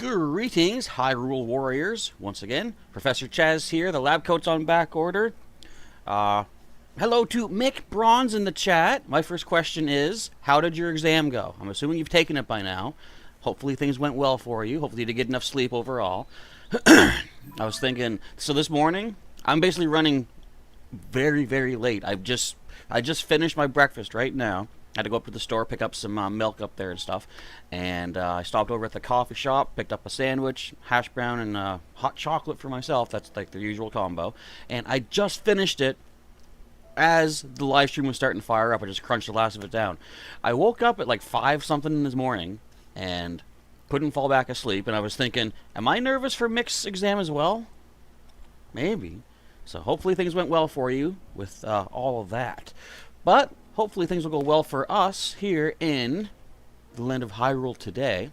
Greetings, Hyrule warriors. Once again, Professor Chaz here. The lab coat's on back order. Hello to Mick Bronze in the chat. My first question is, how did your exam go? I'm assuming you've taken it by now. Hopefully things went well for you. Hopefully you did get enough sleep overall. I was thinking, so this morning, I'm basically running very, very late. I just finished my breakfast right now. I had to go up to the store, pick up some milk up there and stuff. And I stopped over at the coffee shop, picked up a sandwich, hash brown, and hot chocolate for myself. That's like the usual combo. And I just finished it as the live stream was starting to fire up. I just crunched the last of it down. I woke up at like 5 something this morning and couldn't fall back asleep. And I was thinking, am I nervous for Mick's exam as well? Maybe. So hopefully things went well for you with all of that. But hopefully things will go well for us here in the land of Hyrule today.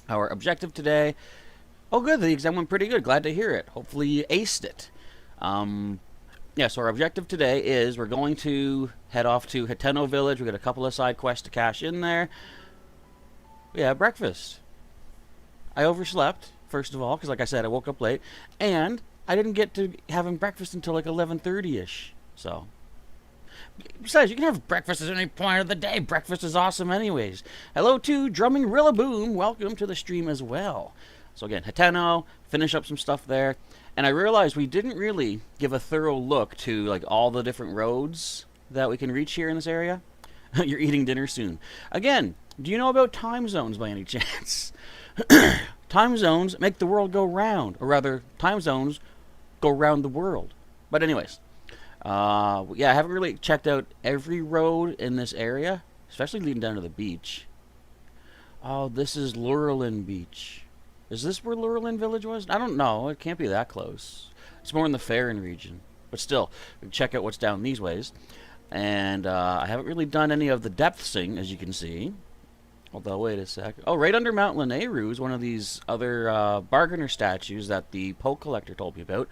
Our objective today... Oh good, the exam went pretty good. Glad to hear it. Hopefully you aced it. Yeah, so our objective today is we're going to head off to Hateno Village. We've got a couple of side quests to cash in there. Yeah, breakfast. I overslept, first of all, because like I said, I woke up late. And I didn't get to having breakfast until like 11:30ish. So... Besides, you can have breakfast at any point of the day. Breakfast is awesome anyways. Hello to Drumming Rillaboom. Welcome to the stream as well. So again, Hateno, finish up some stuff there. And I realized we didn't really give a thorough look to like all the different roads that we can reach here in this area. You're eating dinner soon. Again, do you know about time zones by any chance? Time zones make the world go round. Or rather, time zones go round the world. But anyways... yeah, I haven't really checked out every road in this area, especially leading down to the beach. Oh, this is Hyrulean Beach. Is this where Hyrulean Village was? I don't know. It can't be that close. It's more in the Faron region. But still, we can check out what's down these ways. And I haven't really done any of the depthsing, as you can see. Although, wait a sec. Oh, right under Mount Lanayru is one of these other bargainer statues that the poke collector told me about.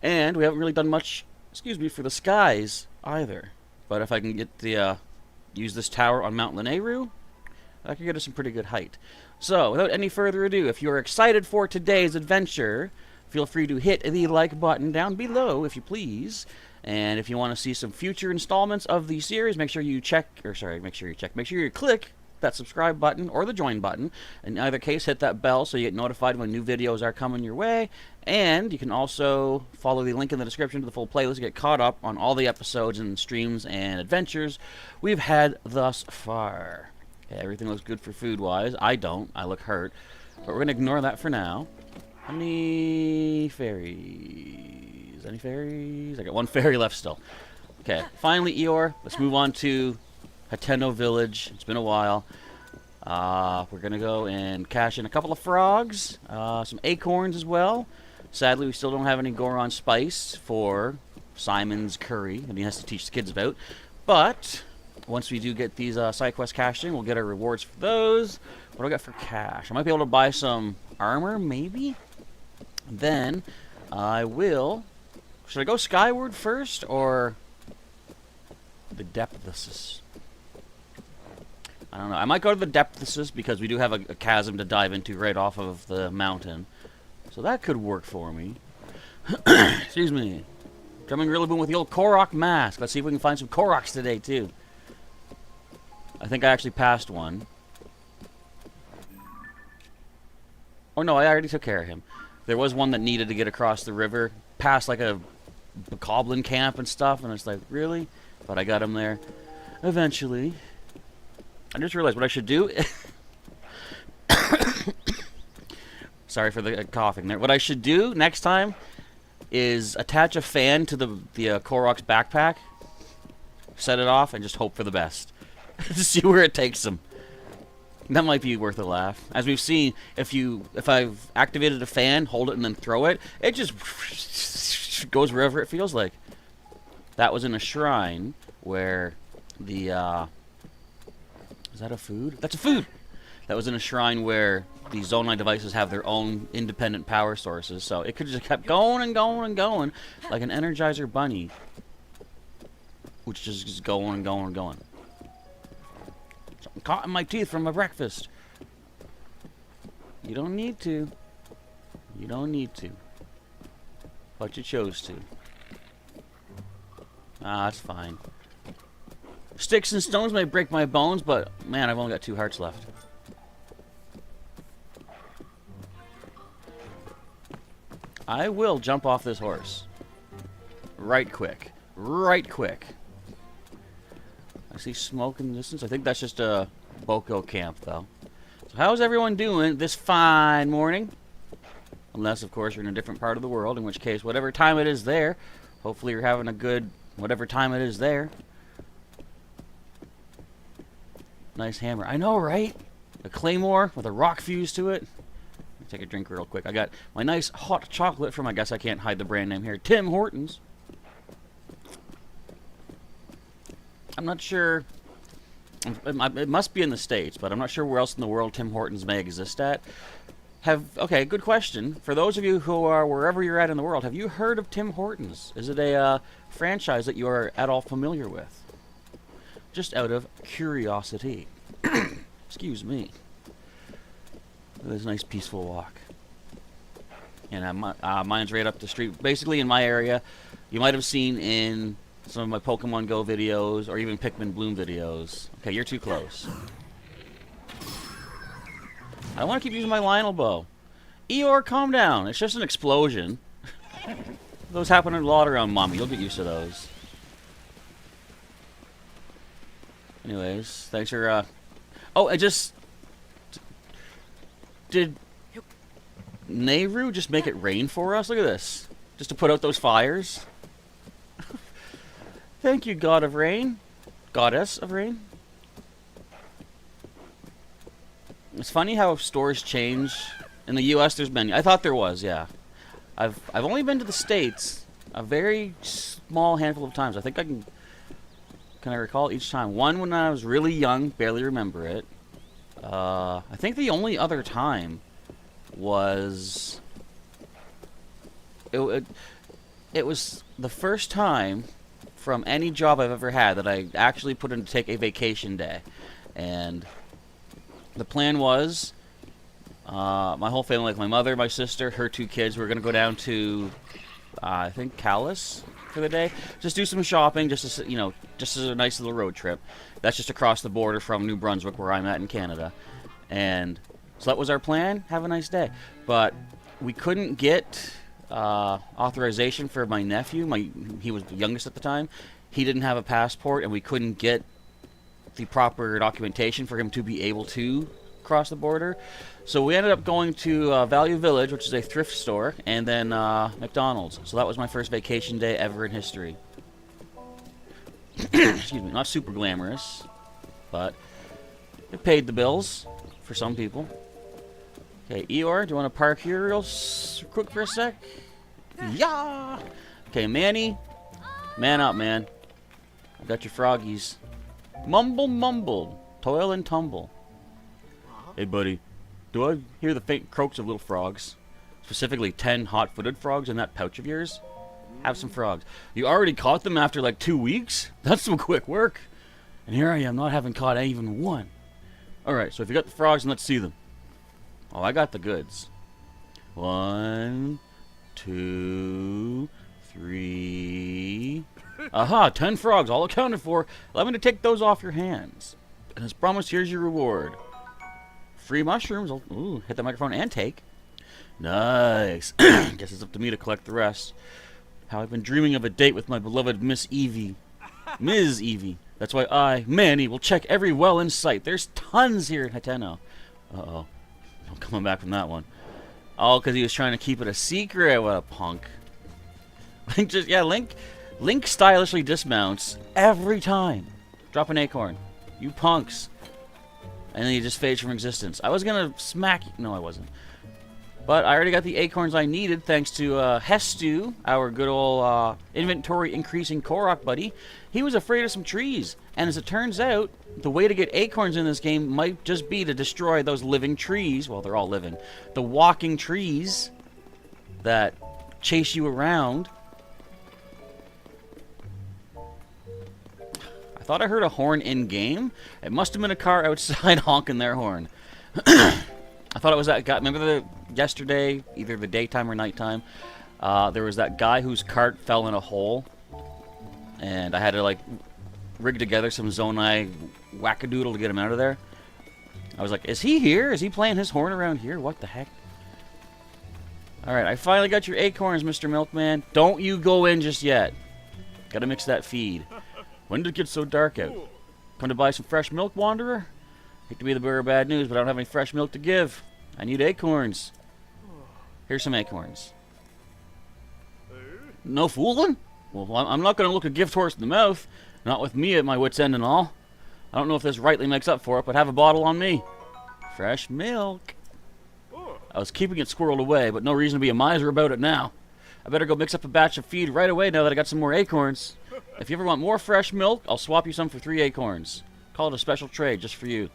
And we haven't really done much... Excuse me, for the skies either. But if I can get the use this tower on Mount Lanayru, that could get us some pretty good height. So, without any further ado, if you're excited for today's adventure, feel free to hit the like button down below, if you please. And if you want to see some future installments of the series, make sure you click that subscribe button or the join button. In either case, hit that bell so you get notified when new videos are coming your way. And you can also follow the link in the description to the full playlist to get caught up on all the episodes and streams and adventures we've had thus far. Okay, everything looks good for food-wise. I don't. I look hurt. But we're going to ignore that for now. Any fairies? Any fairies? I got one fairy left still. Okay, finally, Eeyore. Let's move on to Hateno Village. It's been a while. We're going to go and cash in a couple of frogs, some acorns as well. Sadly, we still don't have any Goron spice for Simon's curry that he has to teach the kids about. But once we do get these side quests cashed in, we'll get our rewards for those. What do I got for cash? I might be able to buy some armor, maybe? Then I will... Should I go skyward first, or the depths? I don't know. I might go to the depths because we do have a chasm to dive into right off of the mountain. So that could work for me. Excuse me. Drumming Rillaboom with the old Korok mask. Let's see if we can find some Koroks today, too. I think I actually passed one. Oh, no, I already took care of him. There was one that needed to get across the river, past like a goblin camp and stuff, and it's like, really? But I got him there eventually. I just realized what I should do. Sorry for the coughing there. What I should do next time is attach a fan to the Korok's backpack, set it off, and just hope for the best. To see where it takes them. That might be worth a laugh. As we've seen, if I've activated a fan, hold it, and then throw it, it just goes wherever it feels like. That was in a shrine where the... Is that a food? That's a food! That was in a shrine where the Zone 9 devices have their own independent power sources, so it could have just kept going and going and going like an Energizer bunny. Which just is going and going and going. Something caught in my teeth from my breakfast. You don't need to. You don't need to. But you chose to. Ah, that's fine. Sticks and stones may break my bones, but man, I've only got 2 hearts left. I will jump off this horse. Right quick. Right quick. I see smoke in the distance. I think that's just a Boko camp, though. So how's everyone doing this fine morning? Unless, of course, you're in a different part of the world, in which case, whatever time it is there, hopefully you're having a good whatever time it is there. Nice hammer. I know, right? A claymore with a rock fuse to it. Let me take a drink real quick. I got my nice hot chocolate from, I guess I can't hide the brand name here, Tim Hortons. I'm not sure. It must be in the States, but I'm not sure where else in the world Tim Hortons may exist at. Okay, good question. For those of you who are wherever you're at in the world, have you heard of Tim Hortons? Is it a franchise that you are at all familiar with? Just out of curiosity. Excuse me. This nice peaceful walk. And mine's right up the street. Basically in my area, you might have seen in some of my Pokemon Go videos or even Pikmin Bloom videos. Okay, you're too close. I want to keep using my Lionel bow. Eeyore, calm down. It's just an explosion. Those happen a lot around Mommy. You'll get used to those. Anyways, thanks for, Oh, Did Nehru just make it rain for us? Look at this. Just to put out those fires. Thank you, God of Rain. Goddess of Rain. It's funny how stores change. In the U.S., there's many. I thought there was, yeah. I've only been to the States a very small handful of times. I think I can I recall each time. One when I was really young, barely remember it. I think the only other time was it was the first time from any job I've ever had that I actually put in to take a vacation day. And the plan was my whole family, like my mother, my sister, her 2 kids, were going to go down to I think Calais for the day. Just do some shopping, just as, you know, just as a nice little road trip. That's just across the border from New Brunswick, where I'm at in Canada. And so that was our plan. Have a nice day. But we couldn't get authorization for my nephew. He was the youngest at the time. He didn't have a passport, and we couldn't get the proper documentation for him to be able to cross the border. So we ended up going to Value Village, which is a thrift store, and then McDonald's. So that was my first vacation day ever in history. Excuse me, not super glamorous, but it paid the bills for some people. Okay, Eeyore, do you want to park here real quick for a sec? Yeah! Okay, Manny, man up, man. I got your froggies. Mumble, mumble, toil and tumble. Hey, buddy. Do I hear the faint croaks of little frogs? Specifically 10 hot-footed frogs in that pouch of yours? Have some frogs. You already caught them after like 2 weeks? That's some quick work. And here I am not having caught even one. Alright, so if you got the frogs, then let's see them. Oh, I got the goods. 1, 2, 3... Aha, 10 frogs, all accounted for. Allow me to take those off your hands. And as promised, here's your reward. Free mushrooms. Ooh, hit the microphone and take. Nice. Guess it's up to me to collect the rest. How I've been dreaming of a date with my beloved Miss Evie. Ms. Evie. That's why I, Manny, will check every well in sight. There's tons here in Hateno. Uh-oh. I'm coming back from that one. All because he was trying to keep it a secret. What a punk. Link stylishly dismounts every time. Drop an acorn. You punks. And then he just fades from existence. I was going to smack you. No, I wasn't. But I already got the acorns I needed thanks to Hestu, our good old inventory increasing Korok buddy. He was afraid of some trees. And as it turns out, the way to get acorns in this game might just be to destroy those living trees. Well, they're all living. The walking trees that chase you around. I thought I heard a horn in-game. It must have been a car outside honking their horn. I thought it was that guy. Remember yesterday, either the daytime or nighttime, there was that guy whose cart fell in a hole, and I had to like rig together some Zonai wackadoodle to get him out of there. I was like, is he here? Is he playing his horn around here? What the heck? Alright, I finally got your acorns, Mr. Milkman. Don't you go in just yet. Gotta mix that feed. When did it get so dark out? Come to buy some fresh milk, Wanderer? Hate to be the bearer of bad news, but I don't have any fresh milk to give. I need acorns. Here's some acorns. No fooling? Well, I'm not going to look a gift horse in the mouth. Not with me at my wit's end and all. I don't know if this rightly makes up for it, but have a bottle on me. Fresh milk. I was keeping it squirreled away, but no reason to be a miser about it now. I better go mix up a batch of feed right away now that I got some more acorns. If you ever want more fresh milk, I'll swap you some for 3 acorns. Call it a special trade just for you.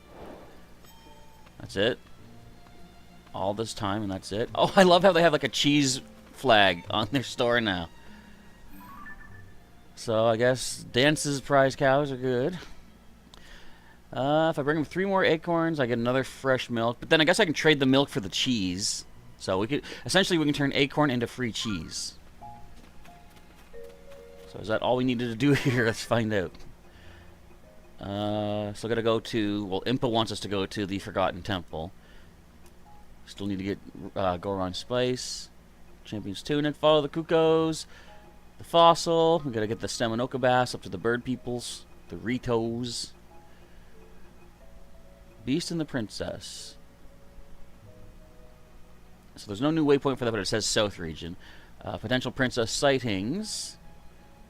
That's it. All this time and that's it. Oh, I love how they have like a cheese flag on their store now. So I guess Dance's prize cows are good. If I bring him 3 more acorns, I get another fresh milk. But then I guess I can trade the milk for the cheese. So we could essentially we can turn acorn into free cheese. So is that all we needed to do here? Let's find out. So I gotta go to, well, Impa wants us to go to the Forgotten Temple. Still need to get Goron Spice, Champion's Tunic, follow the Kukos, the Fossil. We gotta get the Stemanoka Bass up to the Bird Peoples, the Ritos, Beast and the Princess. So there's no new waypoint for that, but it says South Region. Potential Princess sightings.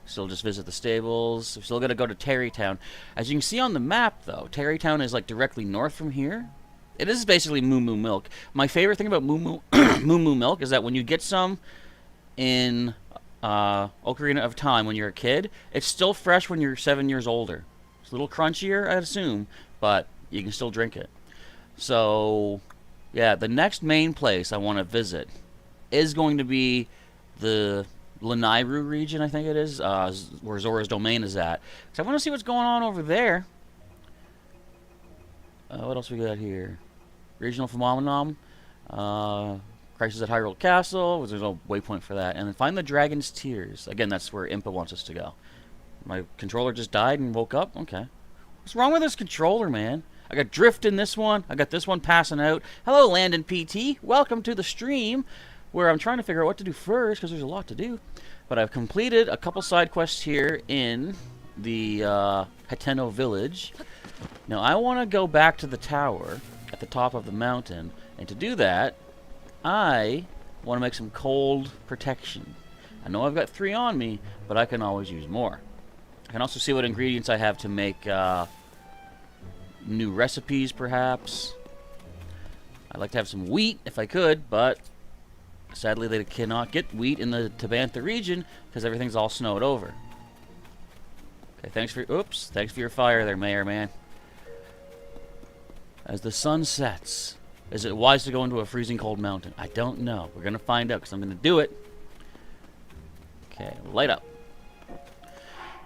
Still just visit the stables. We're still got to go to Terrytown. As you can see on the map, though, Terrytown is like directly north from here. It is basically Moo Moo Milk. My favorite thing about Moo Moo, Moo Moo Milk is that when you get some in Ocarina of Time when you're a kid, it's still fresh when you're 7 years older. It's a little crunchier, I'd assume, but you can still drink it. So, yeah, the next main place I want to visit is going to be the Lanayru region, I think it is, where Zora's domain is at. So I want to see what's going on over there. What else we got here? Regional phenomenon. Crisis at Hyrule Castle. There's no waypoint for that. And then find the Dragon's Tears. Again, that's where Impa wants us to go. My controller just died and woke up? Okay. What's wrong with this controller, man? I got drift in this one. I got this one passing out. Hello, Landon PT. Welcome to the stream, where I'm trying to figure out what to do first, because there's a lot to do. But I've completed a couple side quests here in the Hateno village. Now I want to go back to the tower at the top of the mountain, and to do that, I want to make some cold protection. I know I've got 3 on me, but I can always use more. I can also see what ingredients I have to make new recipes, perhaps. I'd like to have some wheat if I could, but sadly they cannot get wheat in the Tabantha region because everything's all snowed over. Okay, thanks for your fire there, Mayor Man. As the sun sets, is it wise to go into a freezing cold mountain? I don't know. We're going to find out because I'm going to do it. Okay, light up.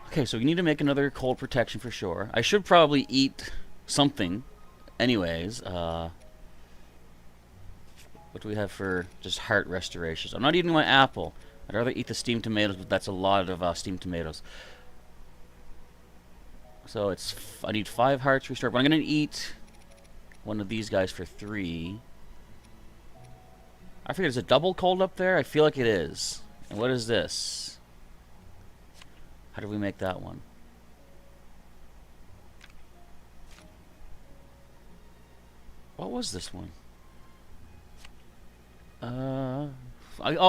Okay, so we need to make another cold protection for sure. I should probably eat something anyways. What do we have for just heart restorations? I'm not eating my apple. I'd rather eat the steamed tomatoes, but that's a lot of steamed tomatoes. So I need 5 hearts restored, but I'm going to eat one of these guys for 3. I forget, is it double cold up there? I feel like it is. And what is this? How do we make that one? What was this one? Oh,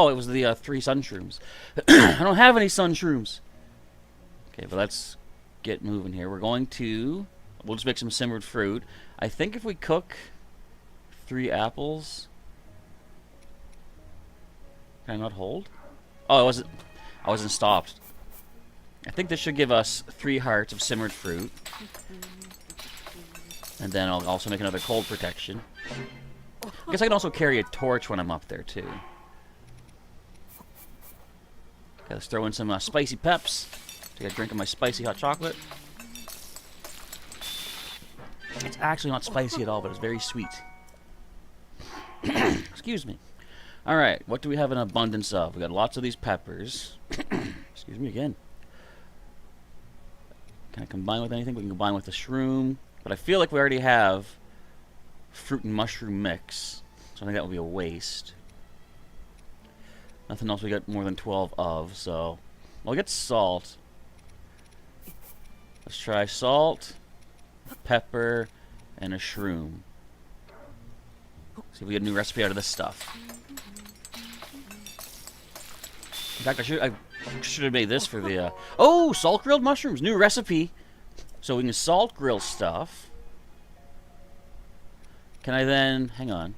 it was the 3 sun shrooms. I don't have any sun shrooms. Okay, but let's get moving here. We'll just make some simmered fruit. I think if we cook 3 apples, can I not hold? Oh, I wasn't stopped. I think this should give us 3 hearts of simmered fruit. And then I'll also make another cold protection. I guess I can also carry a torch when I'm up there, too. Okay, let's throw in some spicy peps. Take a drink of my spicy hot chocolate. It's actually not spicy at all, but it's very sweet. Excuse me. Alright, what do we have an abundance of? We got lots of these peppers. Excuse me again. Can I combine with anything? We can combine with the shroom. But I feel like we already have fruit and mushroom mix. So I think that would be a waste. Nothing else we got more than 12 of, so... Well, we got salt. Let's try salt, pepper, and a shroom. See if we get a new recipe out of this stuff. In fact, I should have made this for the... Oh! Salt grilled mushrooms! New recipe! So we can salt grill stuff. Can I then... Hang on.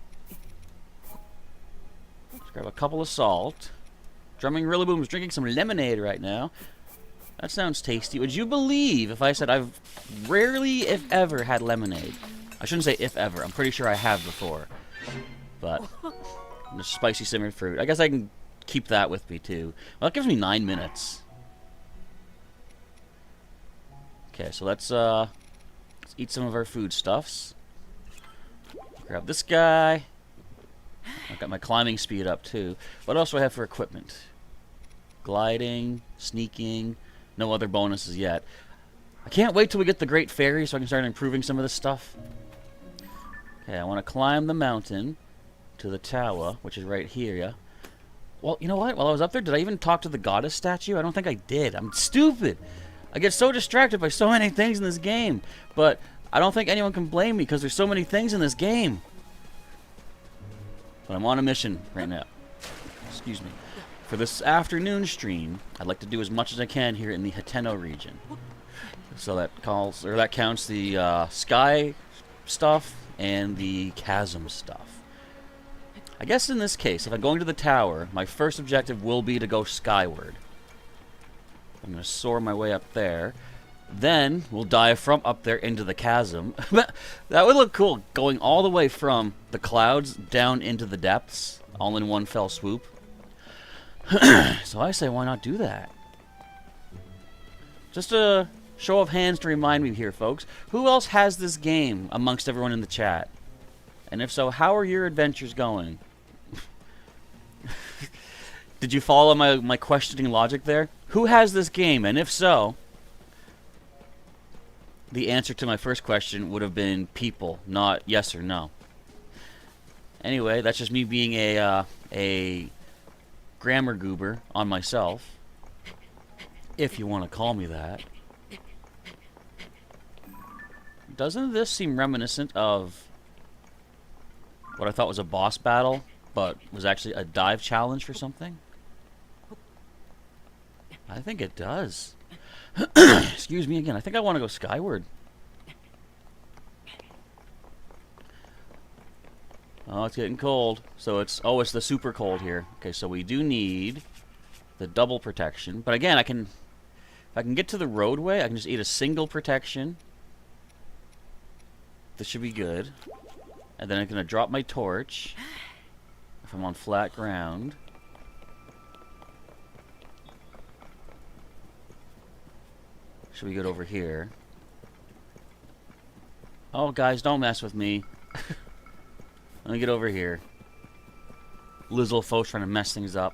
Let's grab a couple of salt. Drumming Rillaboom's drinking some lemonade right now. That sounds tasty. Would you believe if I said I've rarely, if ever, had lemonade? I shouldn't say if ever. I'm pretty sure I have before. But... the spicy simmered fruit. I guess I can keep that with me, too. Well, that gives me 9 minutes. Okay, so let's eat some of our foodstuffs. Grab this guy. I've got my climbing speed up, too. What else do I have for equipment? Gliding, sneaking, no other bonuses yet. I can't wait till we get the Great Fairy so I can start improving some of this stuff. Okay, I want to climb the mountain to the tower, which is right here, yeah? Well, you know what? While I was up there, did I even talk to the goddess statue? I don't think I did. I'm stupid. I get so distracted by so many things in this game. But I don't think anyone can blame me because there's so many things in this game. But I'm on a mission right now. Excuse me. For this afternoon stream, I'd like to do as much as I can here in the Hateno region. So that counts the sky stuff and the chasm stuff. I guess in this case, if I'm going to the tower, my first objective will be to go skyward. I'm going to soar my way up there. Then we'll dive from up there into the chasm. That would look cool, going all the way from the clouds down into the depths, all in one fell swoop. So I say, why not do that? Just a show of hands to remind me here, folks. Who else has this game amongst everyone in the chat? And if so, how are your adventures going? Did you follow my questioning logic there? Who has this game? And if so, the answer to my first question would have been people, not yes or no. Anyway, that's just me being a grammar goober on myself, if you want to call me that. Doesn't this seem reminiscent of what I thought was a boss battle, but was actually a dive challenge for something? I think it does. Excuse me again. I think I want to go skyward. Oh, it's getting cold. So it's the super cold here. Okay, so we do need the double protection. But again, if I can get to the roadway, I can just eat a single protection. This should be good. And then I'm going to drop my torch if I'm on flat ground. Should be good over here. Oh, guys, don't mess with me. Let me get over here. Lizzle folks trying to mess things up.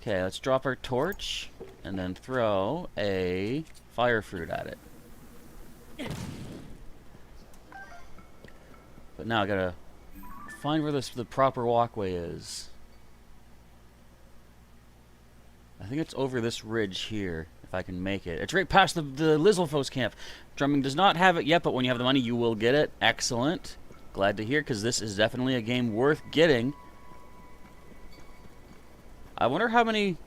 Okay, let's drop our torch and then throw a fire fruit at it. But now I gotta find where the proper walkway is. I think it's over this ridge here, if I can make it. It's right past the Lizzlefoes camp. Drumming does not have it yet, but when you have the money, you will get it. Excellent. Glad to hear, because this is definitely a game worth getting. I wonder how many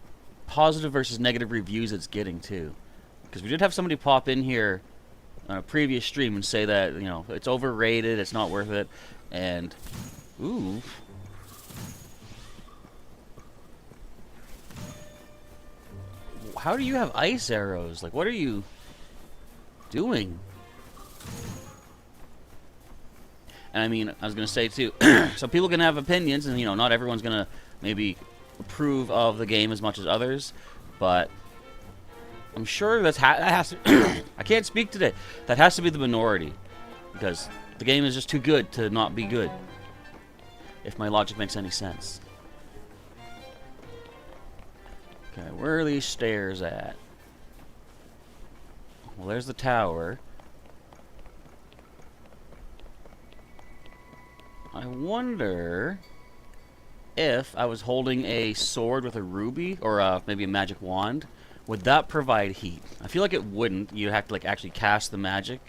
positive versus negative reviews it's getting, too. Because we did have somebody pop in here on a previous stream and say that, you know, it's overrated, it's not worth it, and... Ooh... How do you have ice arrows? Like, what are you doing? And I mean, I was going to say, too, so people can have opinions, and, you know, not everyone's going to maybe approve of the game as much as others, but I'm sure that has to... I can't speak today. That has to be the minority, because the game is just too good to not be good. if my logic makes any sense. Okay, where are these stairs at? Well, there's the tower. I wonder if I was holding a sword with a ruby, or maybe a magic wand, would that provide heat? I feel like it wouldn't. You'd have to like actually cast the magic.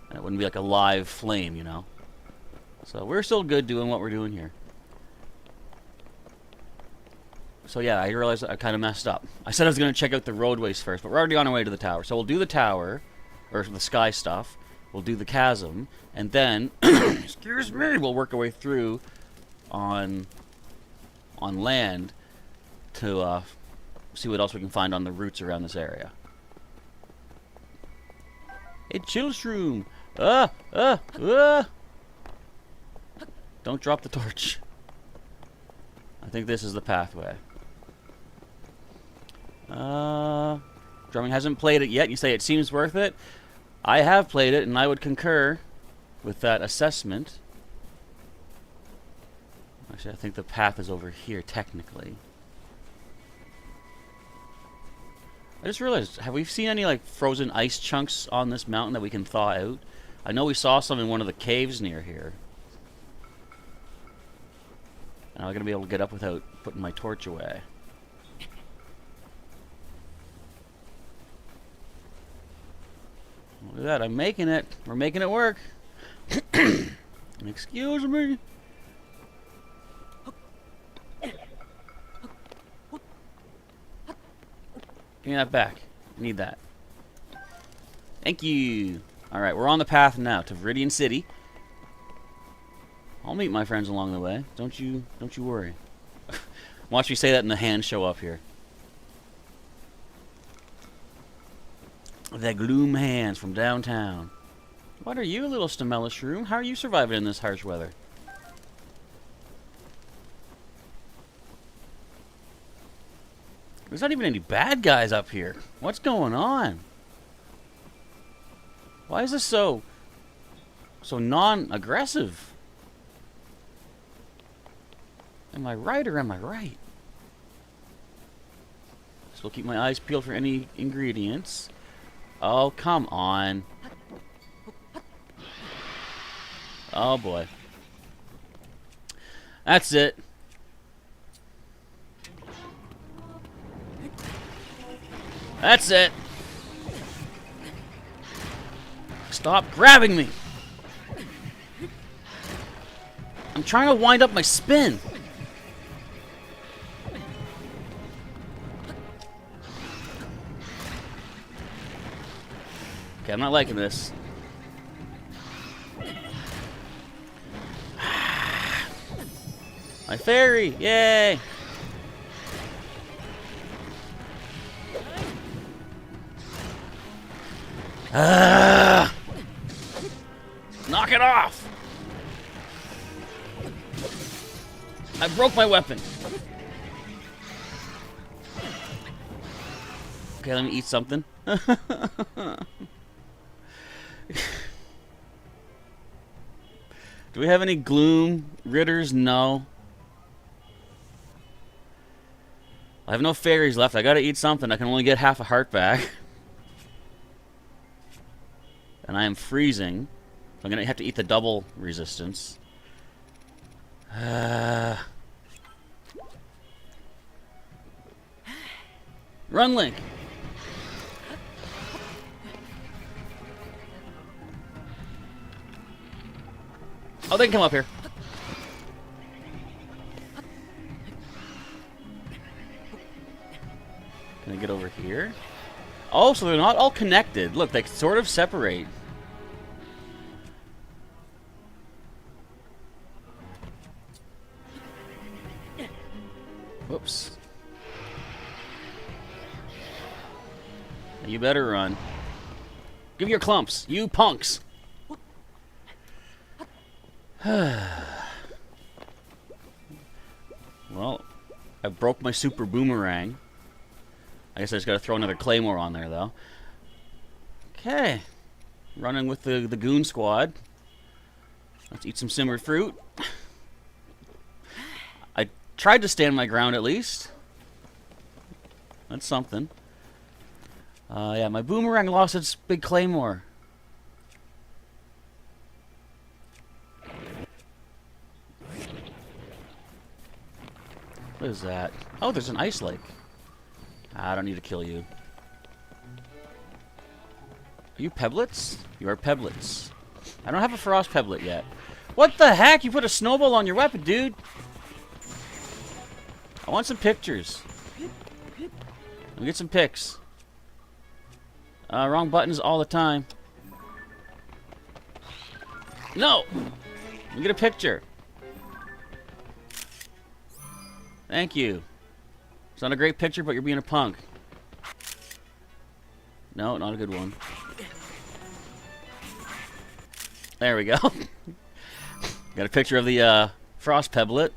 And it wouldn't be like a live flame, you know? So we're still good doing what we're doing here. So yeah, I realized I kind of messed up. I said I was going to check out the roadways first, but we're already on our way to the tower. So we'll do the tower, or the sky stuff. We'll do the chasm, and then, excuse me, we'll work our way through on land to see what else we can find on the routes around this area. Hey, chill shroom! Don't drop the torch. I think this is the pathway. Drumming hasn't played it yet. You say it seems worth it. I have played it, and I would concur with that assessment. Actually, I think the path is over here, technically. I just realized, have we seen any, like, frozen ice chunks on this mountain that we can thaw out? I know we saw some in one of the caves near here. And I'm going to be able to get up without putting my torch away. Look at that, I'm making it. We're making it work. Excuse me. Give me that back. I need that. Thank you. Alright, we're on the path now to Viridian City. I'll meet my friends along the way. Don't you worry. Watch me say that and the hands show up here. The gloom hands from downtown. What are you, little Stamella shroom? How are you surviving in this harsh weather? There's not even any bad guys up here. What's going on? Why is this so non-aggressive? Am I right or am I right? So we'll keep my eyes peeled for any ingredients. Oh, come on. Oh, boy. That's it. That's it. Stop grabbing me. I'm trying to wind up my spin. Okay, I'm not liking this. My fairy! Yay! Knock it off! I broke my weapon. Okay, let me eat something. Do we have any gloom ridders? No. I have no fairies left. I gotta eat something. I can only get half a heart back. And I am freezing. So I'm gonna have to eat the double resistance. Run, Link! Oh, they can come up here. Can I get over here? Oh, so they're not all connected. Look, they sort of separate. Whoops. You better run. Give me your clumps, you punks! Well, I broke my super boomerang. I guess I just gotta throw another claymore on there, though. Okay. Running with the goon squad. Let's eat some simmered fruit. I tried to stand my ground at least. That's something. Yeah, my boomerang lost its big claymore. What is that? Oh, there's an ice lake. I don't need to kill you. Are you Peblets? You are Peblets. I don't have a Frost Peblet yet. What the heck? You put a snowball on your weapon, dude. I want some pictures. Let me get some pics. Wrong buttons all the time. No! Let me get a picture. Thank you. It's not a great picture, but you're being a punk. No, not a good one. There we go. Got a picture of the Frost Peblet.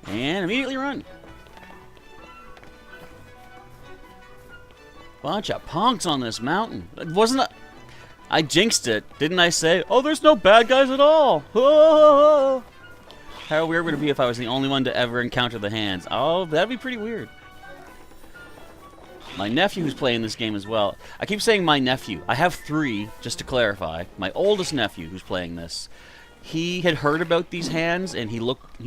And immediately run. Bunch of punks on this mountain. Wasn't it? I jinxed it. Didn't I say, oh, there's no bad guys at all. Oh. How weird would it be if I was the only one to ever encounter the hands? Oh, that'd be pretty weird. My nephew who's playing this game as well. I keep saying my nephew. I have 3, just to clarify. My oldest nephew who's playing this. He had heard about these hands, and he looked,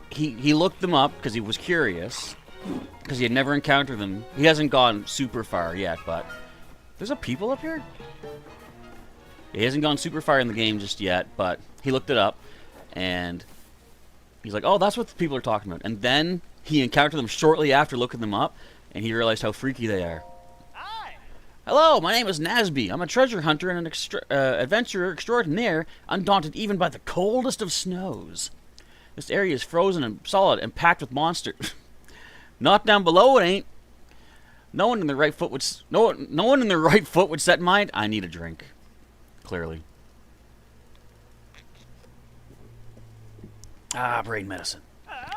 he looked them up because he was curious. Because he had never encountered them. He hasn't gone super far yet, but... There's a people up here? He hasn't gone super far in the game just yet, but he looked it up. And he's like, oh, that's what the people are talking about. And then he encountered them shortly after looking them up, and he realized how freaky they are. Hi. Hello, my name is Nasby. I'm a treasure hunter and an adventurer extraordinaire, undaunted even by the coldest of snows. This area is frozen and solid and packed with monsters. Not down below, it ain't. No one in their right foot would. No one in their right foot would set in mind. I need a drink. Clearly. Brain medicine.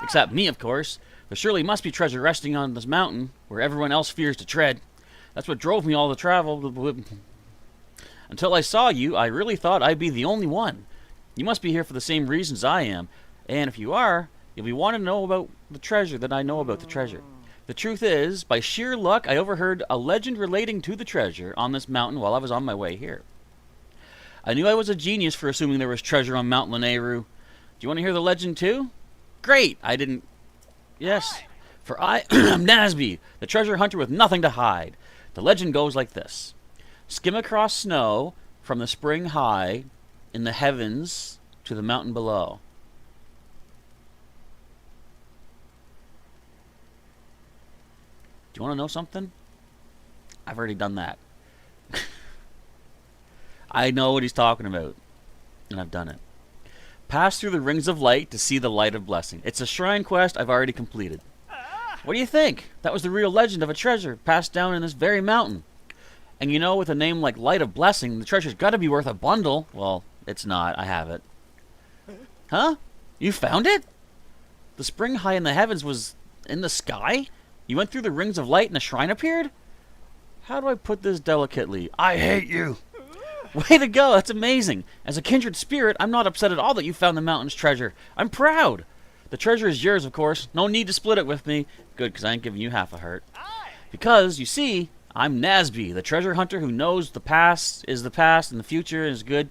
Except me, of course. There surely must be treasure resting on this mountain, where everyone else fears to tread. That's what drove me all the travel. Until I saw you, I really thought I'd be the only one. You must be here for the same reasons I am. And if you are, you'll be wanting to know about the treasure that I know about the treasure. The truth is, by sheer luck, I overheard a legend relating to the treasure on this mountain while I was on my way here. I knew I was a genius for assuming there was treasure on Mount Lanayru. Do you want to hear the legend too? Great! I didn't... Yes. For I am Nasby, the treasure hunter with nothing to hide. The legend goes like this. Skim across snow from the spring high in the heavens to the mountain below. Do you want to know something? I've already done that. I know what he's talking about. And I've done it. Pass through the rings of light to see the light of blessing. It's a shrine quest I've already completed. What do you think? That was the real legend of a treasure passed down in this very mountain. And you know, with a name like Light of Blessing, the treasure's got to be worth a bundle. Well, it's not. I have it. Huh? You found it? The spring high in the heavens was in the sky? You went through the rings of light and a shrine appeared? How do I put this delicately? I hate you! Way to go, that's amazing. As a kindred spirit, I'm not upset at all that you found the mountain's treasure. I'm proud. The treasure is yours, of course. No need to split it with me. Good, because I ain't giving you half a heart. Because, you see, I'm Nasby, the treasure hunter who knows the past is the past and the future is good.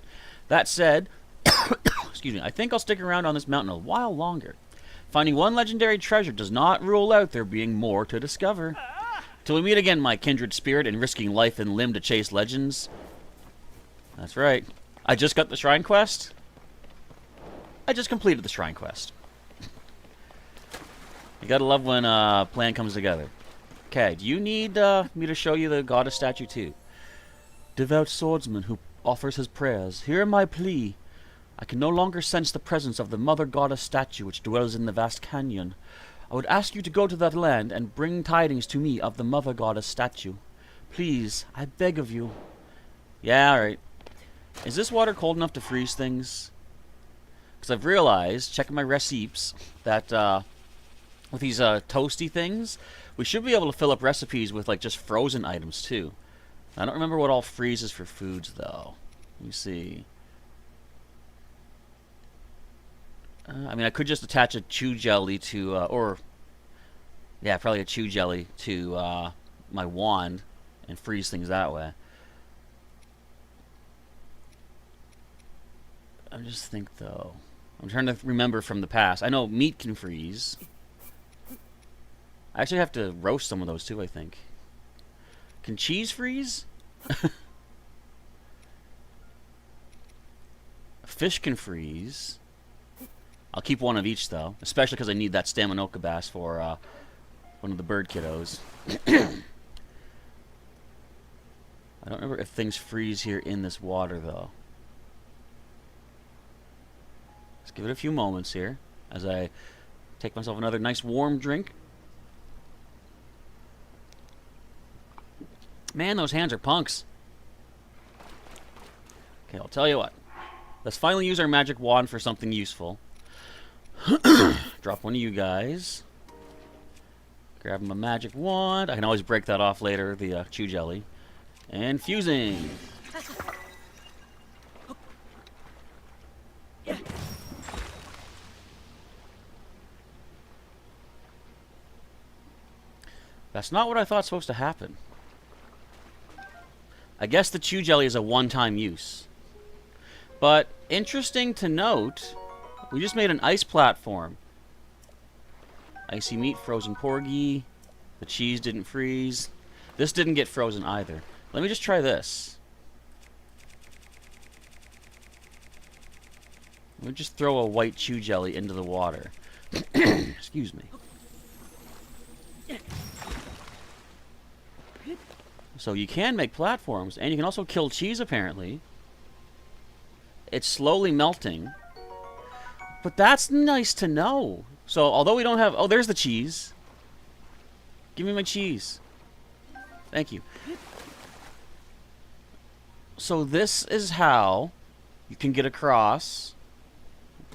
That said, excuse me, I think I'll stick around on this mountain a while longer. Finding one legendary treasure does not rule out there being more to discover. Till we meet again, my kindred spirit, and risking life and limb to chase legends. That's right. I just got the shrine quest. I just completed the shrine quest. You gotta love when a plan comes together. Okay, do you need me to show you the goddess statue too? Devout swordsman who offers his prayers, hear my plea. I can no longer sense the presence of the mother goddess statue which dwells in the vast canyon. I would ask you to go to that land and bring tidings to me of the mother goddess statue. Please, I beg of you. Yeah, alright. Is this water cold enough to freeze things? Because I've realized, checking my recipes, that with these toasty things, we should be able to fill up recipes with like just frozen items too. I don't remember what all freezes for foods though. Let me see. I mean, I could just attach a chew jelly to, or yeah, probably a chew jelly to my wand and freeze things that way. I just think though, I'm trying to remember from the past. I know meat can freeze. I actually have to roast some of those too, I think. Can cheese freeze? Fish can freeze. I'll keep one of each though, especially because I need that Staminoka bass for one of the bird kiddos. I don't remember if things freeze here in this water though. Let's give it a few moments here as I take myself another nice warm drink. Man, those hands are punks. Okay, I'll tell you what. Let's finally use our magic wand for something useful. Drop one of you guys. Grab my magic wand. I can always break that off later, the chew jelly. And fusing. That's not what I thought was supposed to happen. I guess the chew jelly is a one-time use. But interesting to note, we just made an ice platform. Icy meat, frozen porgy. The cheese didn't freeze. This didn't get frozen either. Let me just try this. Let me just throw a white chew jelly into the water. Excuse me. So you can make platforms, and you can also kill cheese, apparently. It's slowly melting. But that's nice to know. So, although we don't have... Oh, there's the cheese. Give me my cheese. Thank you. So this is how you can get across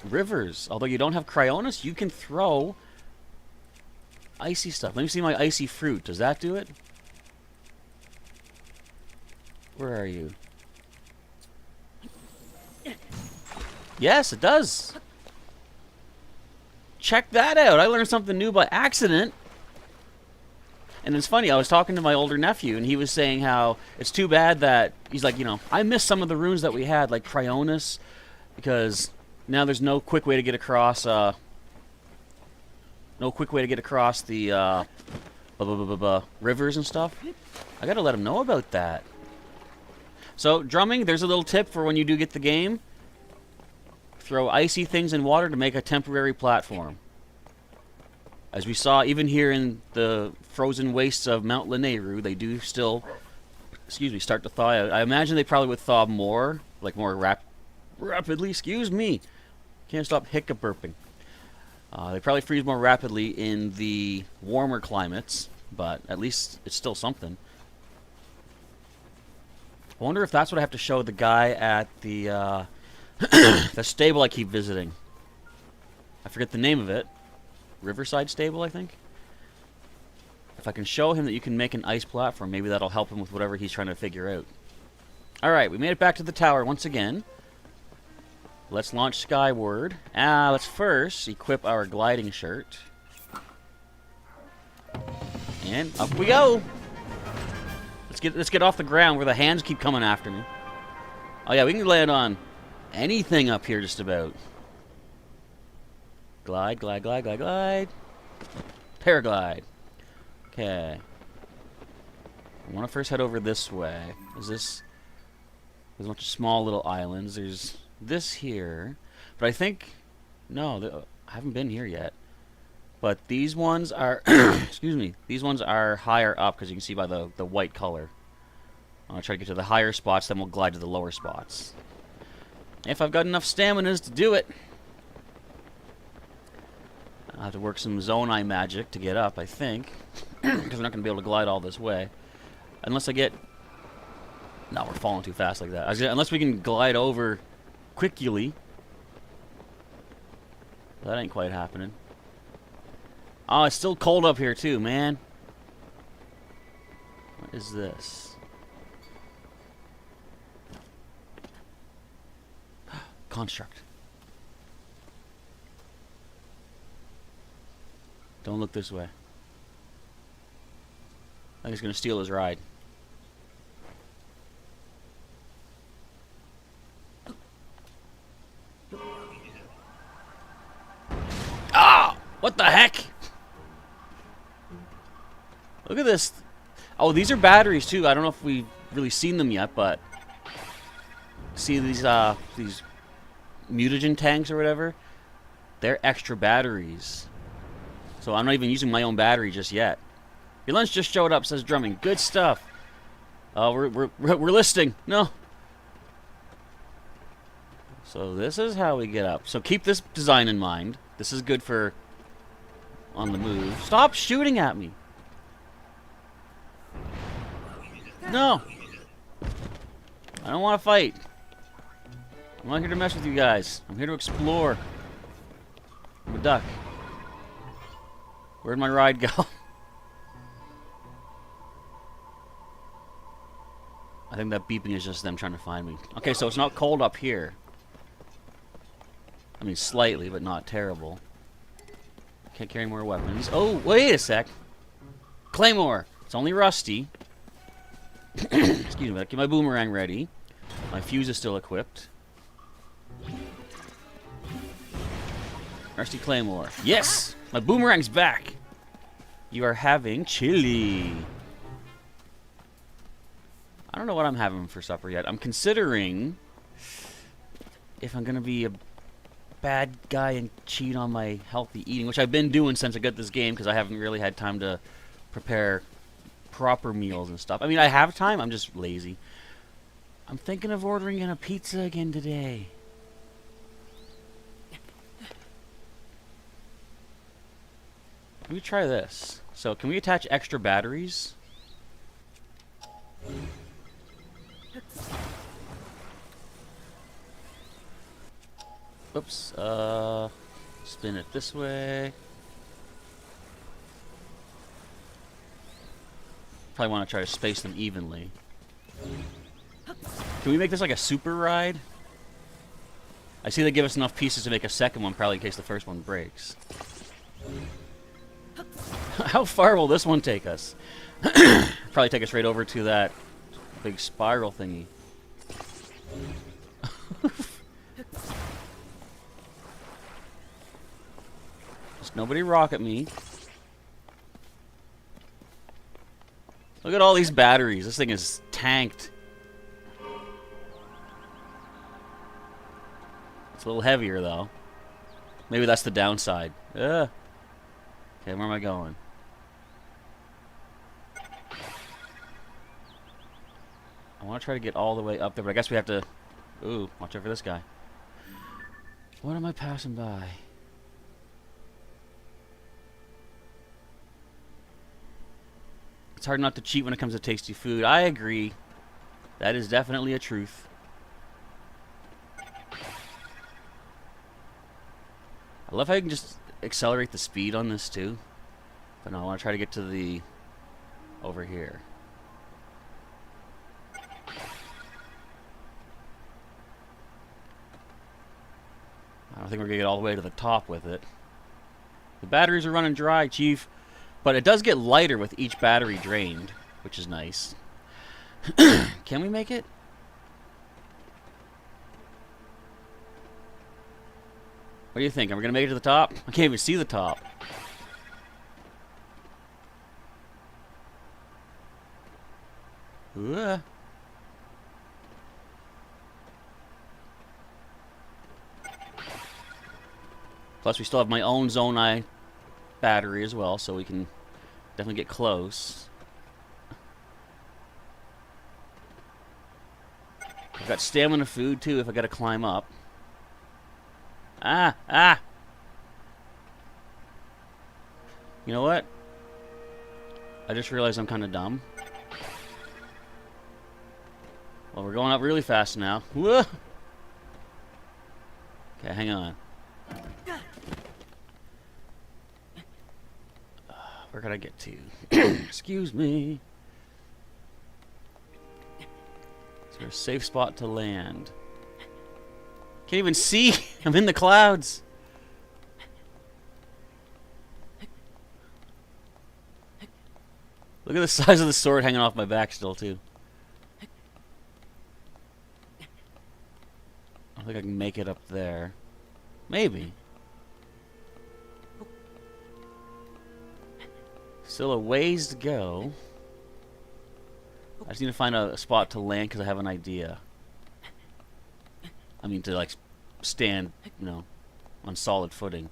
rivers. Although you don't have Cryonis, you can throw icy stuff. Let me see my icy fruit. Does that do it? Where are you? Yes, it does. Check that out. I learned something new by accident. And it's funny, I was talking to my older nephew, and he was saying how it's too bad that, he's like, you know, I miss some of the runes that we had, like Cryonis, because now there's no quick way to get across, the, rivers and stuff. I gotta let him know about that. So, drumming, there's a little tip for when you do get the game. Throw icy things in water to make a temporary platform. As we saw, even here in the frozen wastes of Mount Lanayru, they do still, start to thaw. I imagine they probably would thaw more, like more rapidly. Excuse me. Can't stop hiccup burping. They probably freeze more rapidly in the warmer climates, but at least it's still something. I wonder if that's what I have to show the guy at the the stable I keep visiting. I forget the name of it. Riverside Stable, I think. If I can show him that you can make an ice platform, maybe that'll help him with whatever he's trying to figure out. Alright, we made it back to the tower once again. Let's launch skyward. Let's first equip our gliding shirt. And up we go! Let's get off the ground where the hands keep coming after me. Oh yeah, we can land on anything up here just about. Glide, glide, glide, glide, glide. Paraglide. Okay. I want to first head over this way. There's a bunch of small little islands. There's this here. But I think... No, I haven't been here yet. But these ones are... excuse me. These ones are higher up, because you can see by the white color. I'm going to try to get to the higher spots, then we'll glide to the lower spots. If I've got enough staminas to do it. I'll have to work some Zonai magic to get up, I think. Because we're not going to be able to glide all this way. Unless I get... No, we're falling too fast like that. Unless we can glide over quickly. That ain't quite happening. Oh, it's still cold up here too, man. What is this? Construct. Don't look this way. I think he's gonna steal his ride. Ah! What the heck? Look at this. Oh, these are batteries too. I don't know if we've really seen them yet, but see these mutagen tanks or whatever? They're extra batteries. So I'm not even using my own battery just yet. Your lunch just showed up, says drumming. Good stuff. We're listing. No. So this is how we get up. So keep this design in mind. This is good for on the move. Stop shooting at me. No. I don't want to fight. I'm not here to mess with you guys. I'm here to explore. I'm a duck. Where'd my ride go? I think that beeping is just them trying to find me. Okay, so it's not cold up here. I mean, slightly, but not terrible. Can't carry more weapons. Oh, wait a sec. Claymore. It's only rusty. Excuse me. Get my boomerang ready. My fuse is still equipped. Rusty Claymore. Yes! My boomerang's back! You are having chili. I don't know what I'm having for supper yet. I'm considering if I'm going to be a bad guy and cheat on my healthy eating, which I've been doing since I got this game because I haven't really had time to prepare proper meals and stuff. I mean, I have time. I'm just lazy. I'm thinking of ordering in a pizza again today. Let me try this. So, can we attach extra batteries? Oops. Spin it this way. Probably want to try to space them evenly. Can we make this like a super ride? I see they give us enough pieces to make a second one, probably in case the first one breaks. How far will this one take us? Probably take us right over to that big spiral thingy. Just nobody rocket me. Look at all these batteries. This thing is tanked. It's a little heavier, though. Maybe that's the downside. Okay, where am I going? I want to try to get all the way up there, but I guess we have to... Ooh, watch out for this guy. What am I passing by? It's hard not to cheat when it comes to tasty food. I agree. That is definitely a truth. I love how you can just accelerate the speed on this too. But no, I want to try to get to the... over here. I don't think we're going to get all the way to the top with it. The batteries are running dry, Chief. But it does get lighter with each battery drained, which is nice. Can we make it? What do you think? Are we going to make it to the top? I can't even see the top. Ooh. Plus, we still have my own Zone Eye battery as well, so we can definitely get close. I've got stamina food, too, if I gotta climb up. Ah! You know what? I just realized I'm kind of dumb. Well, we're going up really fast now. Whoa! Okay, hang on. Where can I get to? Excuse me. Is there a safe spot to land? Can't even see. I'm in the clouds. Look at the size of the sword hanging off my back still, too. I think I can make it up there. Maybe. Still a ways to go. I just need to find a spot to land because I have an idea. I mean, to, like, stand, you know, on solid footing.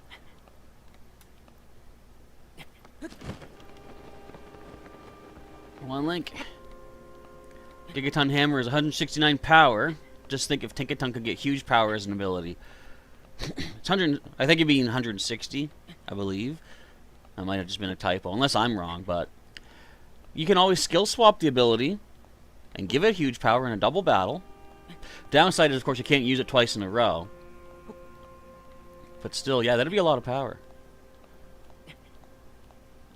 Come on, Link. Gigaton Hammer is 169 power. Just think if Tinkaton could get huge power as an ability. It's 100. I think it'd be 160, I believe. That might have just been a typo, unless I'm wrong, but you can always skill swap the ability and give it huge power in a double battle. Downside is, of course, you can't use it twice in a row. But still, yeah, that'd be a lot of power.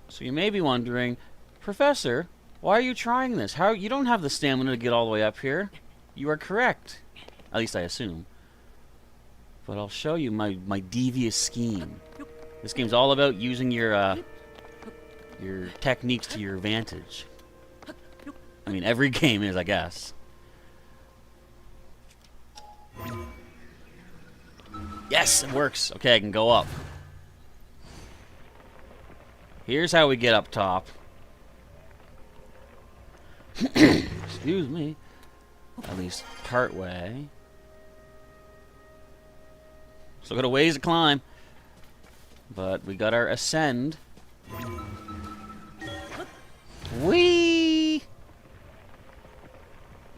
So you may be wondering, Professor, why are you trying this? You don't have the stamina to get all the way up here. You are correct. At least I assume. But I'll show you my devious scheme. This game's all about using your techniques to your advantage. I mean, every game is, I guess. Yes, it works. Okay, I can go up. Here's how we get up top. Excuse me. At least part way. Still got a ways to climb. But we got our ascend. Whee!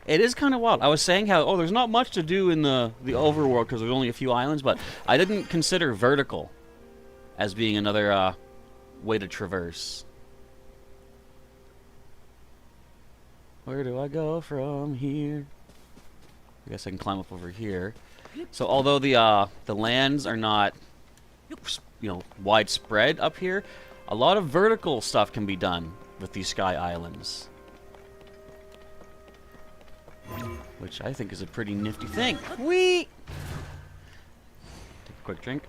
It is kind of wild. I was saying how, oh, there's not much to do in the overworld because there's only a few islands, but I didn't consider vertical as being another way to traverse. Where do I go from here? I guess I can climb up over here. So although the lands are not, you know, widespread up here, a lot of vertical stuff can be done with these sky islands. Which I think is a pretty nifty thing. Whee! Take a quick drink.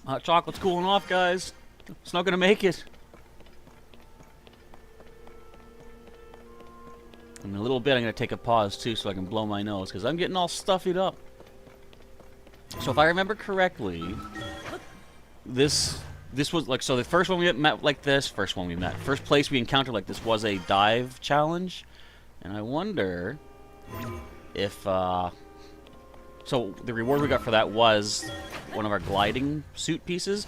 Hot chocolate's cooling off, guys. It's not gonna make it. In a little bit, I'm gonna take a pause too, so I can blow my nose, because I'm getting all stuffied up. So if I remember correctly, this was like, so the first one we met like this, first place we encountered like this was a dive challenge, and I wonder if so the reward we got for that was one of our gliding suit pieces.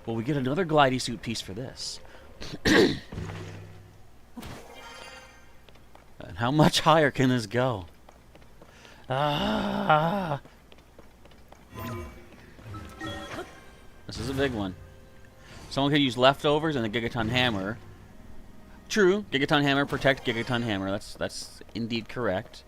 Will we get another gliding suit piece for this? And how much higher can this go? Ah! This is a big one. Someone could use leftovers and the Gigaton Hammer. True, Gigaton Hammer protect Gigaton Hammer. That's indeed correct.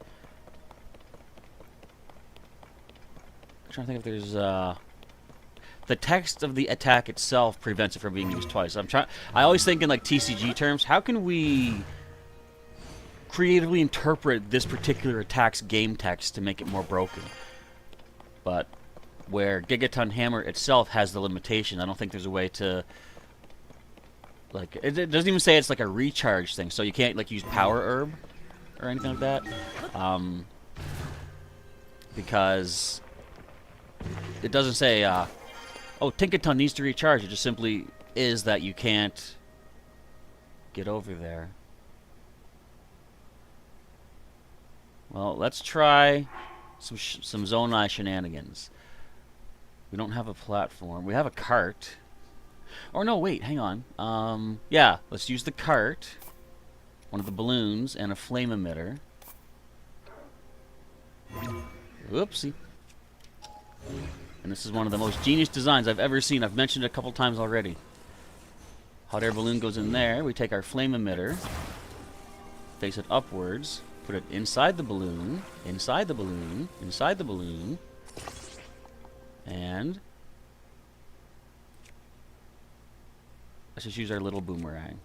I'm trying to think if there's the text of the attack itself prevents it from being used twice. I always think in like TCG terms. How can we creatively interpret this particular attack's game text to make it more broken? But where Gigaton Hammer itself has the limitation, I don't think there's a way to, like, it doesn't even say it's like a recharge thing, so you can't like use power herb or anything like that, because it doesn't say oh, Tinkaton needs to recharge. It just simply is that you can't get over there. Well, let's try some Zonai shenanigans. We don't have a platform. We have a cart. Or no, wait, hang on. Yeah, let's use the cart, one of the balloons, and a flame emitter. Whoopsie. And this is one of the most genius designs I've ever seen. I've mentioned it a couple times already. Hot air balloon goes in there. We take our flame emitter, face it upwards, put it inside the balloon, inside the balloon, inside the balloon, and let's just use our little boomerang.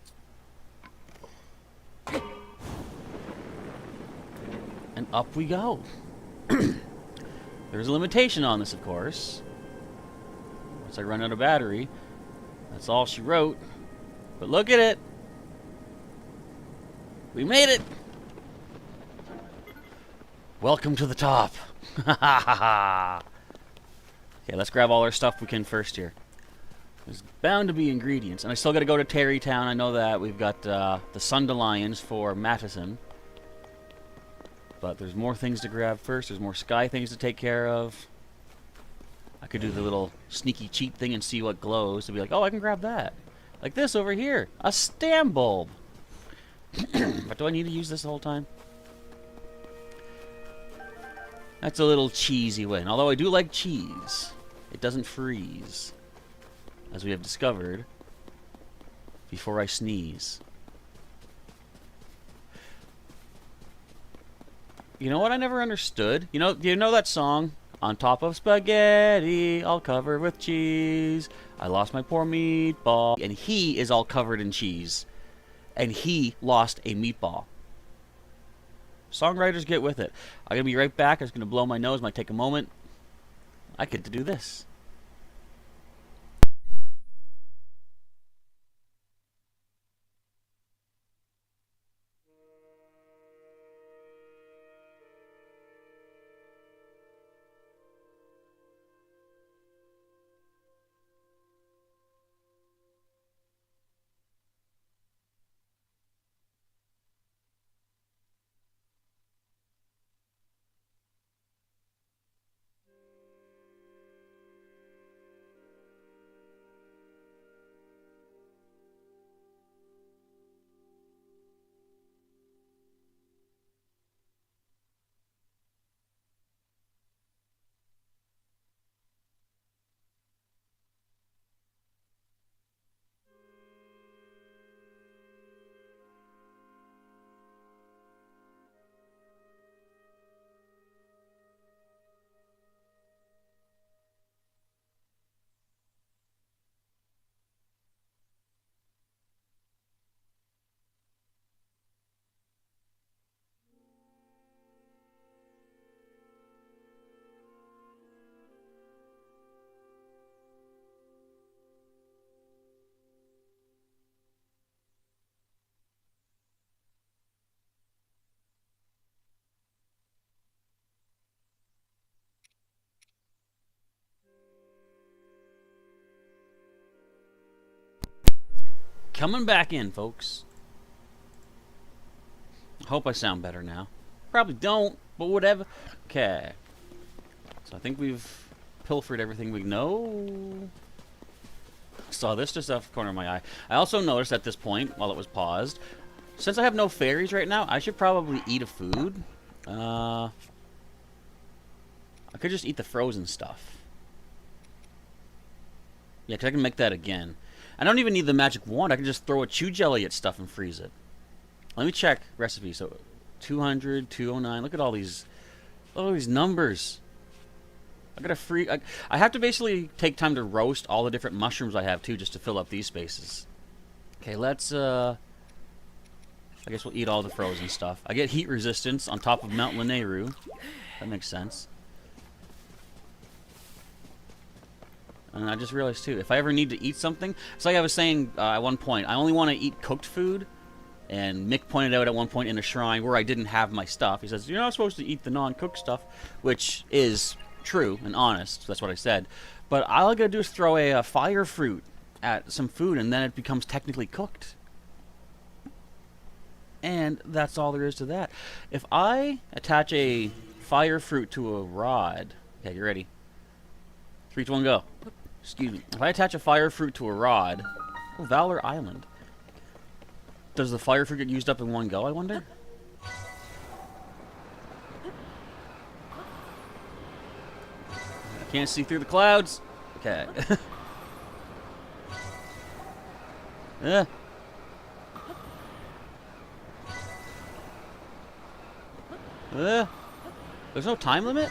And up we go. There's a limitation on this, of course. Once I run out of battery. That's all she wrote. But look at it. We made it. Welcome to the top. Okay, let's grab all our stuff we can first here. There's bound to be ingredients. And I still got to go to Terrytown. I know that. We've got the Sundelions for Mattison. But there's more things to grab first. There's more sky things to take care of. I could do the little sneaky cheat thing and see what glows. To be like, oh, I can grab that. Like this over here. A stam bulb. But do I need to use this the whole time? That's a little cheesy win. Although I do like cheese. It doesn't freeze. As we have discovered. Before I sneeze. You know what I never understood? You know that song? On top of spaghetti, all covered with cheese. I lost my poor meatball. And he is all covered in cheese. And he lost a meatball. Songwriters, get with it. I'm going to be right back. I'm just going to blow my nose. Might take a moment. I get to do this. Coming back in, folks. Hope I sound better now. Probably don't, but whatever. Okay. So I think we've pilfered everything we know. Saw this just off the corner of my eye. I also noticed at this point, while it was paused, since I have no fairies right now, I should probably eat a food. I could just eat the frozen stuff. Yeah, because I can make that again. I don't even need the magic wand. I can just throw a chew jelly at stuff and freeze it. Let me check recipes. So 200, 209. Look at all these numbers. I got a free. I have to basically take time to roast all the different mushrooms I have too, just to fill up these spaces. Okay, let's. I guess we'll eat all the frozen stuff. I get heat resistance on top of Mount Lanayru. That makes sense. And I just realized too, if I ever need to eat something, it's like I was saying at one point, I only want to eat cooked food. And Mick pointed out at one point in a shrine where I didn't have my stuff. He says, you're not supposed to eat the non-cooked stuff, which is true and honest. That's what I said. But all I gotta do is throw a fire fruit at some food, and then it becomes technically cooked. And that's all there is to that. If I attach a fire fruit to a rod... Okay, you ready? 3, 2, 1, go. Excuse me. If I attach a fire fruit to a rod... Oh, Valor Island. Does the fire fruit get used up in one go, I wonder? I can't see through the clouds. Okay. There's no time limit?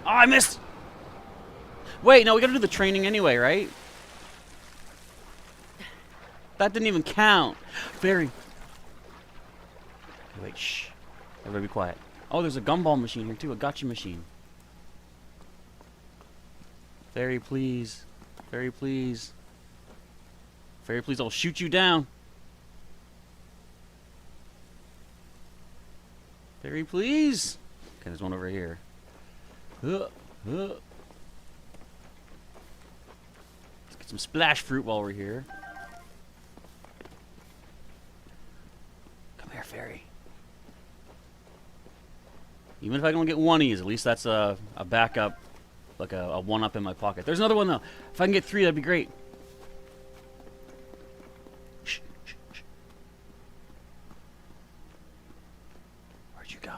Oh, I missed! Wait, no, we gotta do the training anyway, right? That didn't even count. Very. Wait, shh. Everybody be quiet. Oh, there's a gumball machine here too, a gotcha machine. Fairy, please. Fairy, please. Fairy, please, I'll shoot you down. Fairy, please. Okay, there's one over here. Let's get some splash fruit while we're here. Come here, fairy. Even if I don't get one of these, at least that's a backup, like a one-up in my pocket. There's another one, though. If I can get 3, that'd be great. Shh, shh, shh. Where'd you go?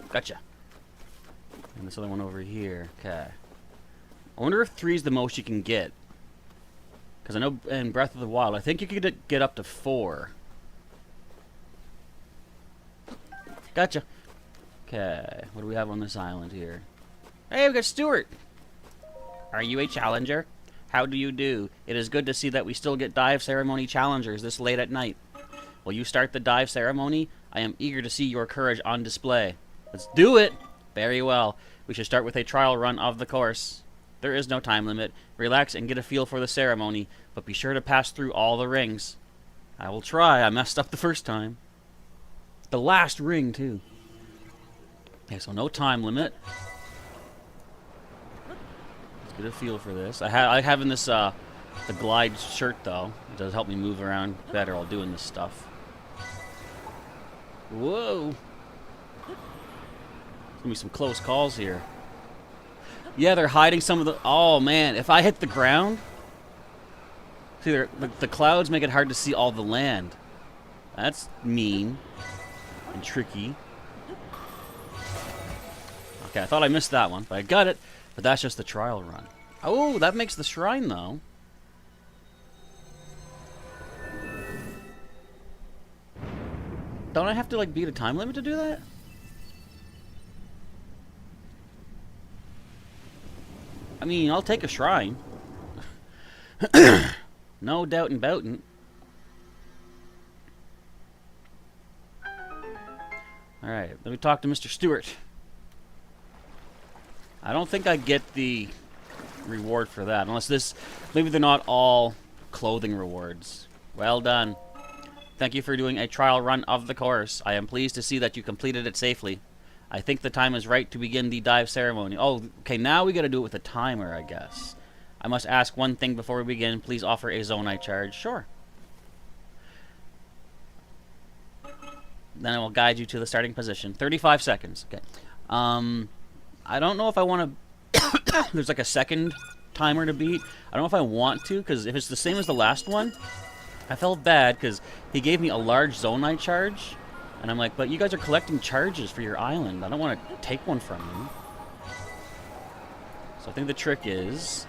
Gotcha. And this other one over here. Okay. I wonder if 3 is the most you can get. Because I know in Breath of the Wild, I think you could get up to 4. Gotcha. Okay. What do we have on this island here? Hey, we got Stuart. Are you a challenger? How do you do? It is good to see that we still get dive ceremony challengers this late at night. Will you start the dive ceremony? I am eager to see your courage on display. Let's do it! Very well. We should start with a trial run of the course. There is no time limit. Relax and get a feel for the ceremony, but be sure to pass through all the rings. I will try. I messed up the first time. The last ring, too. Okay, so no time limit. Let's get a feel for this. I have in this, the glide shirt, though. It does help me move around better while doing this stuff. Whoa! There's gonna be some close calls here. Yeah, they're hiding some of the... Oh, man. If I hit the ground... See, the clouds make it hard to see all the land. That's mean. And tricky. Okay, I thought I missed that one, but I got it. But that's just the trial run. Oh, that makes the shrine, though. Don't I have to, like, beat a time limit to do that? I mean, I'll take a shrine. No doubt about it. Alright, let me talk to Mr. Stewart. I don't think I get the reward for that. Unless this... Maybe they're not all clothing rewards. Well done. Thank you for doing a trial run of the course. I am pleased to see that you completed it safely. I think the time is right to begin the dive ceremony. Oh, okay, now we gotta do it with a timer, I guess. I must ask one thing before we begin. Please offer a zonite charge. Sure. Then I will guide you to the starting position. 35 seconds. Okay. I don't know if I want to... There's like a second timer to beat. I don't know if I want to, because if it's the same as the last one, I felt bad, because he gave me a large zonite charge. And I'm like, but you guys are collecting charges for your island. I don't want to take one from you. So I think the trick is...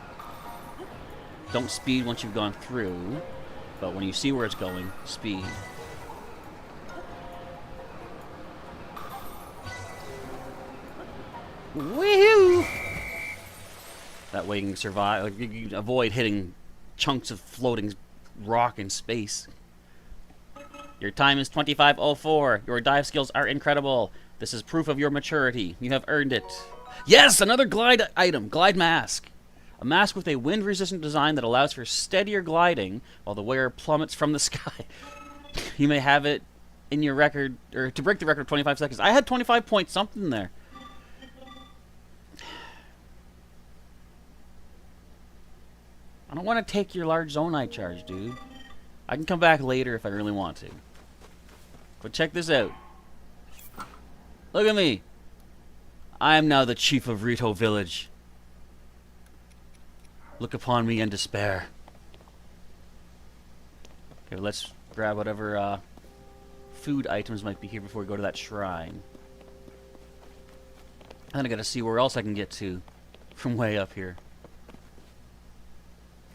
Don't speed once you've gone through. But when you see where it's going, speed. Woohoo! That way you can survive. Like, you can avoid hitting chunks of floating rock in space. Your time is 25:04. Your dive skills are incredible. This is proof of your maturity. You have earned it. Yes! Another glide item. Glide mask. A mask with a wind-resistant design that allows for steadier gliding while the wearer plummets from the sky. You may have it in your record, or to break the record of 25 seconds. I had 25 point something there. I don't want to take your large zonite charge, dude. I can come back later if I really want to. But check this out. Look at me. I am now the chief of Rito Village. Look upon me in despair. Okay, let's grab whatever food items might be here before we go to that shrine. And then I gotta see where else I can get to from way up here.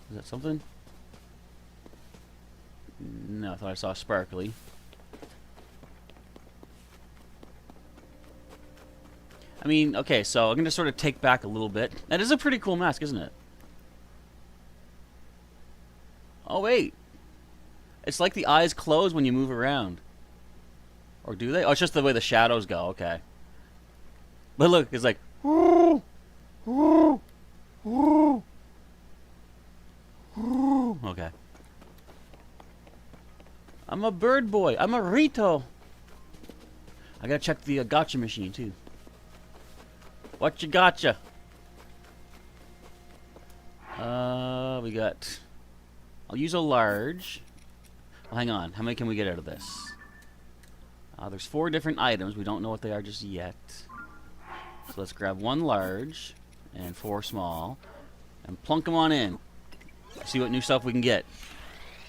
Is that something? No, I thought I saw sparkly. I mean, okay, so I'm gonna sort of take back a little bit. That is a pretty cool mask, isn't it? Oh, wait. It's like the eyes close when you move around. Or do they? Oh, it's just the way the shadows go. Okay. But look, it's like. Okay. I'm a bird boy. I'm a Rito. I gotta check the gotcha machine too. What you gotcha? We got. I'll use a large. Well, hang on. How many can we get out of this? There's 4 different items. We don't know what they are just yet. So let's grab 1 large and 4 small, and plunk them on in. See what new stuff we can get.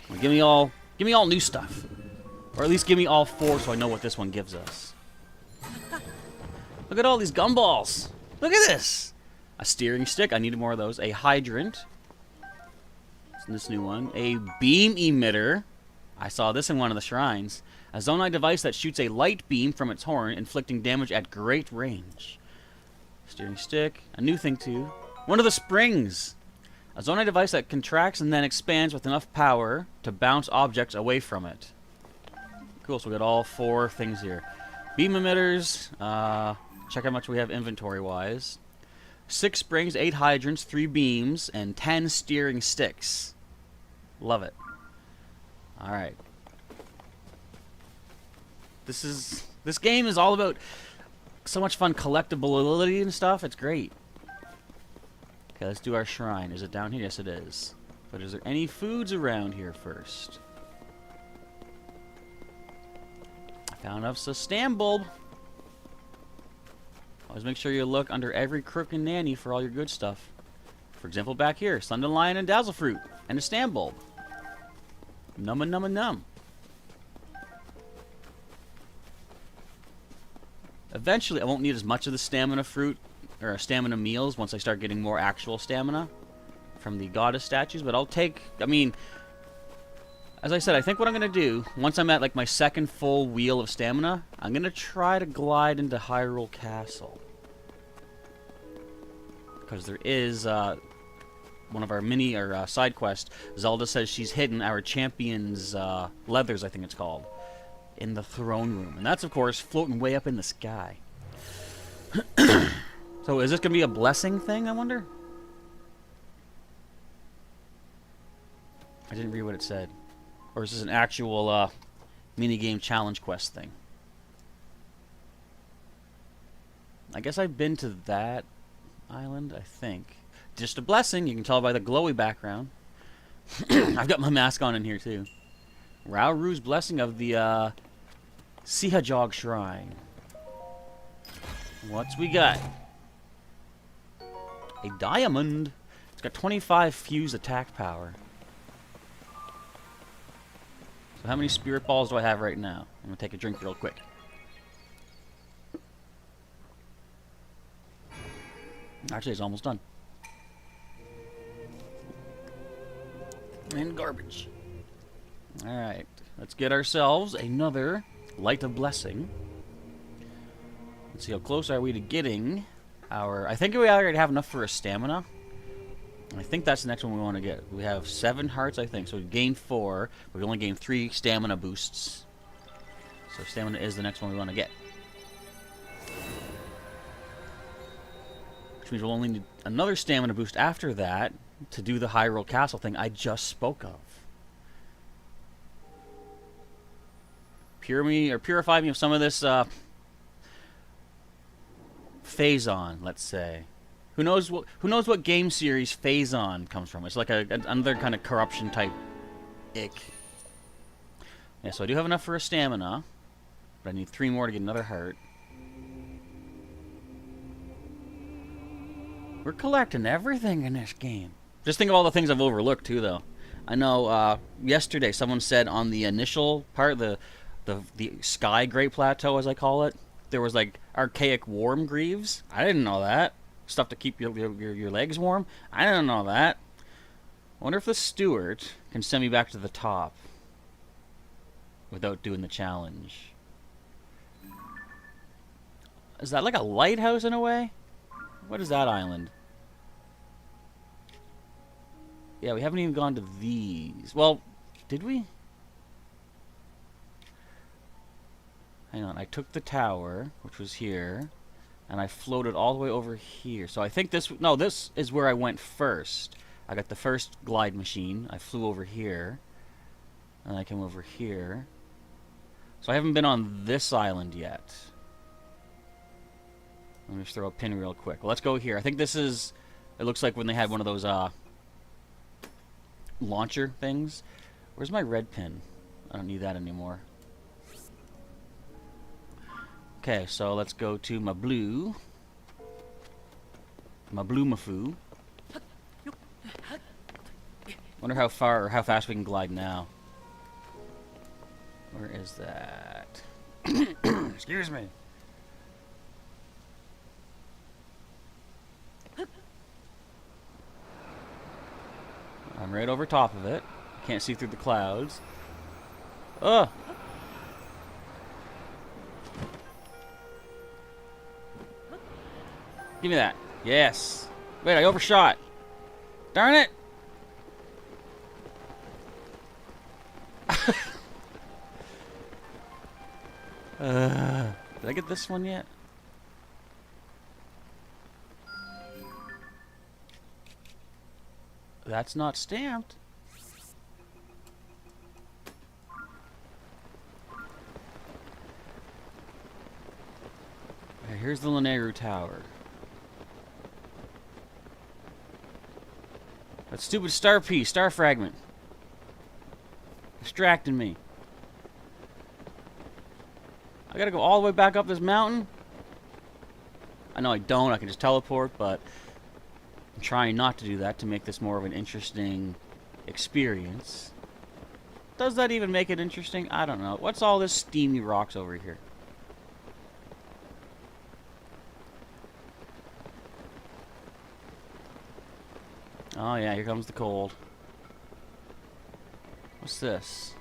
Well, give me all new stuff, or at least give me all 4 so I know what this one gives us. Look at all these gumballs. Look at this. A steering stick. I needed more of those. A hydrant. This new one. A beam emitter. I saw this in one of the shrines. A zonai device that shoots a light beam from its horn, inflicting damage at great range. Steering stick. A new thing too. One of the springs. A zonai device that contracts and then expands with enough power to bounce objects away from it. Cool, so we got all 4 things here. Beam emitters. Check how much we have inventory-wise. 6 springs, 8 hydrants, 3 beams, and 10 steering sticks. Love it. Alright. This game is all about so much fun collectability and stuff. It's great. Okay, let's do our shrine. Is it down here? Yes, it is. But is there any foods around here first? I found us a stam bulb. Always make sure you look under every crook and nanny for all your good stuff. For example, back here, Sundan Lion and Dazzle Fruit, and a stam bulb. Numma numma num. Eventually, I won't need as much of the stamina fruit, or stamina meals, once I start getting more actual stamina from the goddess statues, but I'll take, I mean, as I said, I think what I'm going to do, once I'm at like my 2nd full wheel of stamina, I'm going to try to glide into Hyrule Castle. Because there is one of our mini or side quests. Zelda says she's hidden our champion's leathers, I think it's called, in the throne room. And that's, of course, floating way up in the sky. So is this going to be a blessing thing, I wonder? I didn't read what it said. Or is this an actual minigame challenge quest thing? I guess I've been to that island, I think. Just a blessing, you can tell by the glowy background. I've got my mask on in here too. Rauru's blessing of the Sihajog Shrine. What's we got? A diamond. It's got 25 fused attack power. So how many spirit balls do I have right now? I'm going to take a drink real quick. Actually, it's almost done. And garbage. Alright, let's get ourselves another Light of Blessing. Let's see how close are we to getting our... I think we already have enough for a stamina. I think that's the next one we want to get. We have 7 hearts, I think. So we gained 4. We only gained 3 stamina boosts. So stamina is the next one we want to get. Which means we'll only need another stamina boost after that to do the Hyrule Castle thing I just spoke of. Purify me of some of this Phazon, let's say. Who knows what game series Phazon comes from? It's like another kind of corruption type ick. Yeah, so I do have enough for a stamina, but I need 3 more to get another heart. We're collecting everything in this game. Just think of all the things I've overlooked too, though. I know yesterday someone said on the initial part, the Sky Great Plateau, as I call it, there was like archaic warm greaves. I didn't know that. Stuff to keep your legs warm. I didn't know that. I wonder if the steward can send me back to the top without doing the challenge. Is that like a lighthouse in a way? What is that island? Yeah, we haven't even gone to these. Well, did we? Hang on, I took the tower, which was here. And I floated all the way over here. So I think this... No, this is where I went first. I got the first glide machine. I flew over here. And I came over here. So I haven't been on this island yet. Let me just throw a pin real quick. Well, let's go here. I think this is... It looks like when they had one of those launcher things. Where's my red pin? I don't need that anymore. Okay, so let's go to my blue. My blue Mafu. Wonder how far or how fast we can glide now. Where is that? Excuse me. I'm right over top of it. Can't see through the clouds. Ugh! Give me that. Yes. Wait, I overshot. Darn it! Did I get this one yet? That's not stamped. Okay, here's the Lanayru Tower. That stupid star piece, star fragment. Distracting me. I gotta go all the way back up this mountain? I know I don't, I can just teleport, but I'm trying not to do that to make this more of an interesting experience. Does that even make it interesting? I don't know. What's all this steamy rocks over here? Oh yeah, here comes the cold. What's this?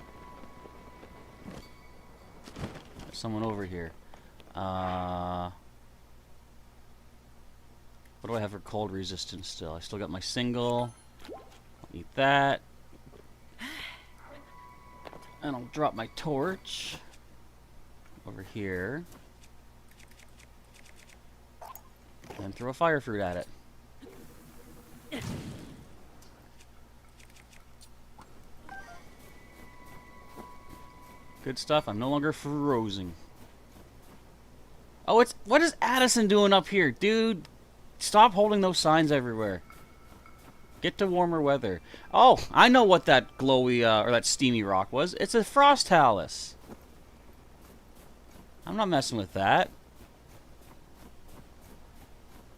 There's someone over here. What do I have for cold resistance still? I still got my single. I'll eat that. And I'll drop my torch over here. And throw a fire fruit at it. Good stuff. I'm no longer frozen. Oh, it's... What is Addison doing up here? Dude, stop holding those signs everywhere. Get to warmer weather. Oh, I know what that glowy, or that steamy rock was. It's a frost talus. I'm not messing with that.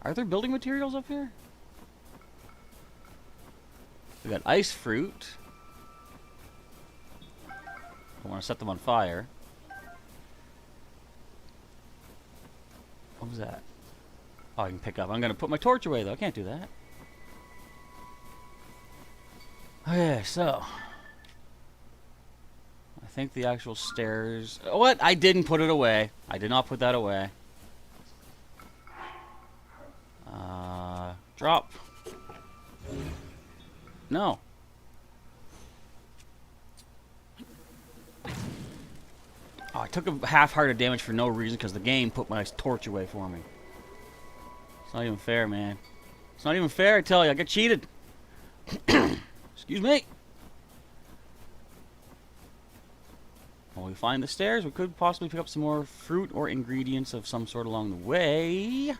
Are there building materials up here? We got ice fruit. I want to set them on fire. What was that? Oh, I can pick up. I'm going to put my torch away, though. I can't do that. Okay, so. I think the actual stairs... Oh, what? I didn't put it away. I did not put that away. Drop. No. Oh, I took a half-hearted damage for no reason because the game put my torch away for me. It's not even fair, man. It's not even fair, I tell you. I get cheated. Excuse me. When we find the stairs, we could possibly pick up some more fruit or ingredients of some sort along the way.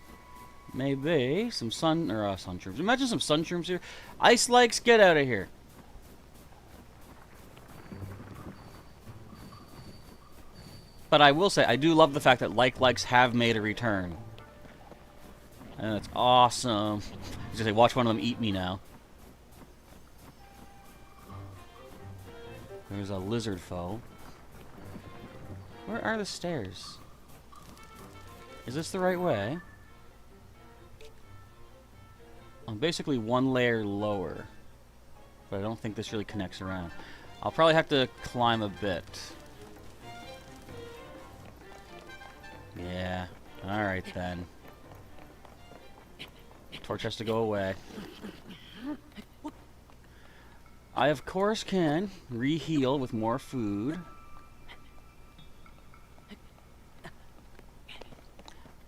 Maybe some sun shrooms. Imagine some sun shrooms here. Ice likes, get out of here. But I will say, I do love the fact that likes have made a return. And that's awesome. I was gonna say, watch one of them eat me now. There's a lizard foe. Where are the stairs? Is this the right way? I'm basically one layer lower. But I don't think this really connects around. I'll probably have to climb a bit. Yeah. Alright then. Torch has to go away. I, of course, can re-heal with more food.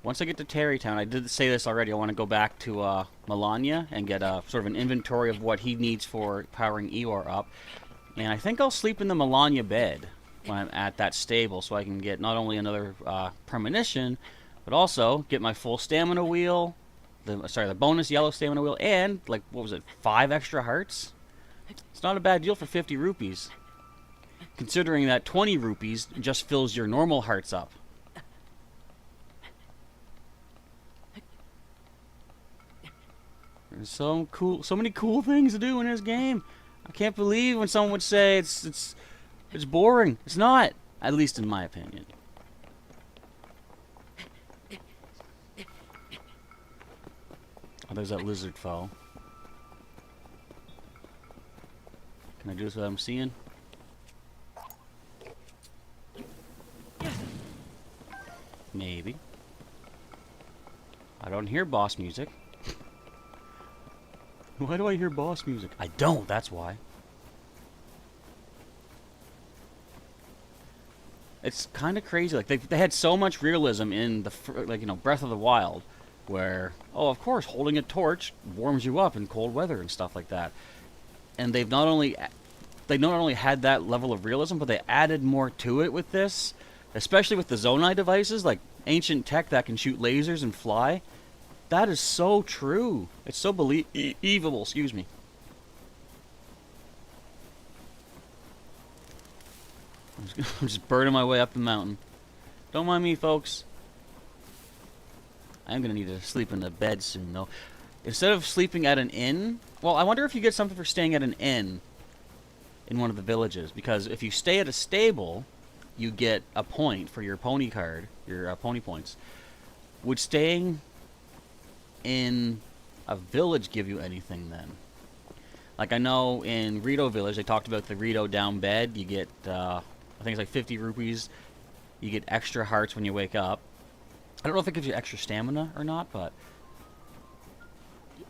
once I get to Terrytown, I did say this already, I want to go back to Melania and get a sort of an inventory of what he needs for powering Eeyore up. And I think I'll sleep in the Melania bed when I'm at that stable, so I can get not only another premonition, but also get my full stamina wheel, the bonus yellow stamina wheel, and, like, what was it, 5 extra hearts? It's not a bad deal for 50 rupees, considering that 20 rupees just fills your normal hearts up. There's so many cool things to do in this game. I can't believe when someone would say it's boring. It's not, at least in my opinion. Oh, there's that lizard foe. Can I do this without him seeing? Maybe. I don't hear boss music. Why do I hear boss music? I don't, that's why. It's kind of crazy. Like, they had so much realism in the, like, you know, Breath of the Wild, where, oh, of course, holding a torch warms you up in cold weather and stuff like that. And they not only had that level of realism, but they added more to it with this, especially with the Zonai devices, like ancient tech that can shoot lasers and fly. That is so true. It's so believable, excuse me. I'm just burning my way up the mountain. Don't mind me, folks. I'm gonna need to sleep in the bed soon, though. Instead of sleeping at an inn, well, I wonder if you get something for staying at an inn in one of the villages, because if you stay at a stable, you get a point for your pony card, your pony points. Would staying in a village give you anything then? Like, I know in Rito Village, they talked about the Rito down bed. You get, I think it's like 50 rupees. You get extra hearts when you wake up. I don't know if it gives you extra stamina or not, but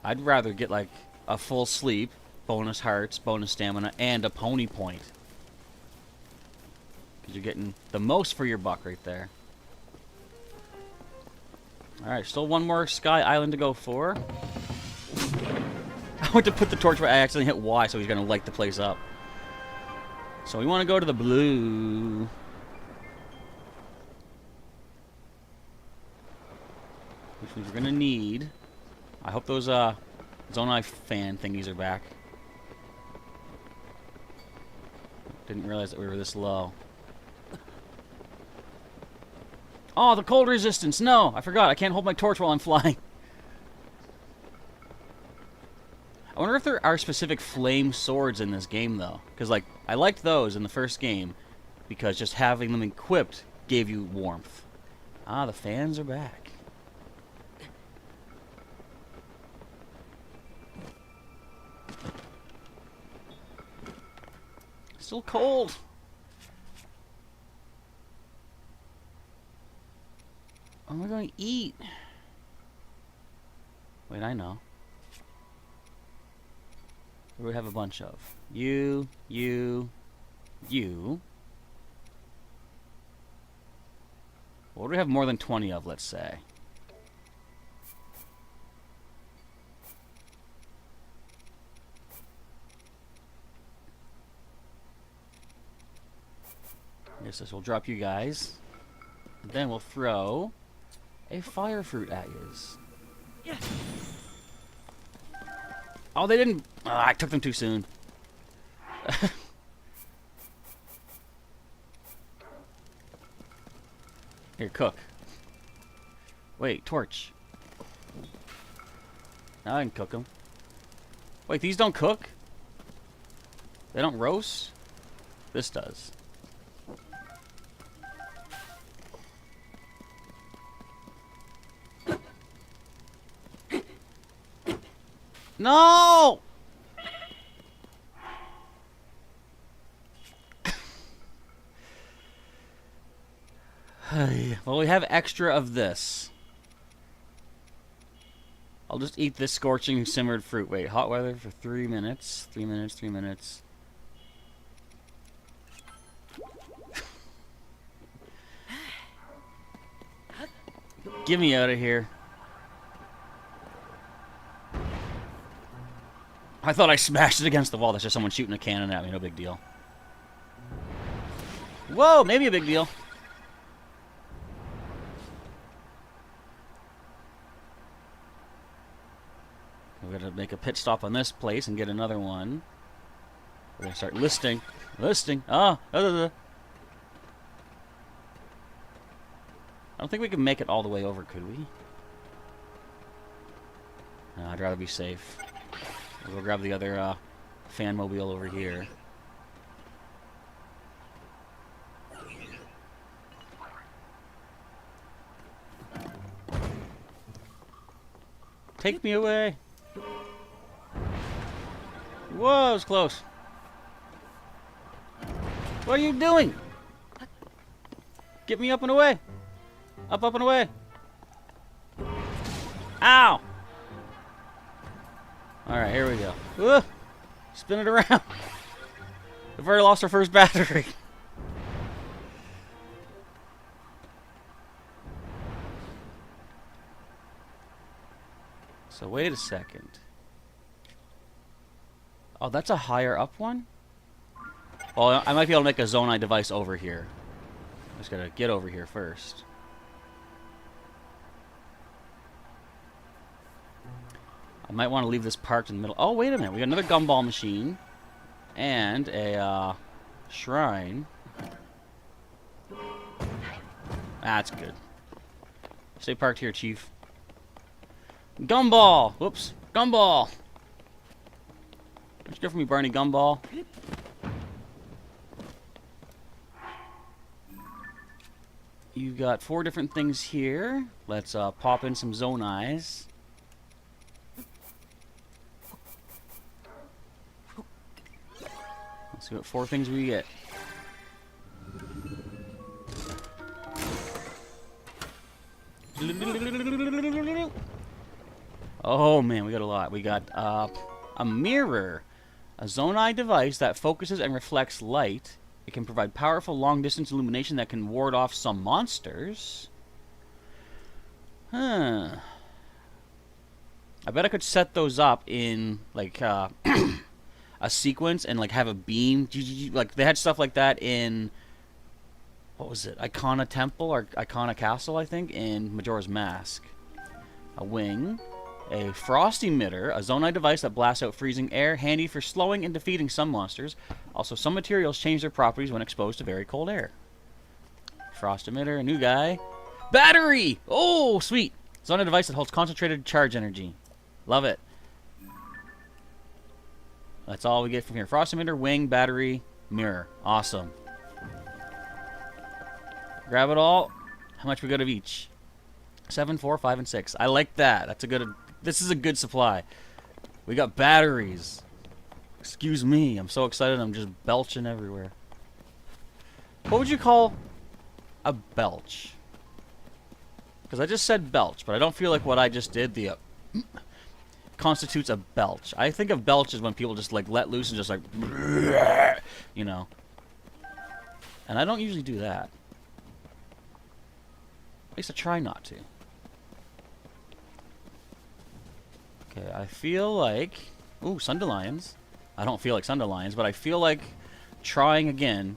I'd rather get, like, a full sleep, bonus hearts, bonus stamina, and a pony point. Because you're getting the most for your buck right there. Alright, still one more Sky Island to go for. I went to put the torch, but I accidentally hit Y, so he's going to light the place up. So we want to go to the blue. Which means we're going to need... I hope those Zonai fan thingies are back. Didn't realize that we were this low. Oh, the cold resistance. No, I forgot. I can't hold my torch while I'm flying. I wonder if there are specific flame swords in this game, though. Because, like, I liked those in the first game because just having them equipped gave you warmth. Ah, the fans are back. Still cold. What am I going to eat? Wait, I know. What do we have a bunch of? You. What do we have more than 20 of, let's say? I guess this will drop you guys. And then we'll throw a fire fruit at yous. Yeah. Oh, they didn't... Oh, I took them too soon. Here, cook. Wait, torch. Now I can cook them. Wait, these don't cook? They don't roast? This does. No! Well, we have extra of this. I'll just eat this scorching simmered fruit. Wait, hot weather for 3 minutes. 3 minutes, 3 minutes. Get me out of here. I thought I smashed it against the wall. That's just someone shooting a cannon at me. No big deal. Whoa, maybe a big deal. We're going to make a pit stop on this place and get another one. We're going to start listing. I don't think we can make it all the way over, could we? No, I'd rather be safe. We'll grab the other fan mobile over here. Take me away. Whoa, it was close. What are you doing? Get me up and away. Up and away. Ow! Alright, here we go. Spin it around. We've already lost our first battery. So wait a second. Oh, that's a higher up one? Well, I might be able to make a Zonai device over here. I just gotta get over here first. I might want to leave this parked in the middle. Oh, wait a minute. We got another gumball machine. And a shrine. That's good. Stay parked here, Chief. Gumball! Whoops. Gumball! What'd you get from me, Barney Gumball? You've got 4 different things here. Let's pop in some Zonais. Let's see what 4 things we get. Oh man, we got a lot. We got a mirror. A Zonai device that focuses and reflects light. It can provide powerful long-distance illumination that can ward off some monsters. Huh. I bet I could set those up in, like, a sequence and, like, have a beam. Like, they had stuff like that in, what was it? Icona Temple or Icona Castle, I think, in Majora's Mask. A wing. A frost emitter, a Zonai device that blasts out freezing air, handy for slowing and defeating some monsters. Also, some materials change their properties when exposed to very cold air. Frost emitter, a new guy. Battery! Oh, sweet! Zonai device that holds concentrated charge energy. Love it. That's all we get from here. Frost emitter, wing, battery, mirror. Awesome. Grab it all. How much we got of each? 7, 4, 5, and 6. I like that. That's a good... This is a good supply. We got batteries. Excuse me. I'm so excited. I'm just belching everywhere. What would you call a belch? Because I just said belch, but I don't feel like what I just did constitutes a belch. I think of belch as when people just like let loose and just like, you know. And I don't usually do that. At least I try not to. Okay, I feel like... Ooh, Sundelions. I don't feel like Sundelions, but I feel like trying again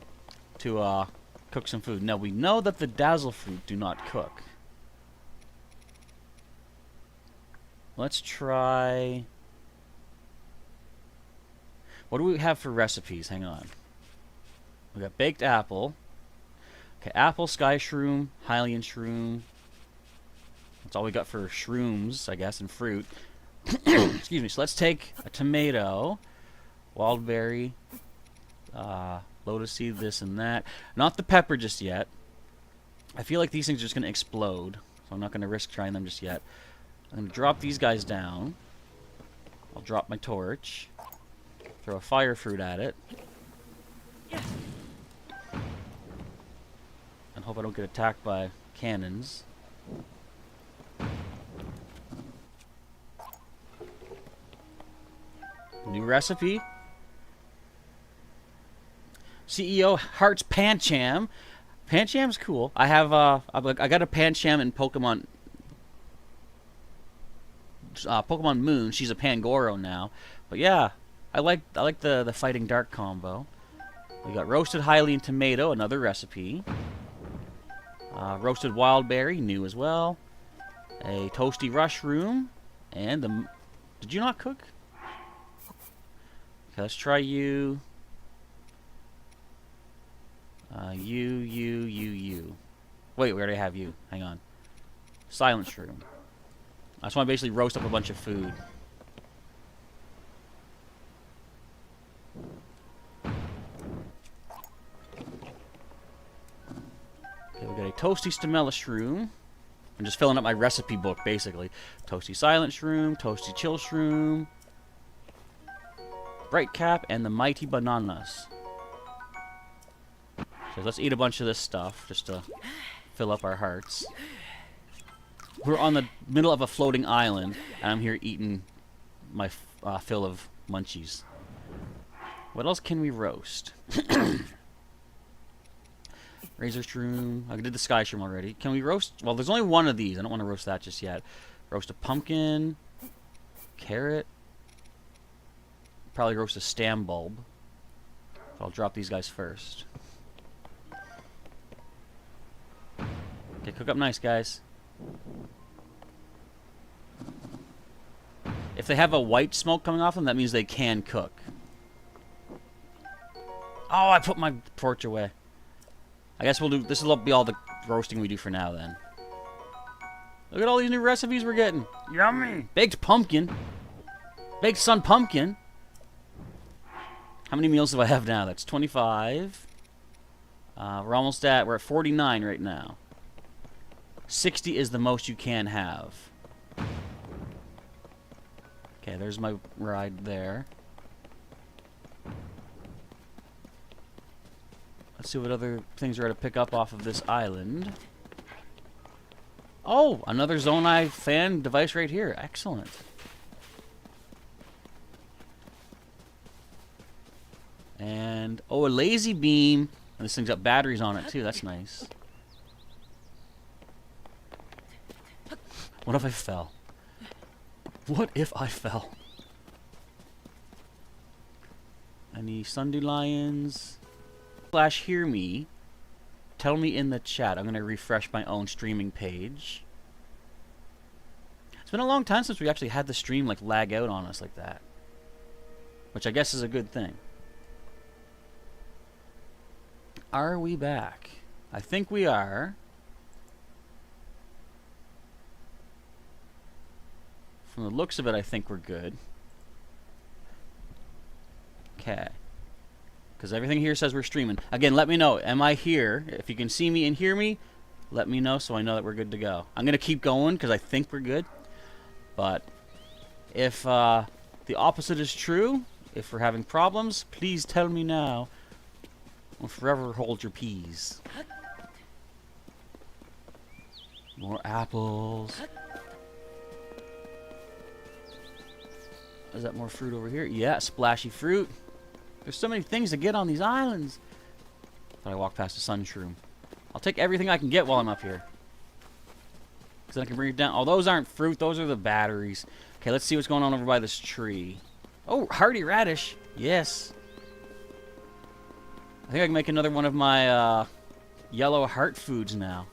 to cook some food. Now, we know that the Dazzle Fruit do not cook. Let's try... What do we have for recipes? Hang on. We got baked apple. Okay, apple, sky shroom, Hylian shroom. That's all we got for shrooms, I guess, and fruit. Excuse me. So let's take a tomato, wild berry, lotus seed, this and that. Not the pepper just yet. I feel like these things are just going to explode, so I'm not going to risk trying them just yet. I'm going to drop these guys down. I'll drop my torch. Throw a fire fruit at it. And hope I don't get attacked by cannons. New recipe. CEO Hearts Pancham. Pancham's cool. I have I got a Pancham in Pokemon Pokemon Moon. She's a Pangoro now. But yeah, I like the Fighting Dark combo. We got roasted Hyrulean tomato, another recipe. Roasted wild berry, new as well. A toasty rushroom, and the. Did you not cook? Okay, let's try you. You. Wait, we already have you. Hang on. Silent shroom. I just want to basically roast up a bunch of food. Okay, we got a toasty stamella shroom. I'm just filling up my recipe book, basically. Toasty silent shroom, toasty chill shroom, bright cap, and the mighty bananas. So let's eat a bunch of this stuff just to fill up our hearts. We're on the middle of a floating island, and I'm here eating my fill of munchies. What else can we roast? Razor shroom. I did the sky shroom already. Can we roast? Well, there's only one of these. I don't want to roast that just yet. Roast a pumpkin. Carrot. Probably roast a stam bulb. I'll drop these guys first. Okay, cook up nice, guys. If they have a white smoke coming off them, that means they can cook. Oh, I put my torch away. I guess we'll do. This will be all the roasting we do for now, then. Look at all these new recipes we're getting. Yummy. Baked pumpkin. Baked sun pumpkin. How many meals do I have now? That's 25. We're at 49 right now. 60 is the most you can have. Okay, there's my ride there. Let's see what other things are to pick up off of this island. Oh, another Zonai fan device right here. Excellent. And, oh, a lazy beam. And this thing's got batteries on it, too. That's nice. What if I fell? What if I fell? Any Sundew Lions? Slash hear me. Tell me in the chat. I'm going to refresh my own streaming page. It's been a long time since we actually had the stream like lag out on us like that. Which I guess is a good thing. Are we back? I think we are. From the looks of it, I think we're good. Okay. Because everything here says we're streaming. Again, let me know. Am I here? If you can see me and hear me, let me know so I know that we're good to go. I'm going to keep going because I think we're good. But if the opposite is true, if we're having problems, please tell me now. Or forever hold your peas. More apples. Is that more fruit over here? Yeah, splashy fruit. There's so many things to get on these islands. But I walk past a sun shroom. I'll take everything I can get while I'm up here. Because then I can bring it down. Oh, those aren't fruit. Those are the batteries. Okay, let's see what's going on over by this tree. Oh, hardy radish. Yes. I think I can make another one of my yellow heart foods now.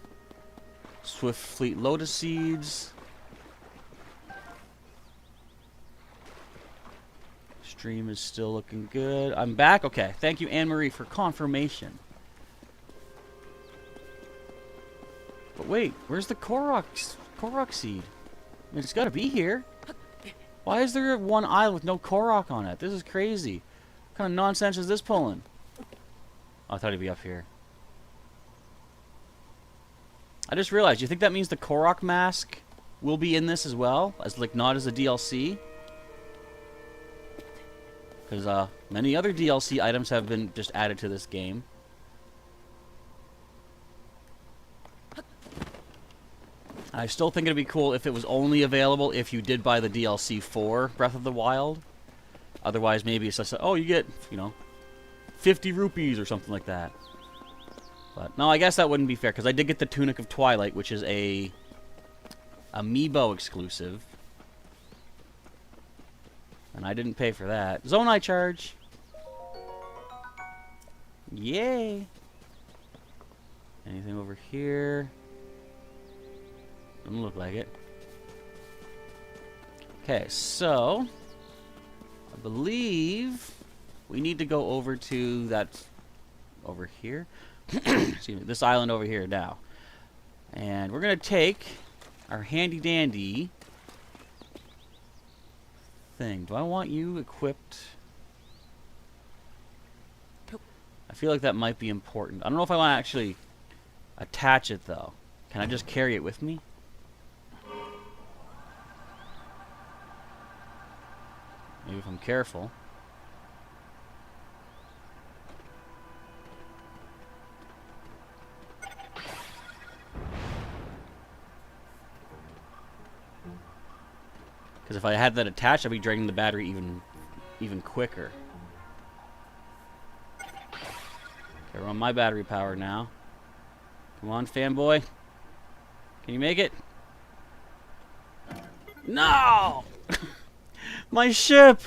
Swift Fleet Lotus Seeds. Stream is still looking good. I'm back? Okay. Thank you, Anne-Marie, for confirmation. But wait, where's the Korok seed? I mean, it's got to be here. Why is there one island with no Korok on it? This is crazy. What kind of nonsense is this pulling? Oh, I thought he'd be up here. I just realized, do you think that means the Korok mask will be in this as well? As like not as a DLC? Because many other DLC items have been just added to this game. I still think it'd be cool if it was only available if you did buy the DLC for Breath of the Wild. Otherwise, maybe it's just like, oh, you get, you know, 50 rupees or something like that. But no, I guess that wouldn't be fair because I did get the Tunic of Twilight, which is a Amiibo exclusive. And I didn't pay for that. Zonai charge. Yay. Anything over here? Doesn't look like it. Okay, so I believe we need to go over to that over here. Excuse me, this island over here now. And we're gonna take our handy dandy thing. Do I want you equipped? I feel like that might be important. I don't know if I want to actually attach it though. Can I just carry it with me? Maybe if I'm careful. Because if I had that attached, I'd be draining the battery even quicker. Okay, we're on my battery power now. Come on, fanboy. Can you make it? No! My ship!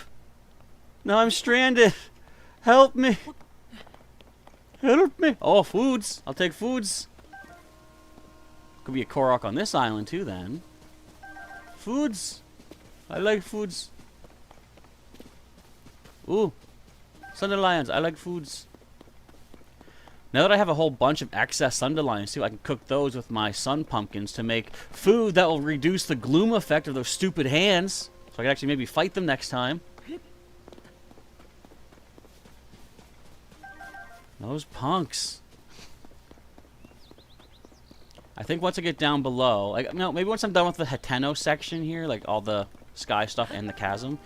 Now I'm stranded. Help me. Help me. Oh, foods. I'll take foods. Could be a Korok on this island too then. Foods. I like foods. Ooh. Sundelions. I like foods. Now that I have a whole bunch of excess Sundelions too, I can cook those with my sun pumpkins to make food that will reduce the gloom effect of those stupid hands. So I can actually maybe fight them next time. Those punks. I think once I get down below, like, no, maybe once I'm done with the Hateno section here, like all the sky stuff and the chasm,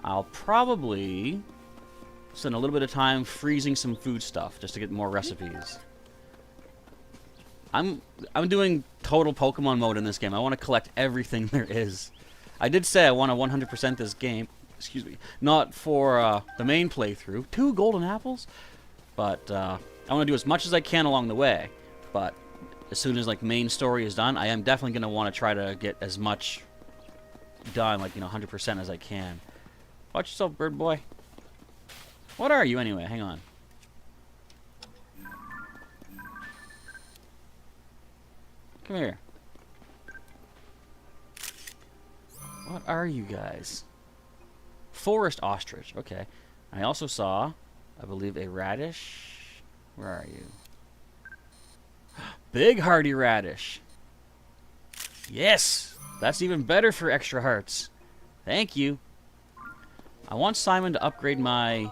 I'll probably spend a little bit of time freezing some food stuff just to get more recipes. I'm doing total Pokemon mode in this game. I want to collect everything there is. I did say I want to 100% this game. Excuse me. Not for the main playthrough. 2 golden apples? But I want to do as much as I can along the way. But as soon as like main story is done, I am definitely going to want to try to get as much done, like, you know, 100% as I can. Watch yourself, bird boy. What are you anyway? Hang on. Come here. What are you guys? Forest ostrich. Okay. I also saw, I believe, a radish. Where are you? Big hardy radish. Yes! That's even better for extra hearts. Thank you. I want Simon to upgrade my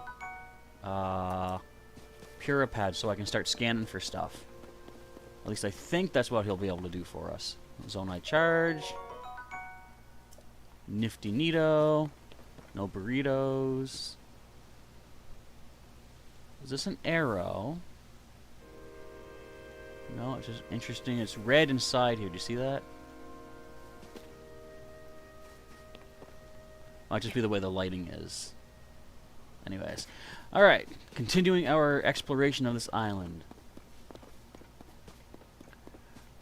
Puripad so I can start scanning for stuff. At least I think that's what he'll be able to do for us. Zonai charge. Nifty Neato. No burritos. Is this an arrow? No, it's just interesting. It's red inside here. Do you see that? Might just be the way the lighting is. Anyways. Alright. Continuing our exploration of this island.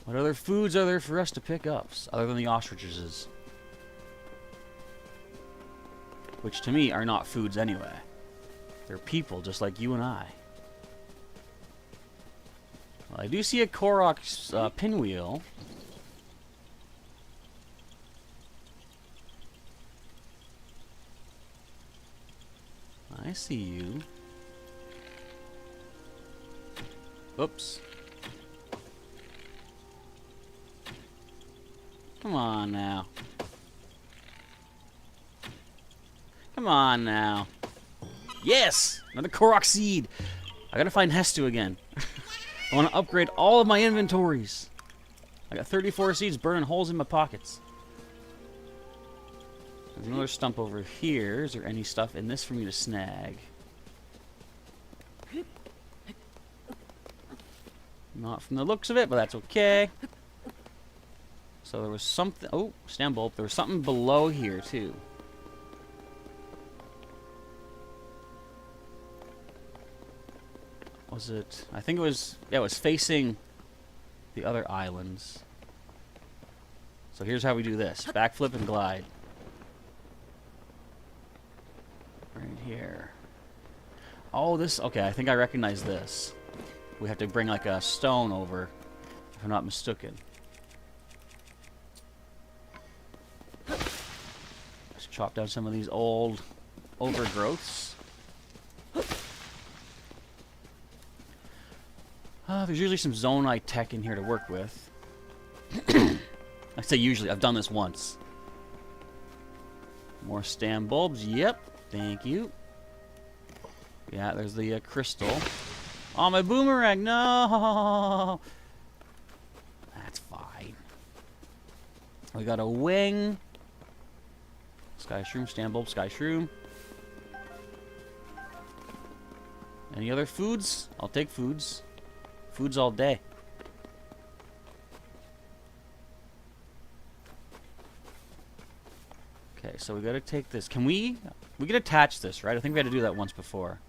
What other foods are there for us to pick up, other than the ostriches? Which to me are not foods anyway. They're people just like you and I. Well, I do see a Korok's pinwheel. I see you. Oops. Come on now. Come on now. Yes! Another Korok seed! I gotta find Hestu again. I want to upgrade all of my inventories. I got 34 seeds burning holes in my pockets. There's another stump over here. Is there any stuff in this for me to snag? Not from the looks of it, but that's okay. So there was something... Oh, stand bulb. There was something below here, too. Was it... I think it was... Yeah, it was facing the other islands. So here's how we do this. Backflip and glide. Oh, this... Okay, I think I recognize this. We have to bring, like, a stone over, if I'm not mistaken. Let's chop down some of these old overgrowths. There's usually some Zonai tech in here to work with. I say usually. I've done this once. More stam bulbs. Yep. Thank you. Yeah, there's the crystal. Oh, my boomerang! No! That's fine. We got a wing. Sky shroom, stam bulb, sky shroom. Any other foods? I'll take foods. Foods all day. Okay, so we gotta take this. Can we can attach this, right? I think we had to do that once before.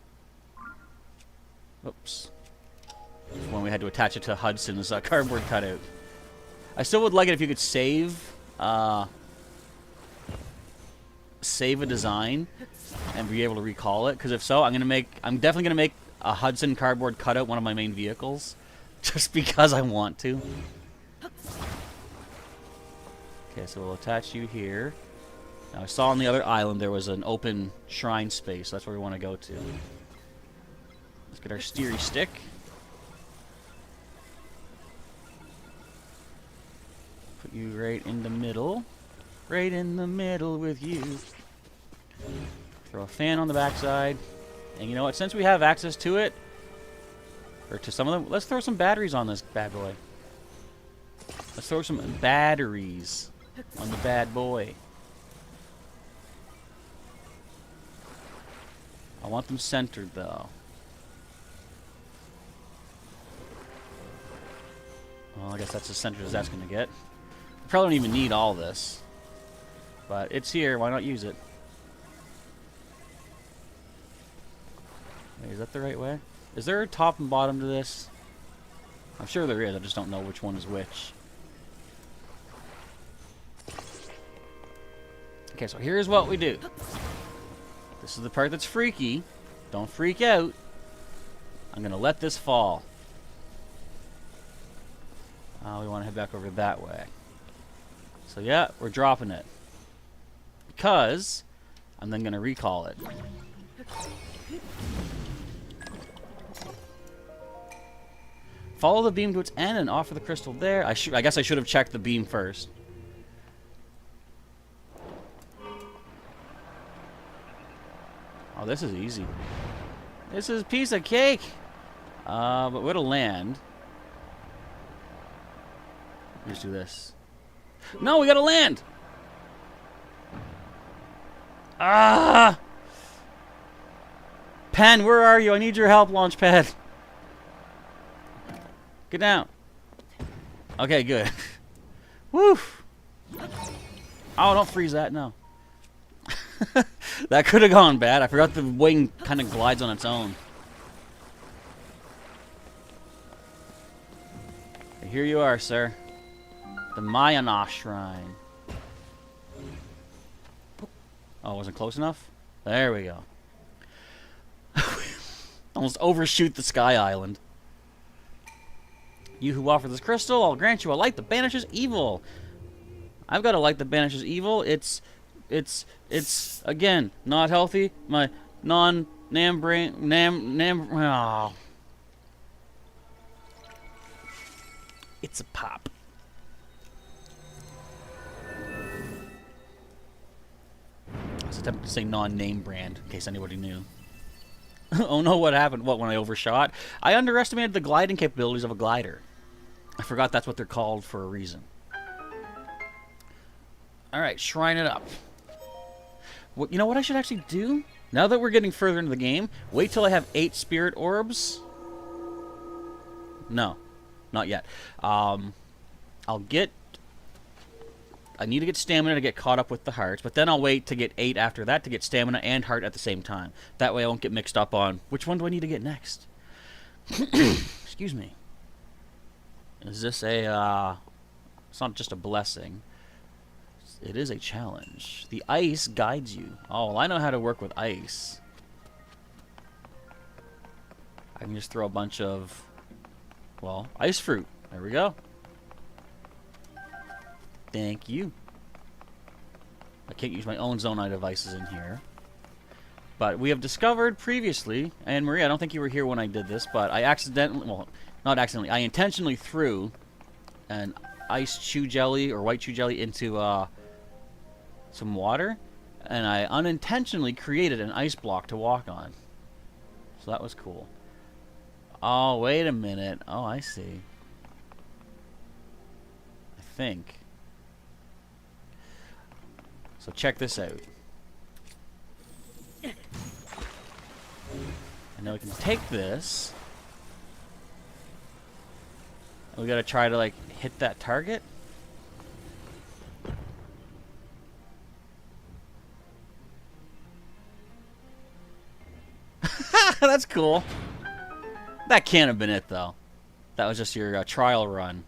Oops. When we had to attach it to Hudson's cardboard cutout. I still would like it if you could save save a design and be able to recall it, because if so, I'm definitely gonna make a Hudson cardboard cutout one of my main vehicles, just because I want to. Okay, so we'll attach you here. Now I saw on the other island there was an open shrine space. That's where we want to go to. Let's get our steery stick. Put you right in the middle. Right in the middle with you. Throw a fan on the backside. And you know what? Since we have access to it, or to some of them, let's throw some batteries on this bad boy. Let's throw some batteries on the bad boy. I want them centered, though. Well, I guess that's as centered as that's going to get. We probably don't even need all this. But it's here. Why not use it? Wait, is that the right way? Is there a top and bottom to this? I'm sure there is. I just don't know which one is which. Okay, so here's what we do. This is the part that's freaky. Don't freak out. I'm going to let this fall. We want to head back over that way. So yeah, we're dropping it. Because I'm then going to recall it. Follow the beam to its end and offer the crystal there. I guess I should have checked the beam first. Oh, this is easy. This is a piece of cake. But we're to land. Let's do this. No, we gotta land. Ah! Pen, where are you? I need your help, Launchpad. Get down. Okay, good. Woo! Oh, don't freeze that, no. That could have gone bad. I forgot the wing kind of glides on its own. Here you are, sir. The Mayana Shrine. Oh, wasn't close enough? There we go. Almost overshoot the Sky Island. You who offer this crystal, I'll grant you a light that banishes evil. I've got a light that banishes evil. It's again not healthy. My non-nam brain oh. It's a pop. I was attempting to say non-name brand in case anybody knew. Oh no, what happened? What, when I overshot? I underestimated the gliding capabilities of a glider. I forgot that's what they're called for a reason. Alright, shrine it up. Well, you know what I should actually do? Now that we're getting further into the game, wait till I have 8 spirit orbs. No, not yet. I need to get stamina to get caught up with the hearts, but then I'll wait to get 8 after that to get stamina and heart at the same time. That way I won't get mixed up on which one do I need to get next. Excuse me. Is this a, it's not just a blessing. It is a challenge. The ice guides you. Oh, well, I know how to work with ice. I can just throw a bunch of, well, ice fruit. There we go. Thank you. I can't use my own zonite devices in here. But we have discovered previously, and Marie, I don't think you were here when I did this, but I accidentally, well, not accidentally, I intentionally threw an ice chew jelly or white chew jelly into some water, and I unintentionally created an ice block to walk on. So that was cool. Oh, wait a minute. Oh, I see. I think. So check this out. And now we can take this. And we gotta try to, like, hit that target. That's cool. That can't have been it, though. That was just your trial run.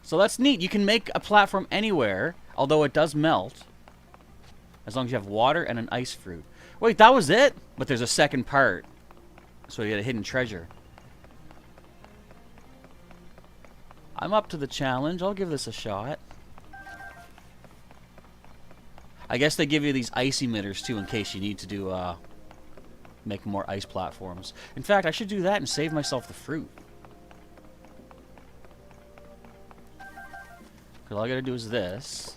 So that's neat. You can make a platform anywhere, although it does melt. As long as you have water and an ice fruit. Wait, that was it? But there's a second part. So you get a hidden treasure. I'm up to the challenge. I'll give this a shot. I guess they give you these ice emitters, too, in case you need to do, make more ice platforms. In fact, I should do that and save myself the fruit. Because all I gotta do is this.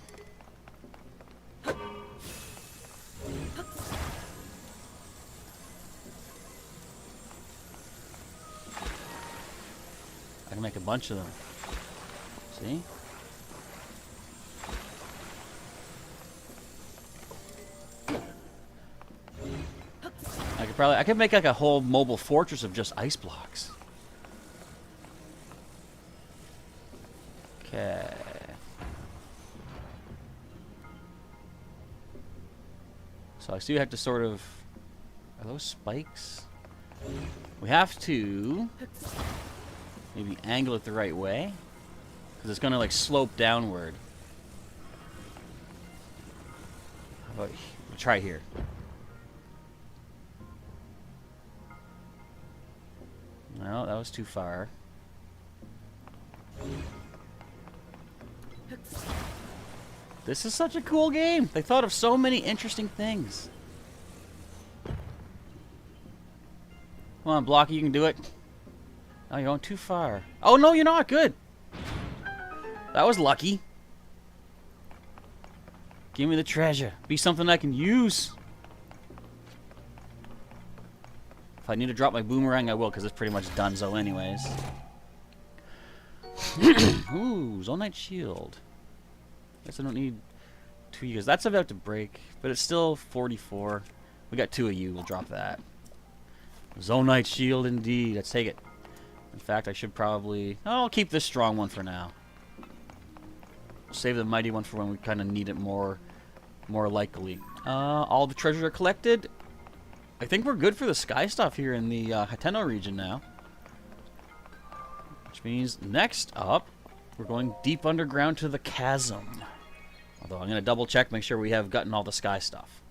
I can make a bunch of them. See? I could make like a whole mobile fortress of just ice blocks. Okay. So I still have to sort of... Are those spikes? We have to maybe angle it the right way, because it's going to like slope downward. How about we'll try here. No, that was too far. This is such a cool game. They thought of so many interesting things. Come on, Blocky, you can do it. Oh, you're going too far. Oh, no, you're not. Good. That was lucky. Give me the treasure. Be something I can use. If I need to drop my boomerang, I will, because it's pretty much donezo anyways. Ooh, Zonite Shield. Guess I don't need 2 years. That's about to break, but it's still 44. We got 2 of you. We'll drop that. Zonite Shield, indeed. Let's take it. In fact, I should probably... Oh, I'll keep this strong one for now. Save the mighty one for when we kind of need it more likely. All the treasures are collected. I think we're good for the sky stuff here in the Hateno region now. Which means next up, we're going deep underground to the chasm. Although I'm going to double check, make sure we have gotten all the sky stuff.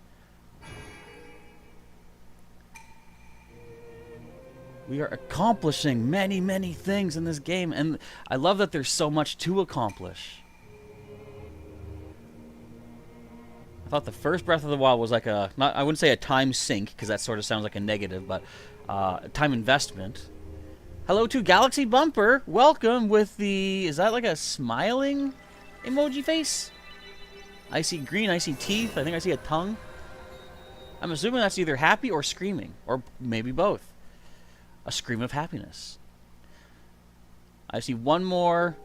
We are accomplishing many, many things in this game, and I love that there's so much to accomplish. I thought the first Breath of the Wild was like a, I wouldn't say a time sink, because that sort of sounds like a negative, but a time investment. Hello to Galaxy Bumper. Welcome with the, is that like a smiling emoji face? I see green, I see teeth, I think I see a tongue. I'm assuming that's either happy or screaming, or maybe both. A scream of happiness. I see one more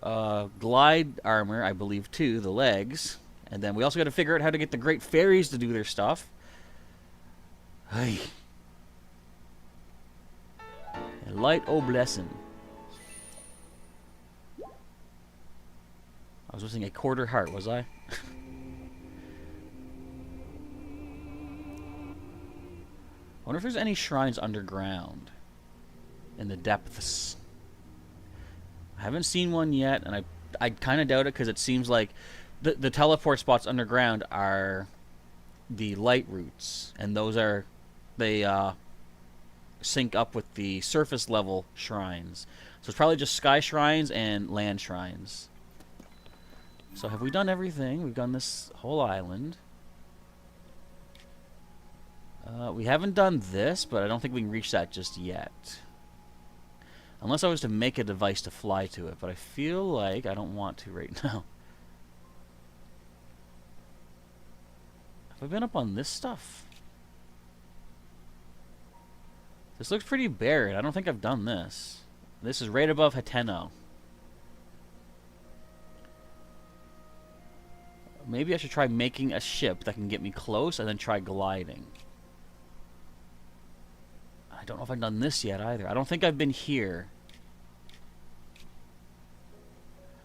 glide armor, I believe, too, the legs. And then we also got to figure out how to get the great fairies to do their stuff. Hey. A light o' blessing. I was missing a quarter heart, was I? I wonder if there's any shrines underground in the depths. I haven't seen one yet, and I kind of doubt it because it seems like the teleport spots underground are the light roots, and those are they sync up with the surface level shrines. So it's probably just sky shrines and land shrines. So have we done everything? We've done this whole island. We haven't done this, but I don't think we can reach that just yet. Unless I was to make a device to fly to it, but I feel like I don't want to right now. Have I been up on this stuff? This looks pretty barren. I don't think I've done this. This is right above Hateno. Maybe I should try making a ship that can get me close and then try gliding. I don't know if I've done this yet either. I don't think I've been here.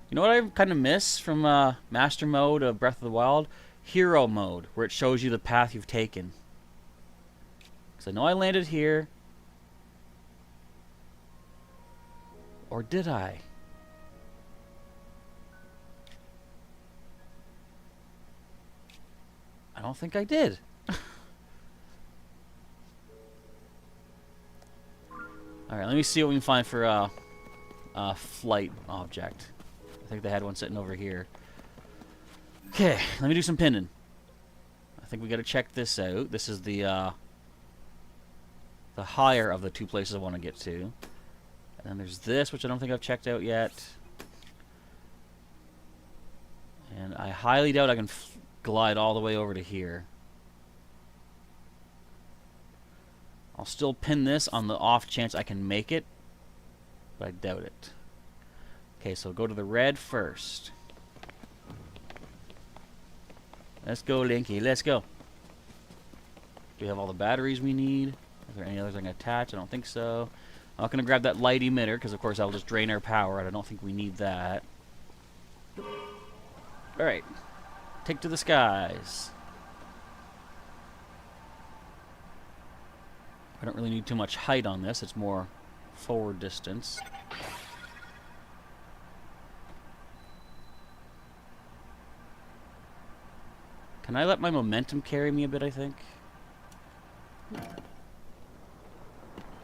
You know what I kind of miss from Master Mode of Breath of the Wild? Hero Mode, where it shows you the path you've taken. Because I know I landed here. Or did I? I don't think I did. Alright, let me see what we can find for a flight object. I think they had one sitting over here. Okay, let me do some pinning. I think we gotta check this out. This is the higher of the two places I want to get to. And then there's this, which I don't think I've checked out yet. And I highly doubt I can glide all the way over to here. I'll still pin this on the off chance I can make it, but I doubt it. Okay, so go to the red first. Let's go, Linky. Let's go. Do we have all the batteries we need? Is there any others I can attach? I don't think so. I'm not going to grab that light emitter, because of course that'll just drain our power, and I don't think we need that. Alright. Take to the skies. I don't really need too much height on this. It's more forward distance. Can I let my momentum carry me a bit, I think?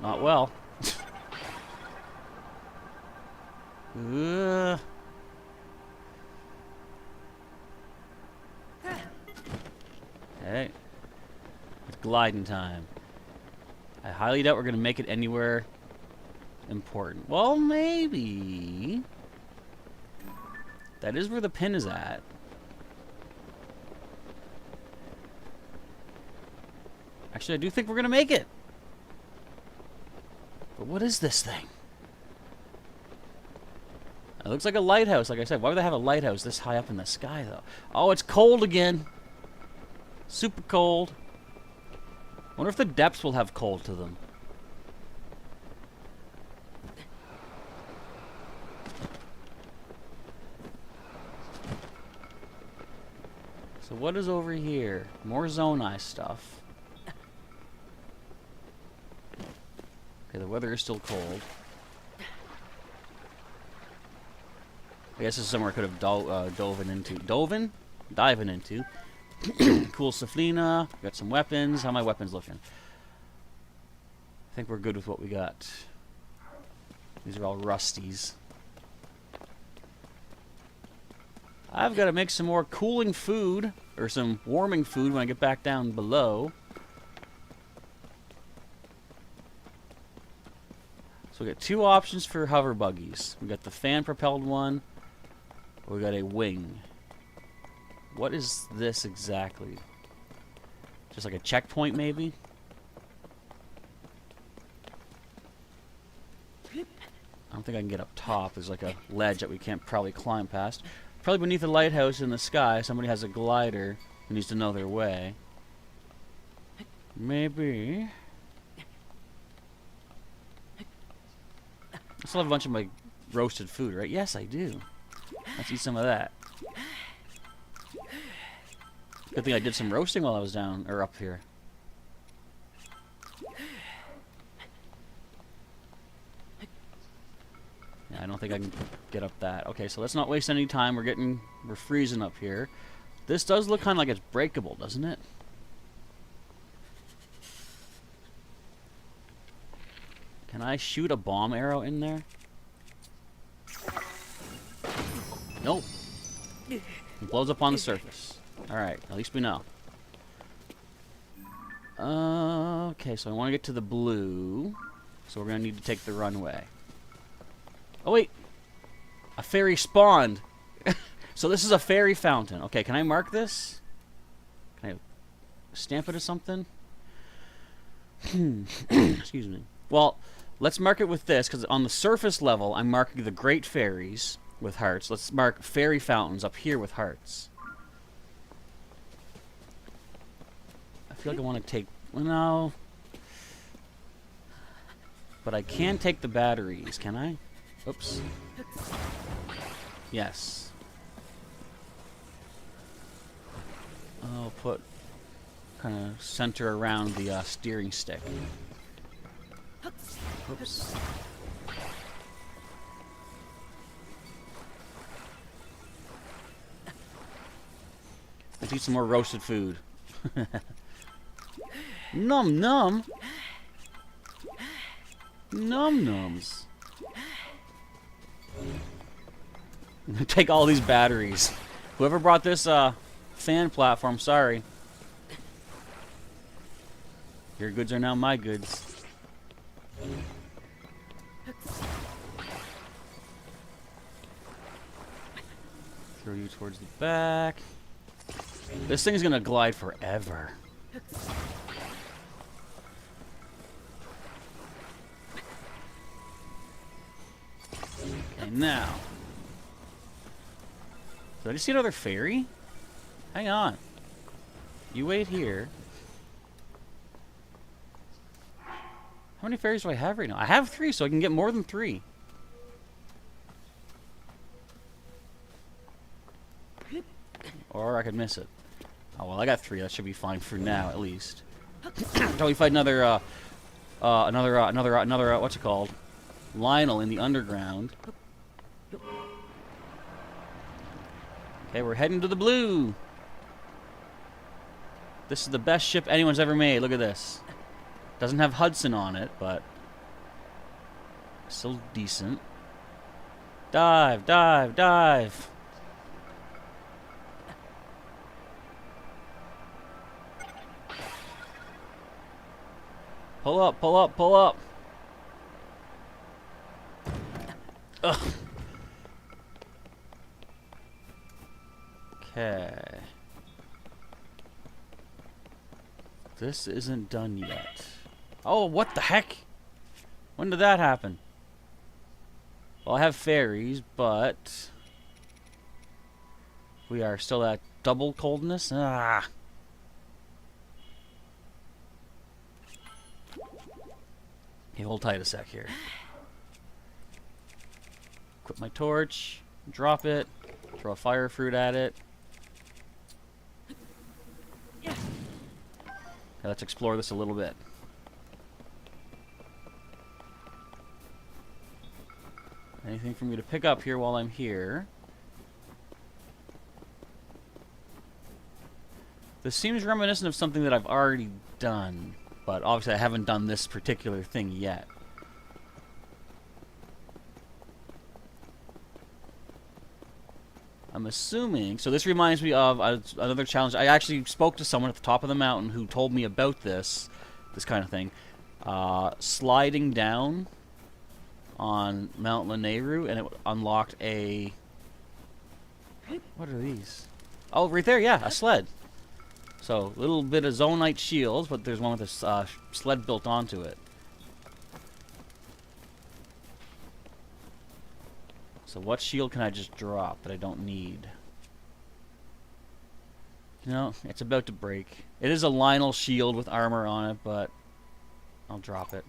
Not well. Okay. It's gliding time. I highly doubt we're going to make it anywhere important. Well, maybe. That is where the pin is at. Actually, I do think we're going to make it. But what is this thing? It looks like a lighthouse, like I said. Why would they have a lighthouse this high up in the sky, though? Oh, it's cold again. Super cold. I wonder if the depths will have cold to them. So what is over here? More Zonai stuff. Okay, the weather is still cold. I guess this is somewhere I could have diving into. Cool Saflina. Got some weapons. How are my weapons looking? I think we're good with what we got. These are all rusties. I've got to make some more cooling food, or some warming food when I get back down below. So we got two options for hover buggies. We got the fan-propelled one, or we got a wing. What is this exactly? Just like a checkpoint, maybe? I don't think I can get up top. There's like a ledge that we can't probably climb past. Probably beneath a lighthouse in the sky, somebody has a glider who needs to know their way. Maybe. I still have a bunch of my roasted food, right? Yes, I do. Let's eat some of that. Good thing I did some roasting while I was down, or up here. Yeah, I don't think I can get up that. Okay, so let's not waste any time. We're freezing up here. This does look kind of like it's breakable, doesn't it? Can I shoot a bomb arrow in there? Nope. It blows up on the surface. Alright, at least we know. Okay, so I want to get to the blue. So we're going to need to take the runway. Oh, wait. A fairy spawned. So this is a fairy fountain. Okay, can I mark this? Can I stamp it as something? Excuse me. Well, let's mark it with this, because on the surface level, I'm marking the great fairies with hearts. Let's mark fairy fountains up here with hearts. I feel like I want to take... Well, no. But I can take the batteries, can I? Oops. Yes. I'll put... kind of center around the steering stick. Oops. Let's eat some more roasted food. Num num. Num nums. I'm gonna take all these batteries. Whoever brought this fan platform, sorry. Your goods are now my goods. Throw you towards the back. This thing's gonna glide forever. Okay, now. Did I just see another fairy? Hang on. You wait here. How many fairies do I have right now? I have 3, so I can get more than 3. Or I could miss it. Oh well, I got 3. That should be fine for now, at least. Until we fight another what's it called? Lionel in the underground. Okay, we're heading to the blue. This is the best ship anyone's ever made. Look at this. Doesn't have Hudson on it, but still decent. Dive, dive, dive. Pull up, pull up, pull up. Ugh. Okay. This isn't done yet. Oh, what the heck? When did that happen? Well, I have fairies, but we are still at double coldness. Ah. Okay, hold tight a sec here. Equip my torch, drop it, throw a fire fruit at it. Okay, let's explore this a little bit. Anything for me to pick up here while I'm here? This seems reminiscent of something that I've already done, but obviously I haven't done this particular thing yet. I'm assuming... So this reminds me of another challenge. I actually spoke to someone at the top of the mountain who told me about this kind of thing. Sliding down on Mount Lanayru, and it unlocked a... What are these? Oh, right there, yeah, a sled. So, a little bit of Zonite shields, but there's one with a sled built onto it. So what shield can I just drop that I don't need? You know, it's about to break. It is a Lionel shield with armor on it, but I'll drop it.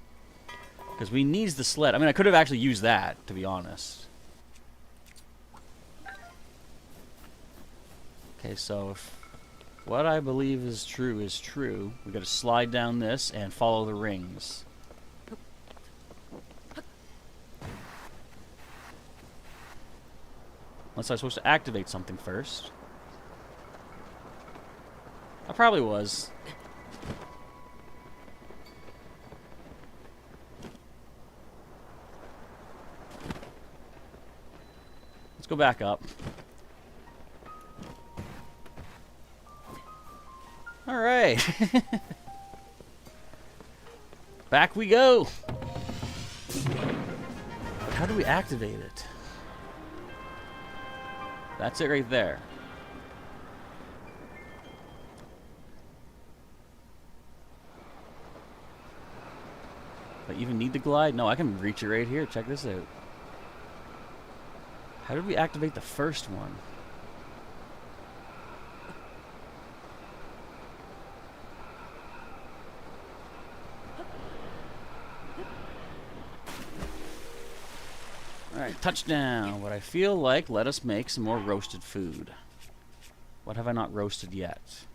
Because we need the sled. I mean, I could have actually used that, to be honest. Okay, so if what I believe is true, we got to slide down this and follow the rings. Unless I was supposed to activate something first. I probably was. Let's go back up. Alright. Back we go. How do we activate it? That's it right there. Do I even need to glide? No, I can reach it right here. Check this out. How did we activate the first one? Alright, touchdown. What I feel like, let us make some more roasted food. What have I not roasted yet?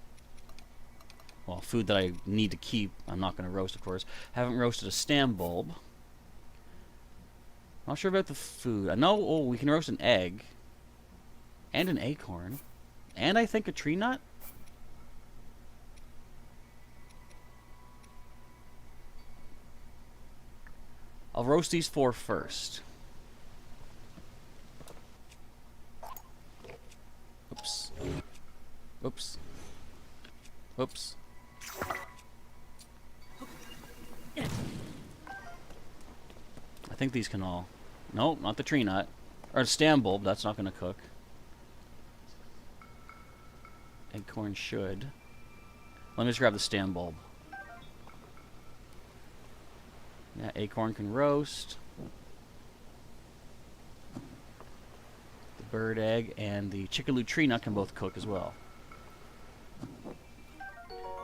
Well, food that I need to keep. I'm not going to roast, of course. Haven't roasted a stam bulb. Not sure about the food. I know we can roast an egg. And an acorn. And I think a tree nut. I'll roast these 4 first. Oops. Oops. Oops. I think these can all... Nope, not the tree nut. Or the stam bulb, that's not going to cook. Acorn should. Let me just grab the stam bulb. Yeah, acorn can roast. The bird egg and the chickaloo tree nut can both cook as well.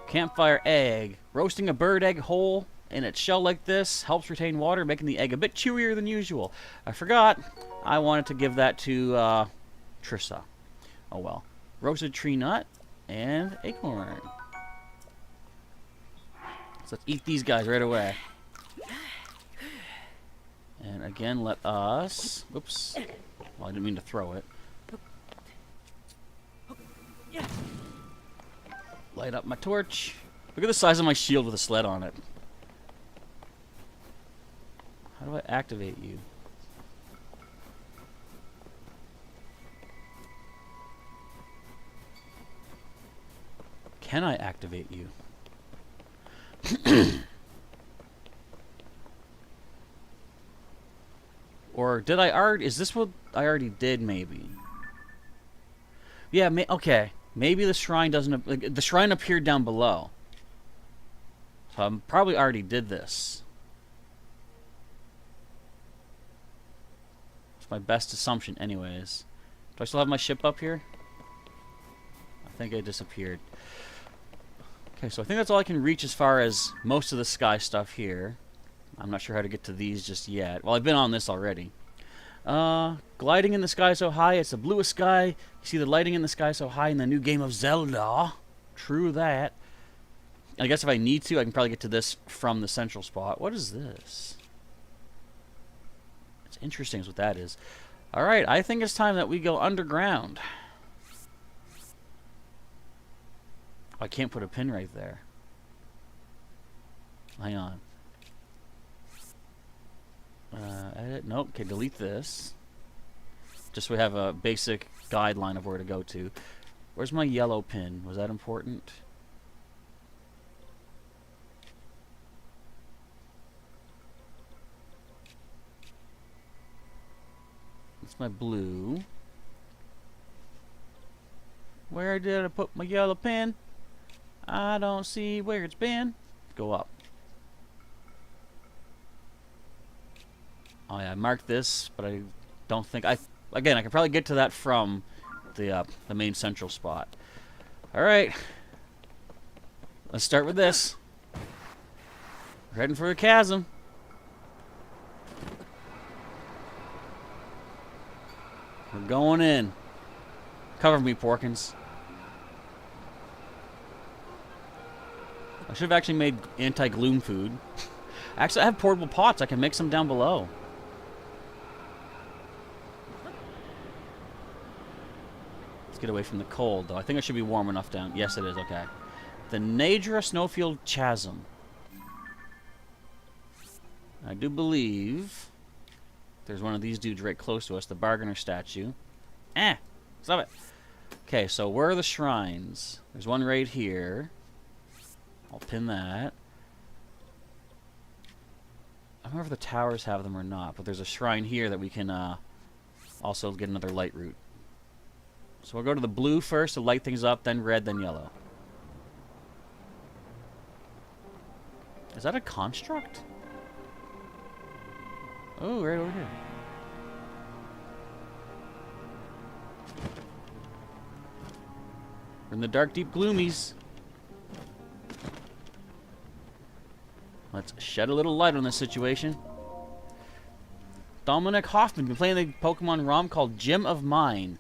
Campfire egg. Roasting a bird egg whole in its shell like this helps retain water, making the egg a bit chewier than usual. I forgot. I wanted to give that to Trissa. Oh well. Roasted tree nut and acorn. So let's eat these guys right away. And again, let us... Oops. Well, I didn't mean to throw it. Light up my torch. Look at the size of my shield with a sled on it. How do I activate you? Can I activate you? Or did I already... Is this what I already did, maybe? Yeah, okay. Maybe the shrine doesn't... Like, the shrine appeared down below. So I probably already did this. It's my best assumption anyways. Do I still have my ship up here? I think it disappeared. Okay, so I think that's all I can reach as far as most of the sky stuff here. I'm not sure how to get to these just yet. Well, I've been on this already. Gliding in the sky so high, it's the bluest sky. You see the lighting in the sky so high in the new game of Zelda. True that. I guess if I need to, I can probably get to this from the central spot. What is this? It's interesting is what that is. Alright, I think it's time that we go underground. I can't put a pin right there. Hang on. Edit. Nope. Okay, delete this. Just so we have a basic guideline of where to go to. Where's my yellow pin? Was that important? That's my blue. Where did I put my yellow pin? I don't see where it's been. Go up. Oh yeah, I marked this, but I don't think again, I can probably get to that from the main central spot. All right, let's start with this. We're heading for a chasm. We're going in. Cover me, Porkins. I should have actually made anti-gloom food. Actually, I have portable pots. I can make some down below. Let's get away from the cold, though. I think it should be warm enough down. Yes, it is. Okay. The Nadra Snowfield Chasm. I do believe there's one of these dudes right close to us, the Bargainer statue. Stop it. Okay, so where are the shrines? There's one right here. I'll pin that. I don't know if the towers have them or not, but there's a shrine here that we can also get another light root. So we'll go to the blue first to light things up, then red, then yellow. Is that a construct? Oh, right over here. We're in the dark, deep gloomies. Let's shed a little light on this situation. Dominic Hoffman been playing the Pokemon ROM called Gym of Mine.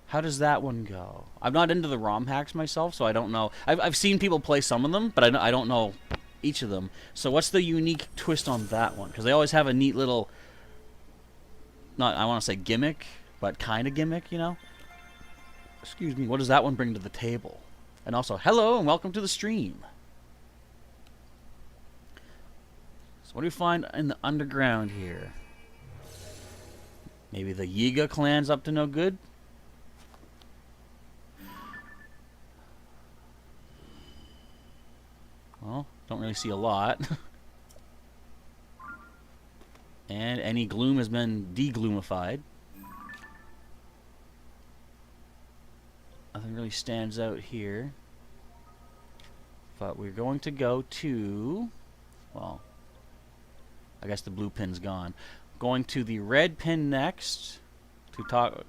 How does that one go? I'm not into the ROM hacks myself, so I don't know. I've seen people play some of them, but I don't know each of them. So what's the unique twist on that one? Because they always have a neat little, not I want to say gimmick, but kind of gimmick, you know? Excuse me. What does that one bring to the table? And also, hello and welcome to the stream. What do we find in the underground here? Maybe the Yiga clan's up to no good? Well, don't really see a lot. And any gloom has been degloomified. Nothing really stands out here. But we're going to go to... well... I guess the blue pin's gone. Going to the red pin next to talk.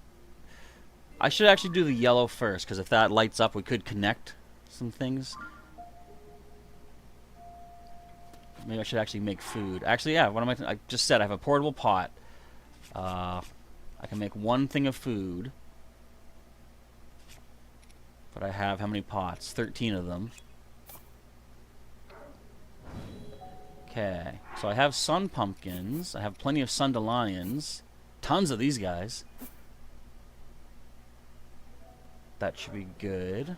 I should actually do the yellow first, because if that lights up, we could connect some things. Maybe I should actually make food. Actually, yeah. What am I just said I have a portable pot. I can make one thing of food. But I have how many pots? 13 of them. Okay, so I have sun pumpkins. I have plenty of sundelions. Tons of these guys. That should be good.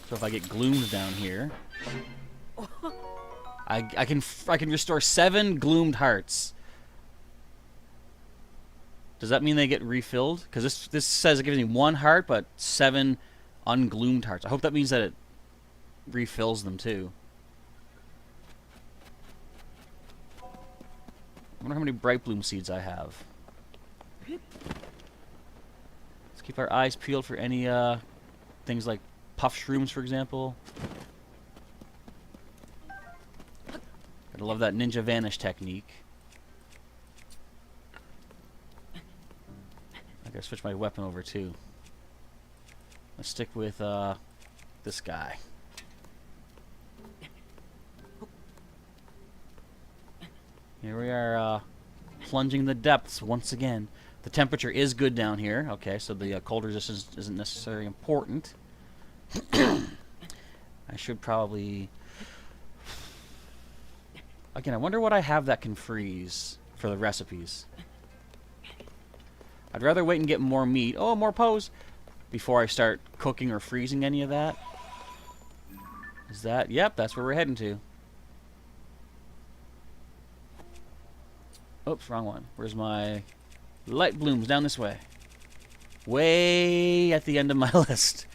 So if I get gloomed down here, I can restore 7 gloomed hearts. Does that mean they get refilled? Because this says it gives me 1 heart, but 7 ungloomed hearts. I hope that means that it refills them too. I wonder how many bright bloom seeds I have. Let's keep our eyes peeled for any things like puff shrooms, for example. Gotta love that ninja vanish technique. I gotta switch my weapon over too. Let's stick with this guy. Here we are, plunging the depths once again. The temperature is good down here. Okay, so the cold resistance isn't necessarily important. I should probably... Again, I wonder what I have that can freeze for the recipes. I'd rather wait and get more meat. Oh, more pose! Before I start cooking or freezing any of that. Is that... Yep, that's where we're heading to. Oops, wrong one. Where's my light blooms? Down this way. Way at the end of my list.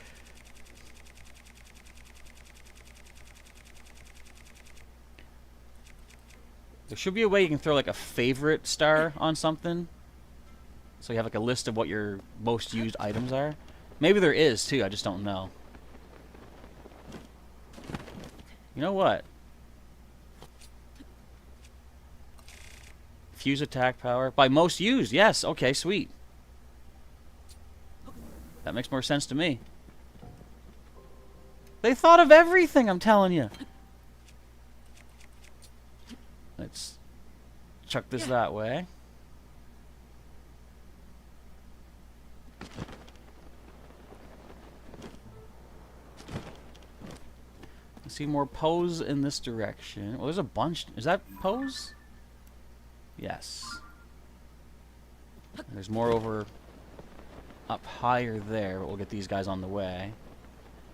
There should be a way you can throw like a favorite star on something. So you have like a list of what your most used items are. Maybe there is too, I just don't know. You know what? Fuse attack power. By most used, yes. Okay, sweet. That makes more sense to me. They thought of everything, I'm telling you. Let's chuck this that way. I see more pose in this direction. Well, there's a bunch. Is that pose? Yes. There's more over up higher there, but we'll get these guys on the way.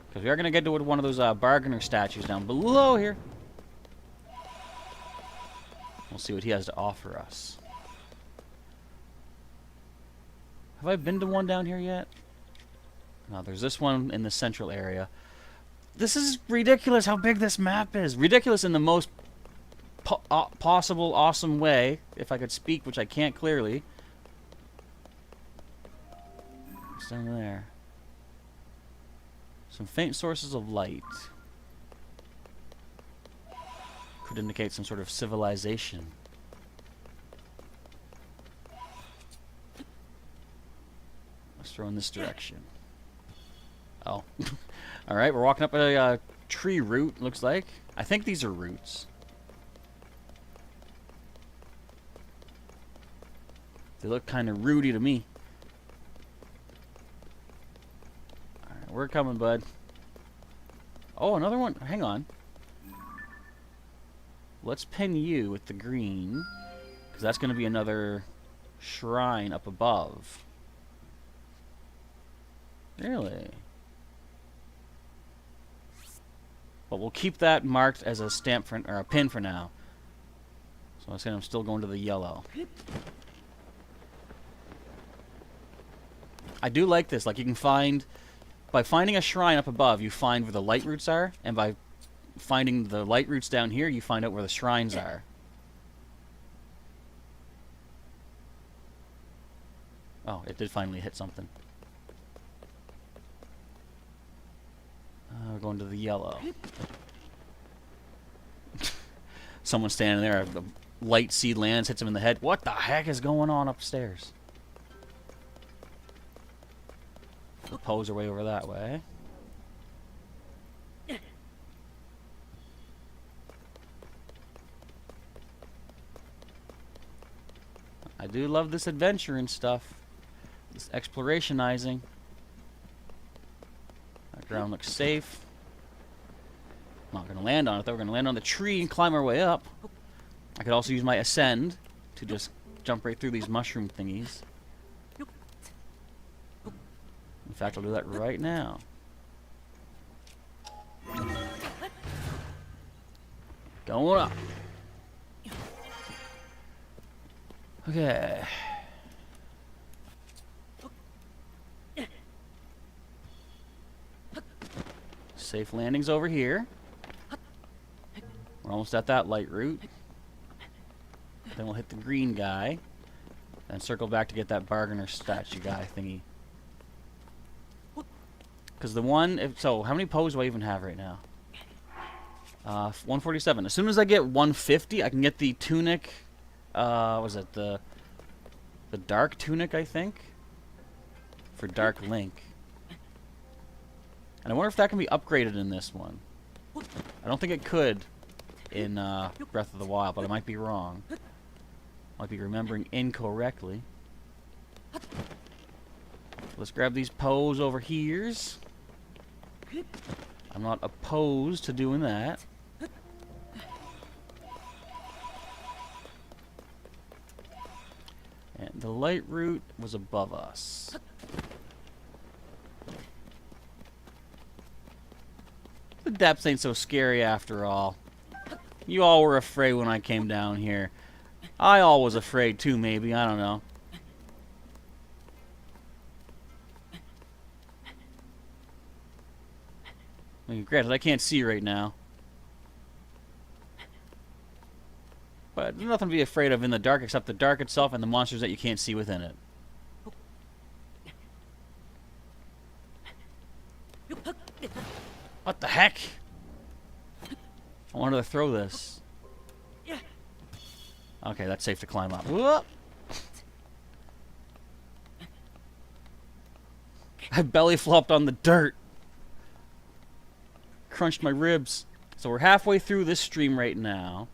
Because we are going to get to one of those bargainer statues down below here. We'll see what he has to offer us. Have I been to one down here yet? No, there's this one in the central area. This is ridiculous how big this map is. Ridiculous in the most possible awesome way, if I could speak, which I can't clearly. What's down there? Some faint sources of light. Could indicate some sort of civilization. Let's throw in this direction. Oh. Alright, we're walking up a tree root, looks like. I think these are roots. They look kind of rooty to me. Alright, we're coming, bud. Oh, another one. Hang on. Let's pin you with the green, because that's going to be another shrine up above. Really? But we'll keep that marked as a stamp for, or a pin for now. So I'm still going to the yellow. I do like this. Like, you can find, by finding a shrine up above, you find where the light roots are, and by finding the light roots down here, you find out where the shrines are. Oh, it did finally hit something. We're going to the yellow. Someone's standing there. The light seed lands, hits him in the head. What the heck is going on upstairs? The Poes are way over that way. I do love this adventure and stuff. This explorationizing. That ground looks safe. Not going to land on it, though. We're going to land on the tree and climb our way up. I could also use my ascend to just jump right through these mushroom thingies. In fact, I'll do that right now. Going up. Okay. Safe landings over here. We're almost at that light root. Then we'll hit the green guy. And circle back to get that bargainer statue guy thingy. Because the one... So, how many Poes do I even have right now? 147. As soon as I get 150, I can get the tunic... was it the dark tunic, I think? For Dark Link. And I wonder if that can be upgraded in this one. I don't think it could in Breath of the Wild, but I might be wrong. Might be remembering incorrectly. Let's grab these Poes over here. I'm not opposed to doing that. And the light root was above us. The depths ain't so scary after all. You all were afraid when I came down here. I all was afraid too, maybe. I don't know. I mean, granted, I can't see right now. But there's nothing to be afraid of in the dark except the dark itself and the monsters that you can't see within it. What the heck? I wanted to throw this. Okay, that's safe to climb up. Whoop! I belly flopped on the dirt. Crunched my ribs. So we're halfway through this stream right now.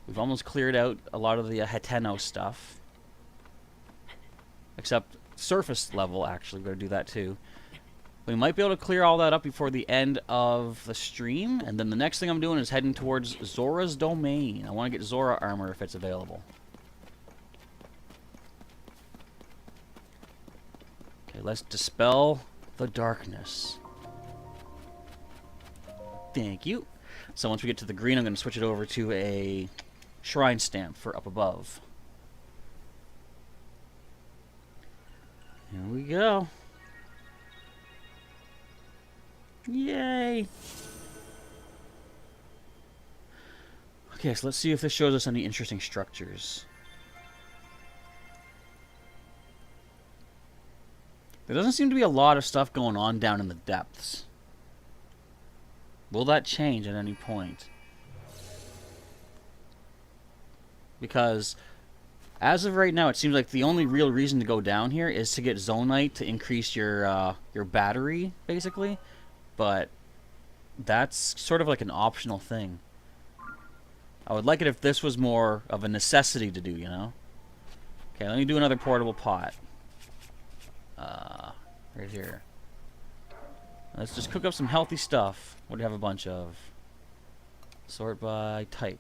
We've almost cleared out a lot of the Hateno stuff. Except surface level, actually. We're going to do that too. We might be able to clear all that up before the end of the stream. And then the next thing I'm doing is heading towards Zora's Domain. I want to get Zora armor if it's available. Okay, let's dispel the darkness. Thank you. So once we get to the green, I'm going to switch it over to a shrine stamp for up above. Here we go. Yay! Okay, so let's see if this shows us any interesting structures. There doesn't seem to be a lot of stuff going on down in the depths. Will that change at any point? Because as of right now, it seems like the only real reason to go down here is to get Zonite to increase your battery, basically. But that's sort of like an optional thing. I would like it if this was more of a necessity to do, you know? Okay, let me do another portable pot. Right here. Let's just cook up some healthy stuff. What do you have a bunch of? Sort by type.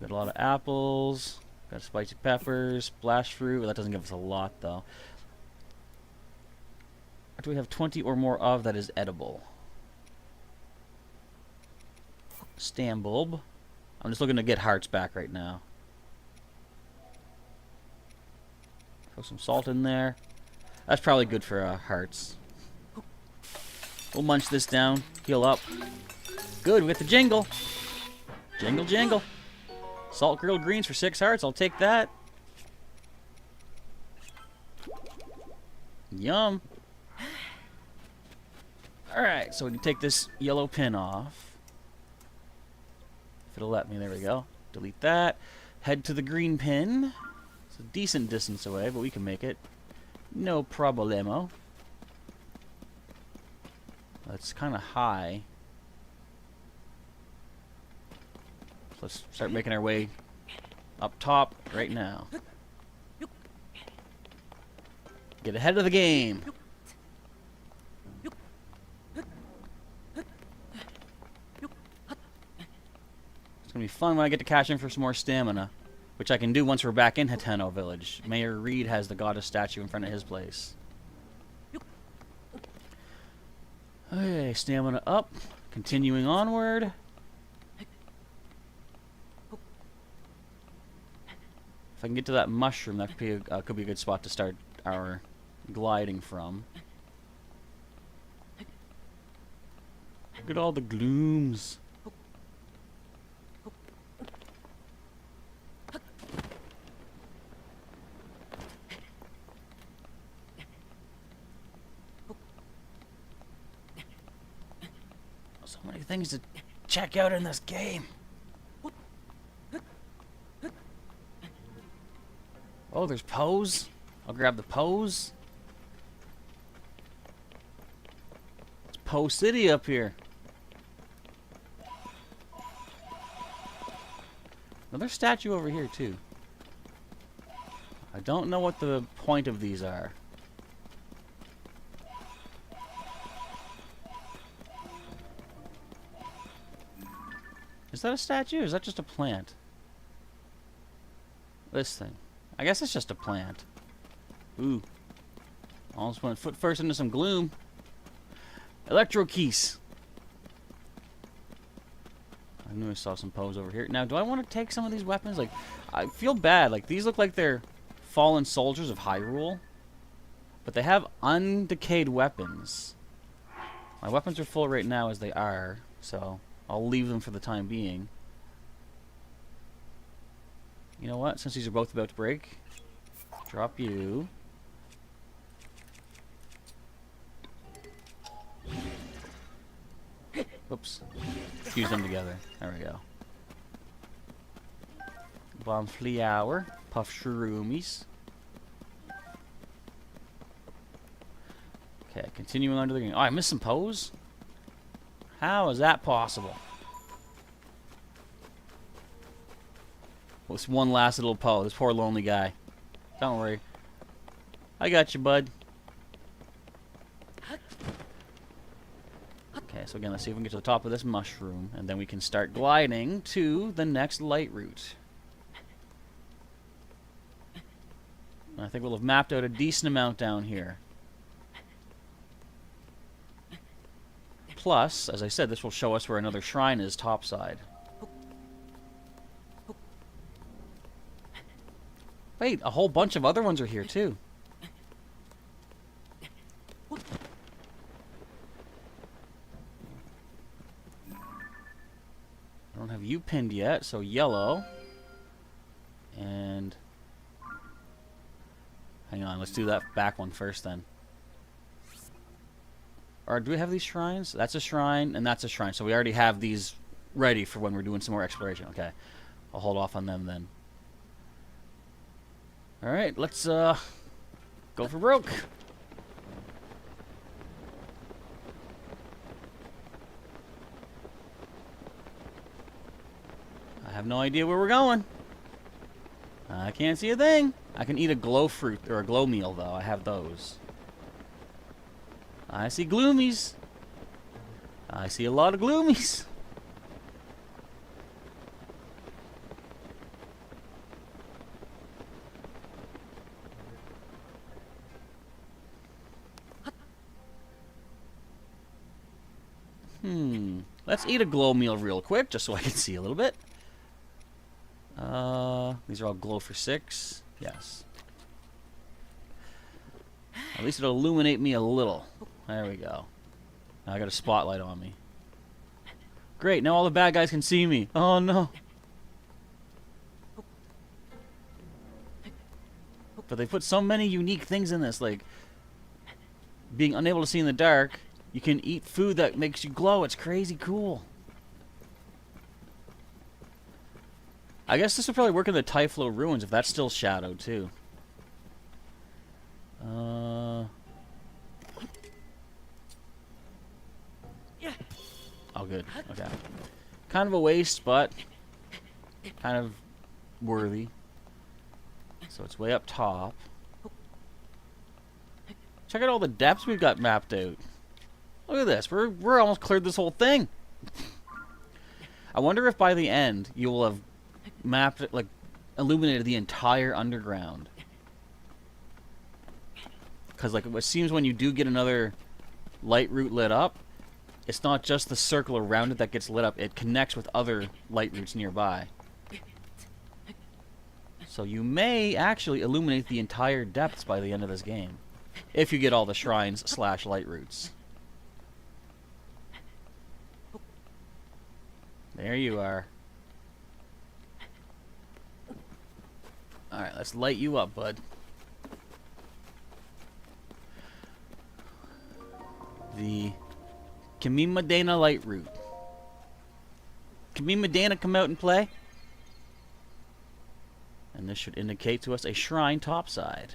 Got a lot of apples. Got spicy peppers, splash fruit. Well, that doesn't give us a lot, though. What do we have 20 or more of that is edible? Stam bulb. I'm just looking to get hearts back right now. Throw some salt in there. That's probably good for hearts. We'll munch this down. Heal up. Good, we get the jingle. Jingle, jingle. Salt grilled greens for 6 hearts. I'll take that. Yum. Alright, so we can take this yellow pin off. If it'll let me, there we go. Delete that. Head to the green pin. It's a decent distance away, but we can make it. No problemo. That's kind of high. So let's start making our way up top right now. Get ahead of the game. It's gonna be fun when I get to cash in for some more stamina, which I can do once we're back in Hateno Village. Mayor Reed has the goddess statue in front of his place. Okay, stamina up. Continuing onward. If I can get to that mushroom, that could be a good spot to start our gliding from. Look at all the glooms. So many things to check out in this game. Oh, there's pose. I'll grab the pose. It's Pose City up here. Another statue over here, too. I don't know what the point of these are. Is that a statue or is that just a plant? This thing. I guess it's just a plant. Ooh. Almost went foot first into some gloom. Electro keys. I knew I saw some pose over here. Now, do I want to take some of these weapons? Like, I feel bad. Like, these look like they're fallen soldiers of Hyrule. But they have undecayed weapons. My weapons are full right now as they are. So, I'll leave them for the time being. You know what? Since these are both about to break, drop you. Oops. Fuse them together. There we go. Bomb Flower. Puff Shroomies. Okay, continuing on to the game. Oh, I missed some pose? How is that possible? Well, this one last little pose. This poor lonely guy. Don't worry. I got you, bud. Okay, so again, let's see if we can get to the top of this mushroom, and then we can start gliding to the next light route. And I think we'll have mapped out a decent amount down here. Plus, as I said, this will show us where another shrine is topside. Wait, a whole bunch of other ones are here, too. I don't have you pinned yet, so yellow. And... hang on, let's do that back one first, then. Or do we have these shrines? That's a shrine, and that's a shrine. So we already have these ready for when we're doing some more exploration. Okay. I'll hold off on them, then. Alright, let's, go for broke. I have no idea where we're going. I can't see a thing. I can eat a glow fruit, or a glow meal, though. I have those. I see gloomies. I see a lot of gloomies. Let's eat a glow meal real quick, just so I can see a little bit. These are all glow for 6. Yes. At least it'll illuminate me a little. There we go. Now I got a spotlight on me. Great, now all the bad guys can see me. Oh no. But they put so many unique things in this, like being unable to see in the dark. You can eat food that makes you glow. It's crazy cool. I guess this would probably work in the Typhlo ruins if that's still shadowed too. Oh, good. Okay. Kind of a waste, but kind of worthy. So it's way up top. Check out all the depths we've got mapped out. Look at this. We're almost cleared this whole thing. I wonder if by the end you will have mapped it, like illuminated the entire underground. Because like it seems when you do get another light route lit up, it's not just the circle around it that gets lit up. It connects with other light routes nearby. So you may actually illuminate the entire depths by the end of this game. If you get all the shrines / light routes. There you are. Alright, let's light you up, bud. The Kamima Dana light route. Kamima Dana come out and play? And this should indicate to us a shrine topside.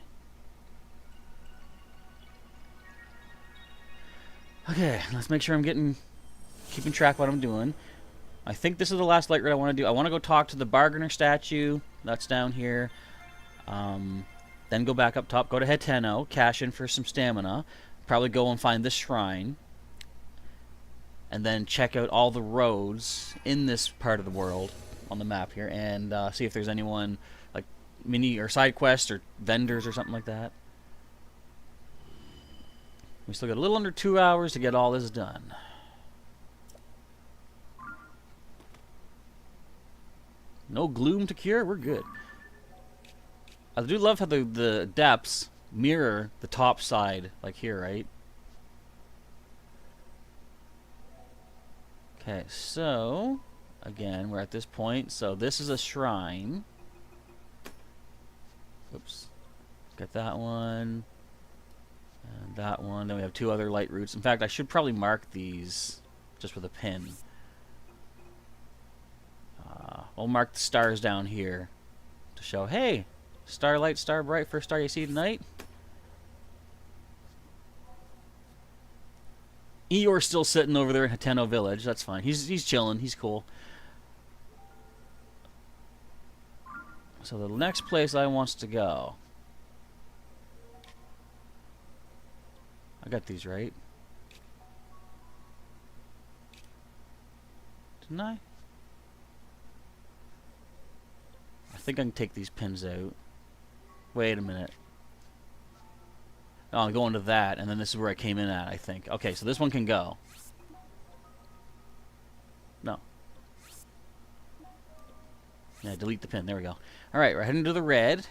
Okay, let's make sure I'm keeping track of what I'm doing. I think this is the last light route I want to do. I want to go talk to the bargainer statue. That's down here. Then go back up top. Go to Heteno. Cash in for some stamina. Probably go and find this shrine. And then check out all the roads in this part of the world on the map here. And see if there's anyone, like mini or side quests or vendors or something like that. We still got a little under 2 hours to get all this done. No gloom to cure? We're good. I do love how the depths mirror the top side, like here, right? Okay, so, again, we're at this point. So this is a shrine. Oops. Got that one. And that one. Then we have 2 other light routes. In fact, I should probably mark these just with a pin. We'll mark the stars down here to show, hey, starlight, star bright, first star you see tonight. Eeyore's still sitting over there in Heteno Village. That's fine. He's chilling. He's cool. So the next place I wants to go. I got these right. Didn't I? I think I can take these pins out. Wait a minute. Oh, I'm going to that, and then this is where I came in at, I think. Okay, so this one can go. No. Yeah, delete the pin. There we go. Alright, we're heading to the red.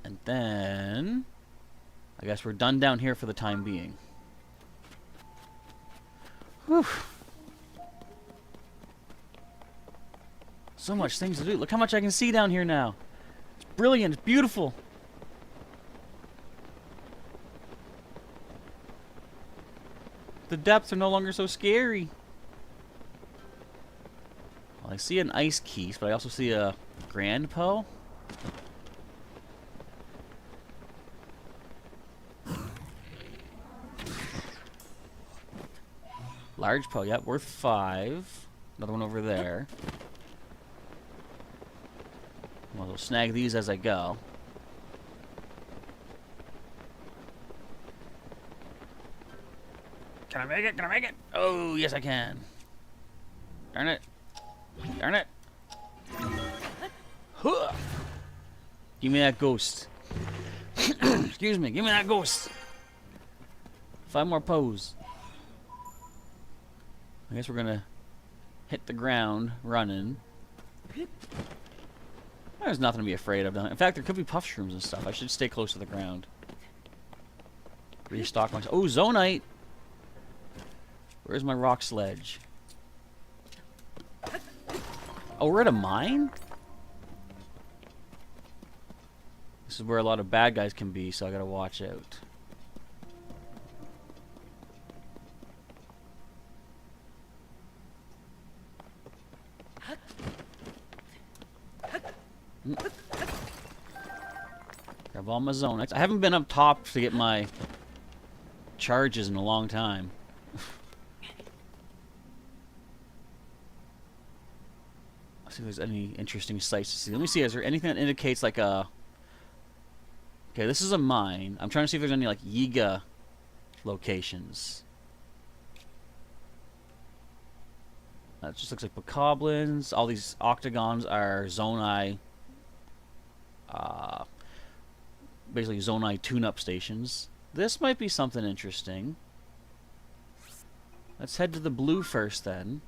And then I guess we're done down here for the time being. Whew. So much things to do. Look how much I can see down here now. It's brilliant. It's beautiful. The depths are no longer so scary. Well, I see an ice keys, but I also see a grand pearl. Large pearl, yep, worth 5. Another one over there. I'll snag these as I go. Can I make it? Can I make it? Oh, yes I can. Darn it. Darn it. Huh. Give me that ghost. Excuse me, give me that ghost. 5 more pose. I guess we're gonna hit the ground running. There's nothing to be afraid of. In fact, there could be puff shrooms and stuff. I should stay close to the ground. Restock myself. Oh, zonite! Where's my rock sledge? Oh, we're at a mine? This is where a lot of bad guys can be, so I gotta watch out. Grab all my zonites. I haven't been up top to get my charges in a long time. Let's see if there's any interesting sights to see. Let me see, is there anything that indicates like a... Okay, this is a mine. I'm trying to see if there's any like Yiga locations. That just looks like bokoblins. All these octagons are zonai, basically zonai tune-up stations. This might be something interesting. Let's head to the blue first then.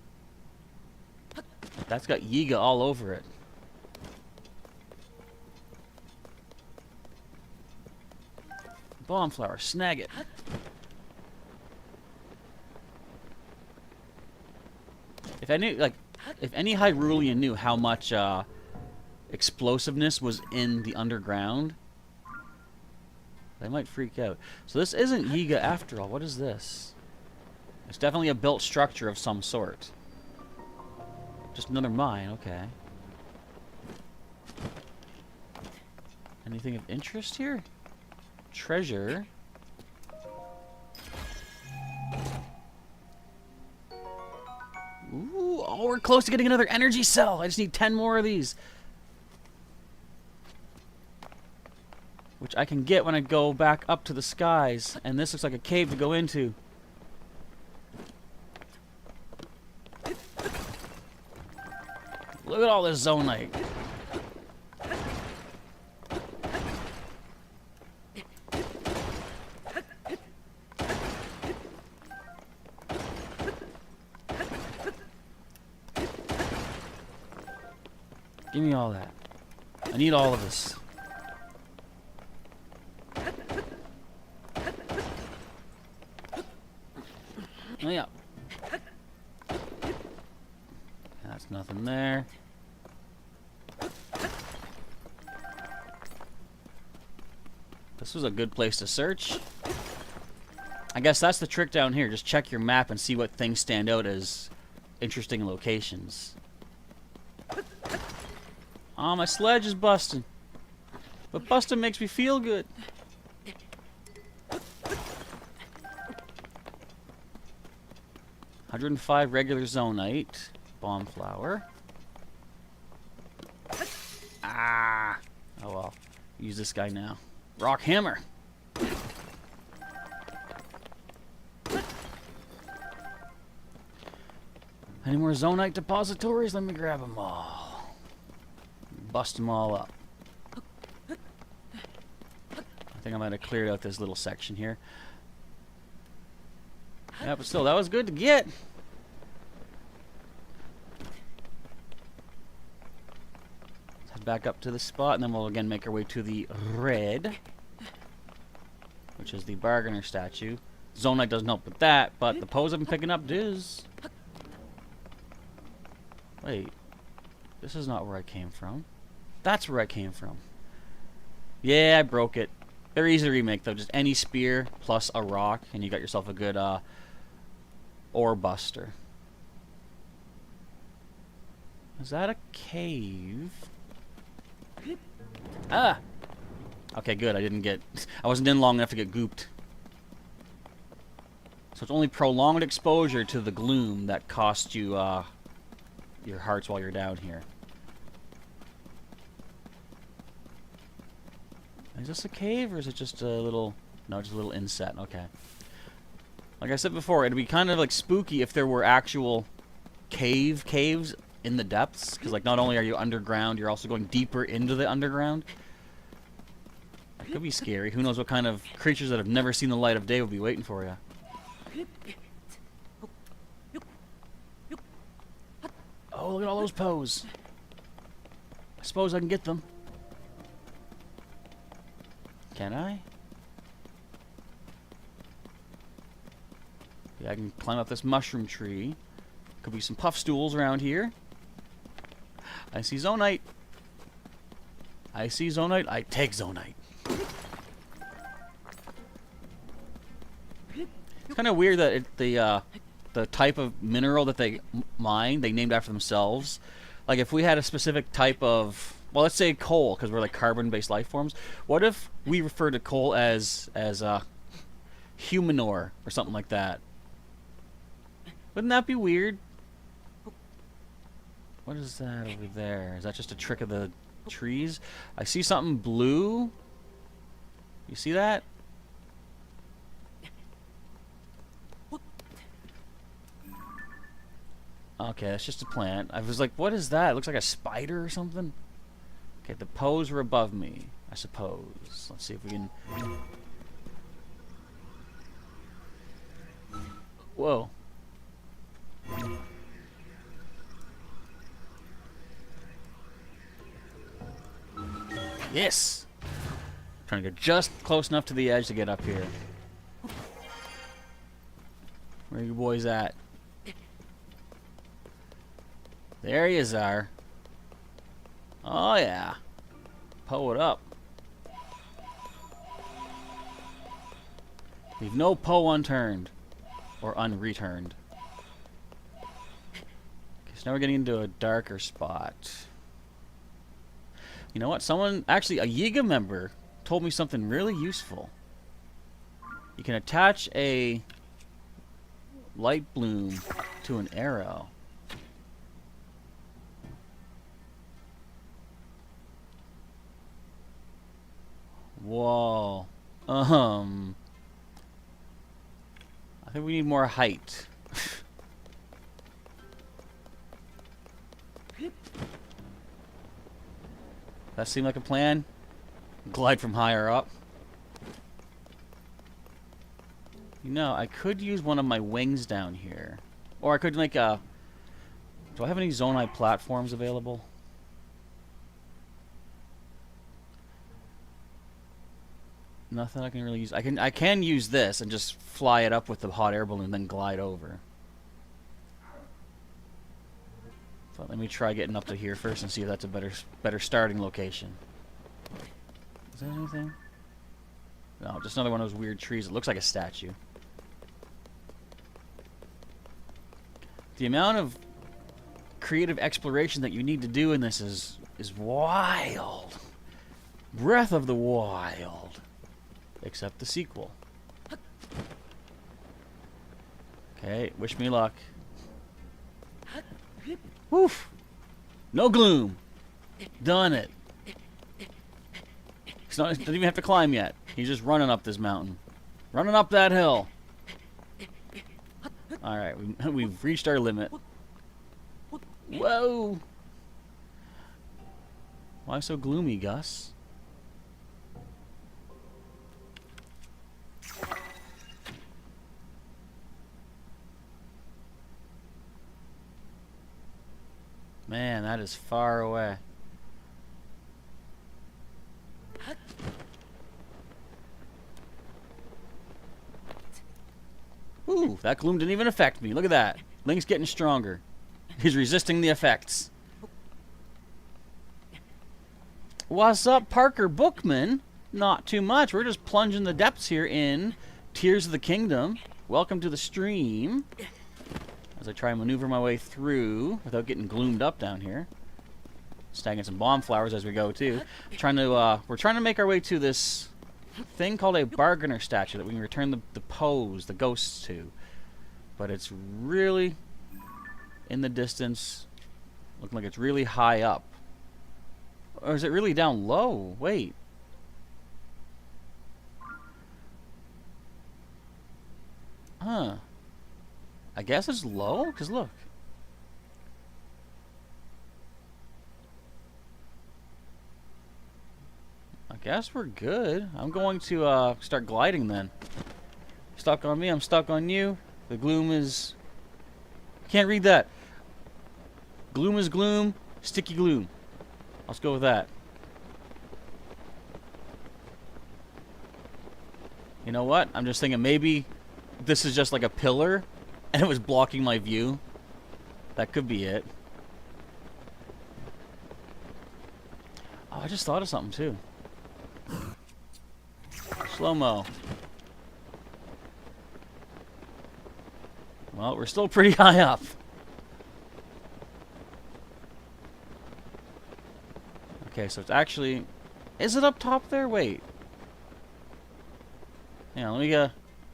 That's got Yiga all over it. Bomb flower, snag it. If any Hyrulean knew how much explosiveness was in the underground, they might freak out. So this isn't Yiga after all. What is this? It's definitely a built structure of some sort. Just another mine, okay. Anything of interest here? Treasure. Ooh, oh, we're close to getting another energy cell. I just need 10 more of these. Which I can get when I go back up to the skies. And this looks like a cave to go into. Look at all this zonite. Give me all that. I need all of this. Oh yeah. That's nothing there. This was a good place to search. I guess that's the trick down here. Just check your map and see what things stand out as interesting locations. Oh, my sledge is busting. But busting makes me feel good. $105 regular zonite. Bomb flower. Ah! Oh well. Use this guy now. Rock hammer. Any more zonite depositories? Let me grab them all. Bust them all up. I think I might have cleared out this little section here. Yeah, but still, that was good to get. Let's head back up to the spot, and then we'll again make our way to the red, which is the bargainer statue. Zonite doesn't help with that, but the pose I've been picking up does. Wait, this is not where I came from. That's where I came from. Yeah, I broke it. They're easy to remake though. Just any spear plus a rock, and you got yourself a good ore buster. Is that a cave? Ah! Okay, good. I wasn't in long enough to get gooped. So it's only prolonged exposure to the gloom that costs you your hearts while you're down here. Is this a cave or is it just a little... No, just a little inset. Okay. Like I said before, it'd be kind of like spooky if there were actual caves in the depths. Because like not only are you underground, you're also going deeper into the underground. That could be scary. Who knows what kind of creatures that have never seen the light of day will be waiting for you. Oh, look at all those pose. I suppose I can get them. Can I? Yeah, I can climb up this mushroom tree. Could be some puff stools around here. I see zonite. I see zonite. I take zonite. It's kind of weird that the type of mineral that they mine, they named after themselves. Like if we had a specific type of, well, let's say coal, because we're like carbon-based life forms. What if we refer to coal as humanor or something like that? Wouldn't that be weird? What is that over there? Is that just a trick of the trees? I see something blue. You see that? Okay, that's just a plant. I was like, what is that? It looks like a spider or something. Okay, the pose were above me, I suppose. Let's see if we can... Whoa. Yes! Trying to get just close enough to the edge to get up here. Where are you boys at? There you are. Oh yeah. Pull it up. Leave no Poe unturned. Or unreturned. Okay, so now we're getting into a darker spot. You know what? Someone, actually a Yiga member, told me something really useful. You can attach a light bloom to an arrow. Whoa. I think we need more height. That seem like a plan? Glide from higher up. You know, I could use one of my wings down here. Or I could make a... Do I have any zonite platforms available? Nothing I can really use. I can use this and just fly it up with the hot air balloon, then glide over. But let me try getting up to here first and see if that's a better starting location. Is that anything? No, just another one of those weird trees. It looks like a statue. The amount of creative exploration that you need to do in this is wild. Breath of the Wild. Except the sequel. Okay, wish me luck. Woof! No gloom! Done it! Doesn't even have to climb yet. He's just running up this mountain. Running up that hill! Alright, we've reached our limit. Whoa! Why so gloomy, Gus? Man, that is far away. Ooh, that gloom didn't even affect me. Look at that. Link's getting stronger. He's resisting the effects. What's up, Parker Bookman? Not too much. We're just plunging the depths here in Tears of the Kingdom. Welcome to the stream. As I try and maneuver my way through without getting gloomed up down here. Stacking some bomb flowers as we go, too. We're trying to make our way to this thing called a bargainer statue that we can return the pose, the ghosts to. But it's really in the distance, looking like it's really high up. Or is it really down low? Wait. Huh. I guess it's low? Because look. I guess we're good. I'm going to start gliding then. Stuck on me, I'm stuck on you. The gloom is... Can't read that. Gloom is gloom, sticky gloom. Let's go with that. You know what? I'm just thinking maybe this is just like a pillar and it was blocking my view. That could be it. Oh, I just thought of something too. Slow-mo. Well, we're still pretty high up. Okay, so it's actually... Is it up top there? Wait. Yeah, let me get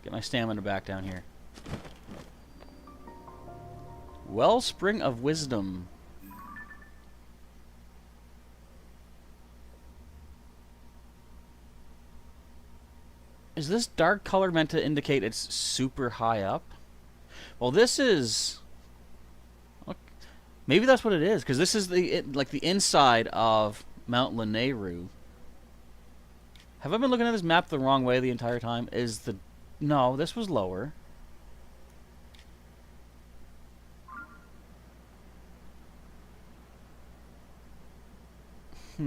my stamina back down here. Wellspring of Wisdom. Is this dark color meant to indicate it's super high up? Well, this is... Look, maybe that's what it is, because this is like the inside of Mount Lanayru. Have I been looking at this map the wrong way the entire time? No, this was lower. Let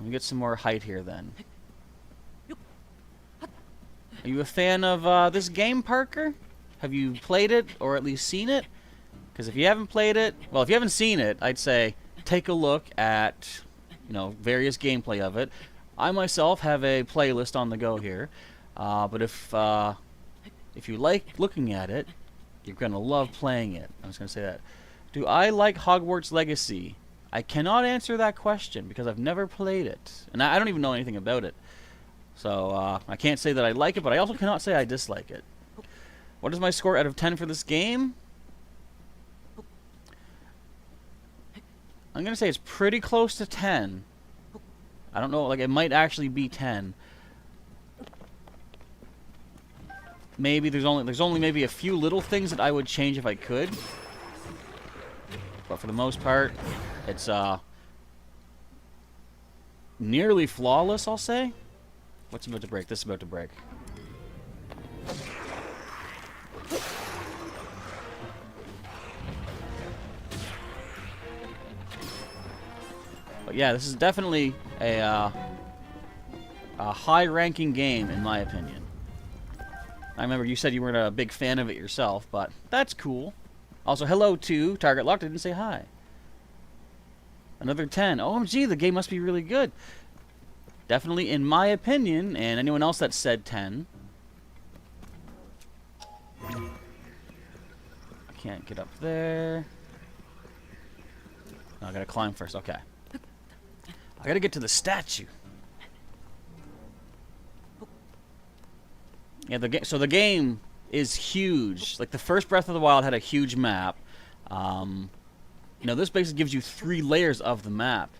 me get some more height here then. Are you a fan of this game, Parker? Have you played it, or at least seen it? Because if you haven't played it, well, if you haven't seen it, I'd say take a look at, various gameplay of it. I myself have a playlist on the go here, but if you like looking at it, you're gonna love playing it. I was gonna say that. Do I like Hogwarts Legacy? I cannot answer that question because I've never played it, and I don't even know anything about it. So I can't say that I like it, but I also cannot say I dislike it. What is my score out of 10 for this game? I'm going to say it's pretty close to 10. I don't know, like it might actually be 10. Maybe there's only maybe a few little things that I would change if I could. But for the most part, it's nearly flawless, I'll say. What's about to break? This is about to break. But yeah, this is definitely a high-ranking game, in my opinion. I remember you said you weren't a big fan of it yourself, but that's cool. Also, hello to Target Locked. I didn't say hi. Another 10. OMG, the game must be really good. Definitely, in my opinion, and anyone else that said 10. I can't get up there. No, I gotta climb first. Okay. I gotta get to the statue. Yeah, so the game is huge. Like, the first Breath of the Wild had a huge map. This basically gives you 3 layers of the map.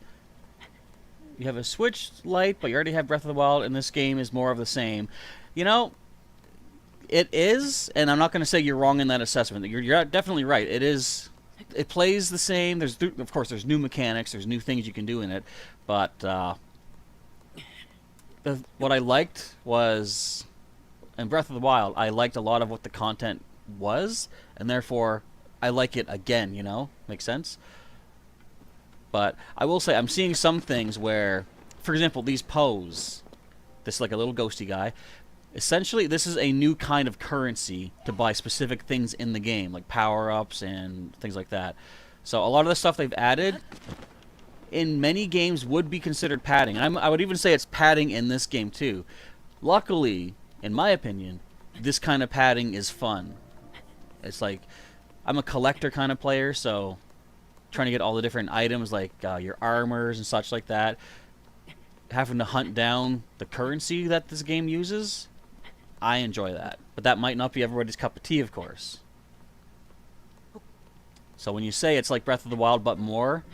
You have a Switch Lite, but you already have Breath of the Wild, and this game is more of the same. It is, and I'm not going to say you're wrong in that assessment. You're definitely right. It is. It plays the same. Of course, there's new mechanics. There's new things you can do in it. But what I liked was, in Breath of the Wild, I liked a lot of what the content was, and therefore I like it again, Makes sense? But I will say I'm seeing some things where, for example, these pose. This is like a little ghosty guy. Essentially, this is a new kind of currency to buy specific things in the game, like power-ups and things like that. So a lot of the stuff they've added in many games would be considered padding. I would even say it's padding in this game too. Luckily, in my opinion, this kind of padding is fun. It's like, I'm a collector kind of player, so trying to get all the different items like your armors and such like that, having to hunt down the currency that this game uses, I enjoy that. But that might not be everybody's cup of tea, of course. So when you say it's like Breath of the Wild but more,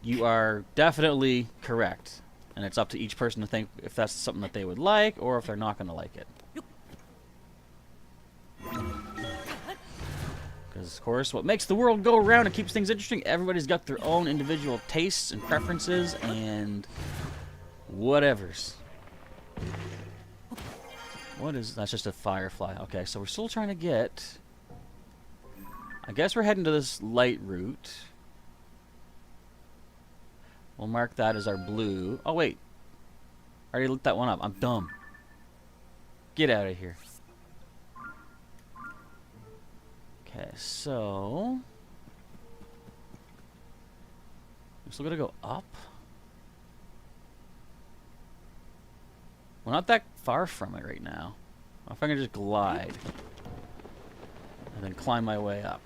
you are definitely correct. And it's up to each person to think if that's something that they would like or if they're not going to like it. Because, of course, what makes the world go around and keeps things interesting, everybody's got their own individual tastes and preferences and whatevers. What is... That's just a firefly. Okay, so we're still trying to get... I guess we're heading to this light route. We'll mark that as our blue. Oh, wait. I already looked that one up. I'm dumb. Get out of here. Okay, so... I'm still gonna go up? We're not that far from it right now. If I can just glide. And then climb my way up.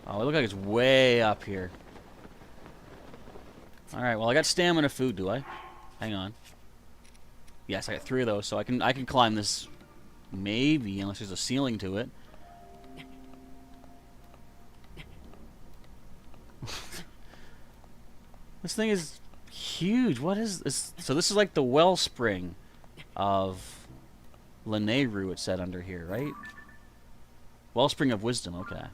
Oh, it looks like it's way up here. Alright, well I got stamina food, do I? Hang on. Yes, I got 3 of those, so I can climb this maybe, unless there's a ceiling to it. This thing is huge. What is this? So this is like the wellspring of Lanayru, it said under here, right? Wellspring of wisdom, okay.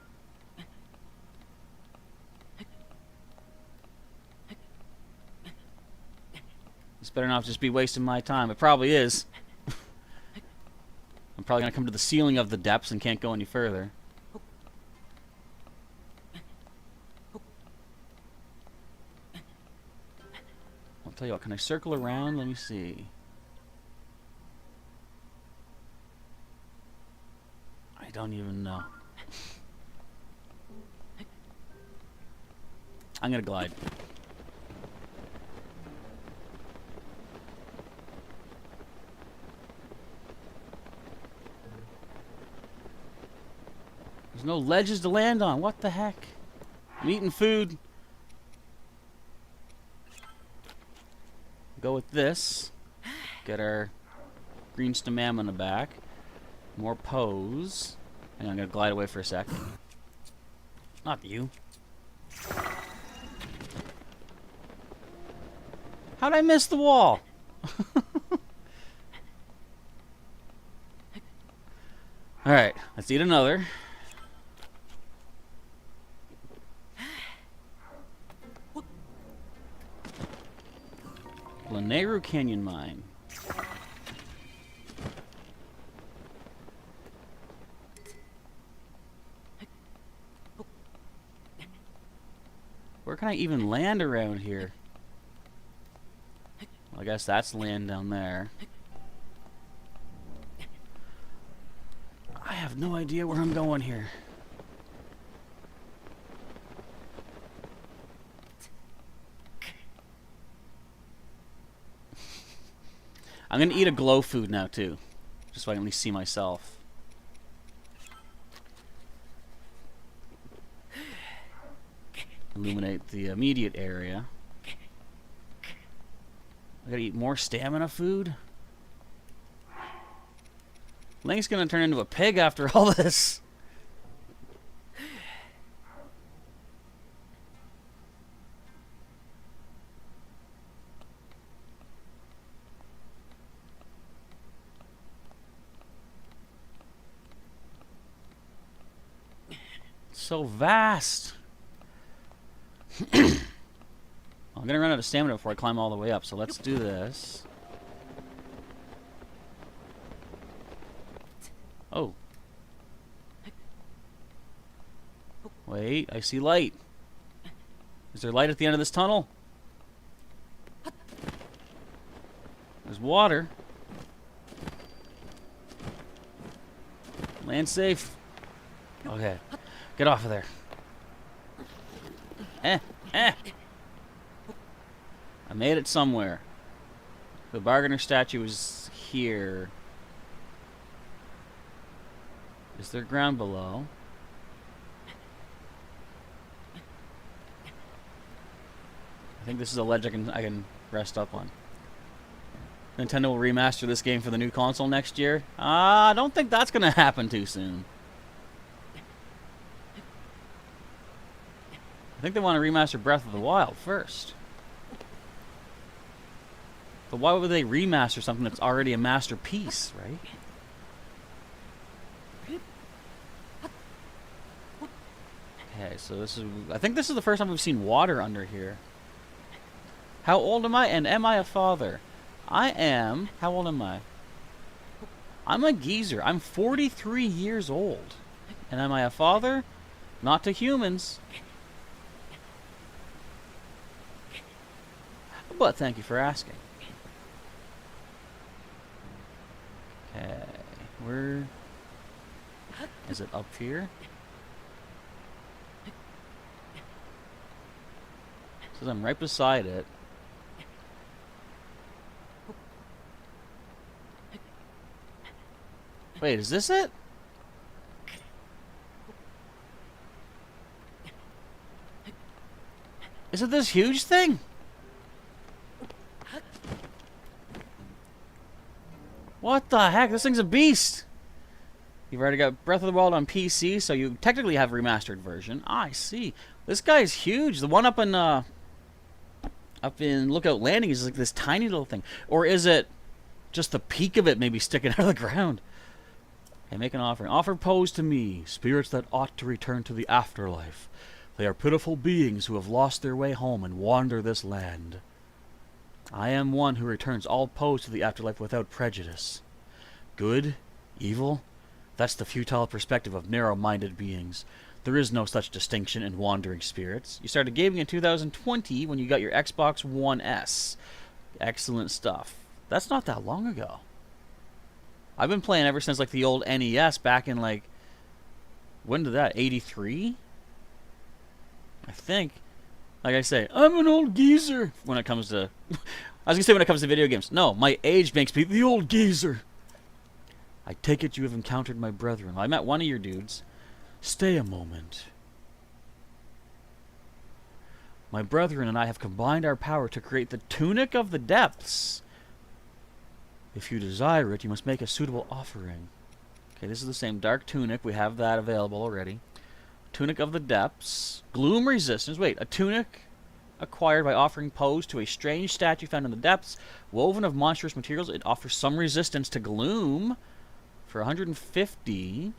This better not just be wasting my time. It probably is. I'm probably going to come to the ceiling of the depths and can't go any further. I'll tell you what, can I circle around? Let me see. I don't even know. I'm going to glide. There's no ledges to land on. What the heck? I'm eating food. Go with this. Get our green stamina back. More pose. Hang on, I'm going to glide away for a sec. Not you. How'd I miss the wall? Alright, let's eat another. Lanayru Canyon Mine. Where can I even land around here? Well, I guess that's land down there. I have no idea where I'm going here. I'm gonna eat a glow food now too, just so I can at least see myself. Illuminate the immediate area. I gotta eat more stamina food. Link's gonna turn into a pig after all this. So vast. I'm gonna run out of stamina before I climb all the way up, so let's do this. Oh. Wait, I see light. Is there light at the end of this tunnel? There's water. Land safe. Okay. Get off of there. I made it somewhere. The bargainer statue is here. Is there ground below? I think this is a ledge I can rest up on. Nintendo will remaster this game for the new console next year. I don't think that's going to happen too soon. I think they want to remaster Breath of the Wild first. But why would they remaster something that's already a masterpiece, right? Okay, so this is... I think this is the first time we've seen water under here. How old am I, and am I a father? I am... How old am I? I'm a geezer. I'm 43 years old. And am I a father? Not to humans. But thank you for asking. Okay, where is it? Up here? Says I'm right beside it. Wait, is this it? Is it this huge thing? What the heck? This thing's a beast! You've already got Breath of the Wild on PC, so you technically have a remastered version. I see. This guy's huge. The one up in Lookout Landing is like this tiny little thing. Or is it just the peak of it maybe sticking out of the ground? Okay, make an offering. Offer pose to me, spirits that ought to return to the afterlife. They are pitiful beings who have lost their way home and wander this land. I am one who returns all pose to the afterlife without prejudice. Good, evil, that's the futile perspective of narrow-minded beings. There is no such distinction in wandering spirits. You started gaming in 2020 when you got your Xbox One S. Excellent stuff. That's not that long ago. I've been playing ever since like the old NES back in like... When did that? 83? I think. Like I say, I'm an old geezer when it comes to... I was going to say when it comes to video games. No, my age makes me the old geezer. I take it you have encountered my brethren. I met one of your dudes. Stay a moment. My brethren and I have combined our power to create the Tunic of the Depths. If you desire it, you must make a suitable offering. Okay, this is the same dark tunic. We have that available already. Tunic of the Depths. Gloom resistance. Wait, a tunic acquired by offering pose to a strange statue found in the depths. Woven of monstrous materials. It offers some resistance to gloom. For 150.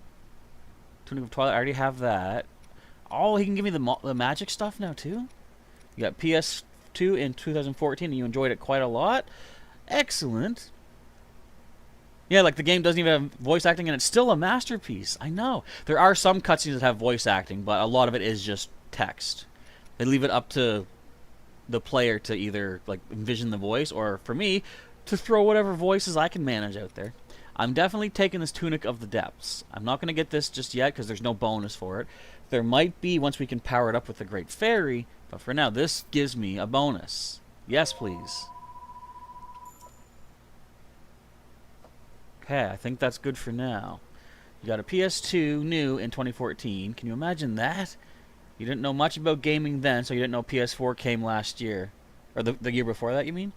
Tunic of Twilight. I already have that. Oh, he can give me the magic stuff now, too? You got PS2 in 2014, and you enjoyed it quite a lot. Excellent. Yeah, like the game doesn't even have voice acting, and it's still a masterpiece. I know. There are some cutscenes that have voice acting, but a lot of it is just text. They leave it up to the player to either like envision the voice, or for me, to throw whatever voices I can manage out there. I'm definitely taking this Tunic of the Depths. I'm not going to get this just yet, because there's no bonus for it. There might be once we can power it up with the Great Fairy, but for now, this gives me a bonus. Yes, please. Okay, I think that's good for now. You got a PS2 new in 2014. Can you imagine that? You didn't know much about gaming then, so you didn't know PS4 came last year. Or the year before that, you mean?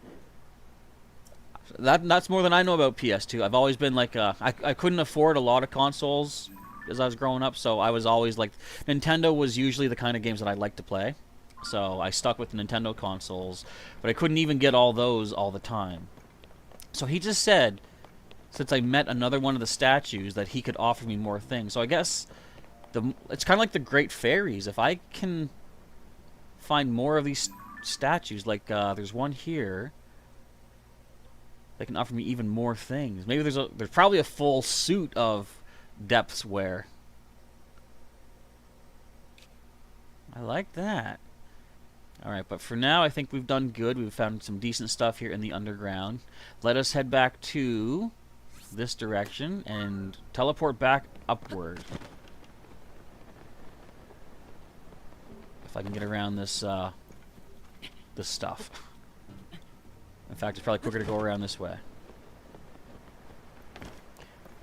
That's more than I know about PS2. I've always been like... I couldn't afford a lot of consoles as I was growing up, so I was always like... Nintendo was usually the kind of games that I liked to play. So I stuck with Nintendo consoles, but I couldn't even get all those all the time. So he just said... Since I met another one of the statues, that he could offer me more things. So I guess it's kind of like the Great Fairies. If I can find more of these statues, like there's one here, they can offer me even more things. Maybe there's probably a full suit of depths wear. I like that. Alright, but for now, I think we've done good. We've found some decent stuff here in the underground. Let us head back to this direction and teleport back upward. If I can get around this, this stuff. In fact, it's probably quicker to go around this way.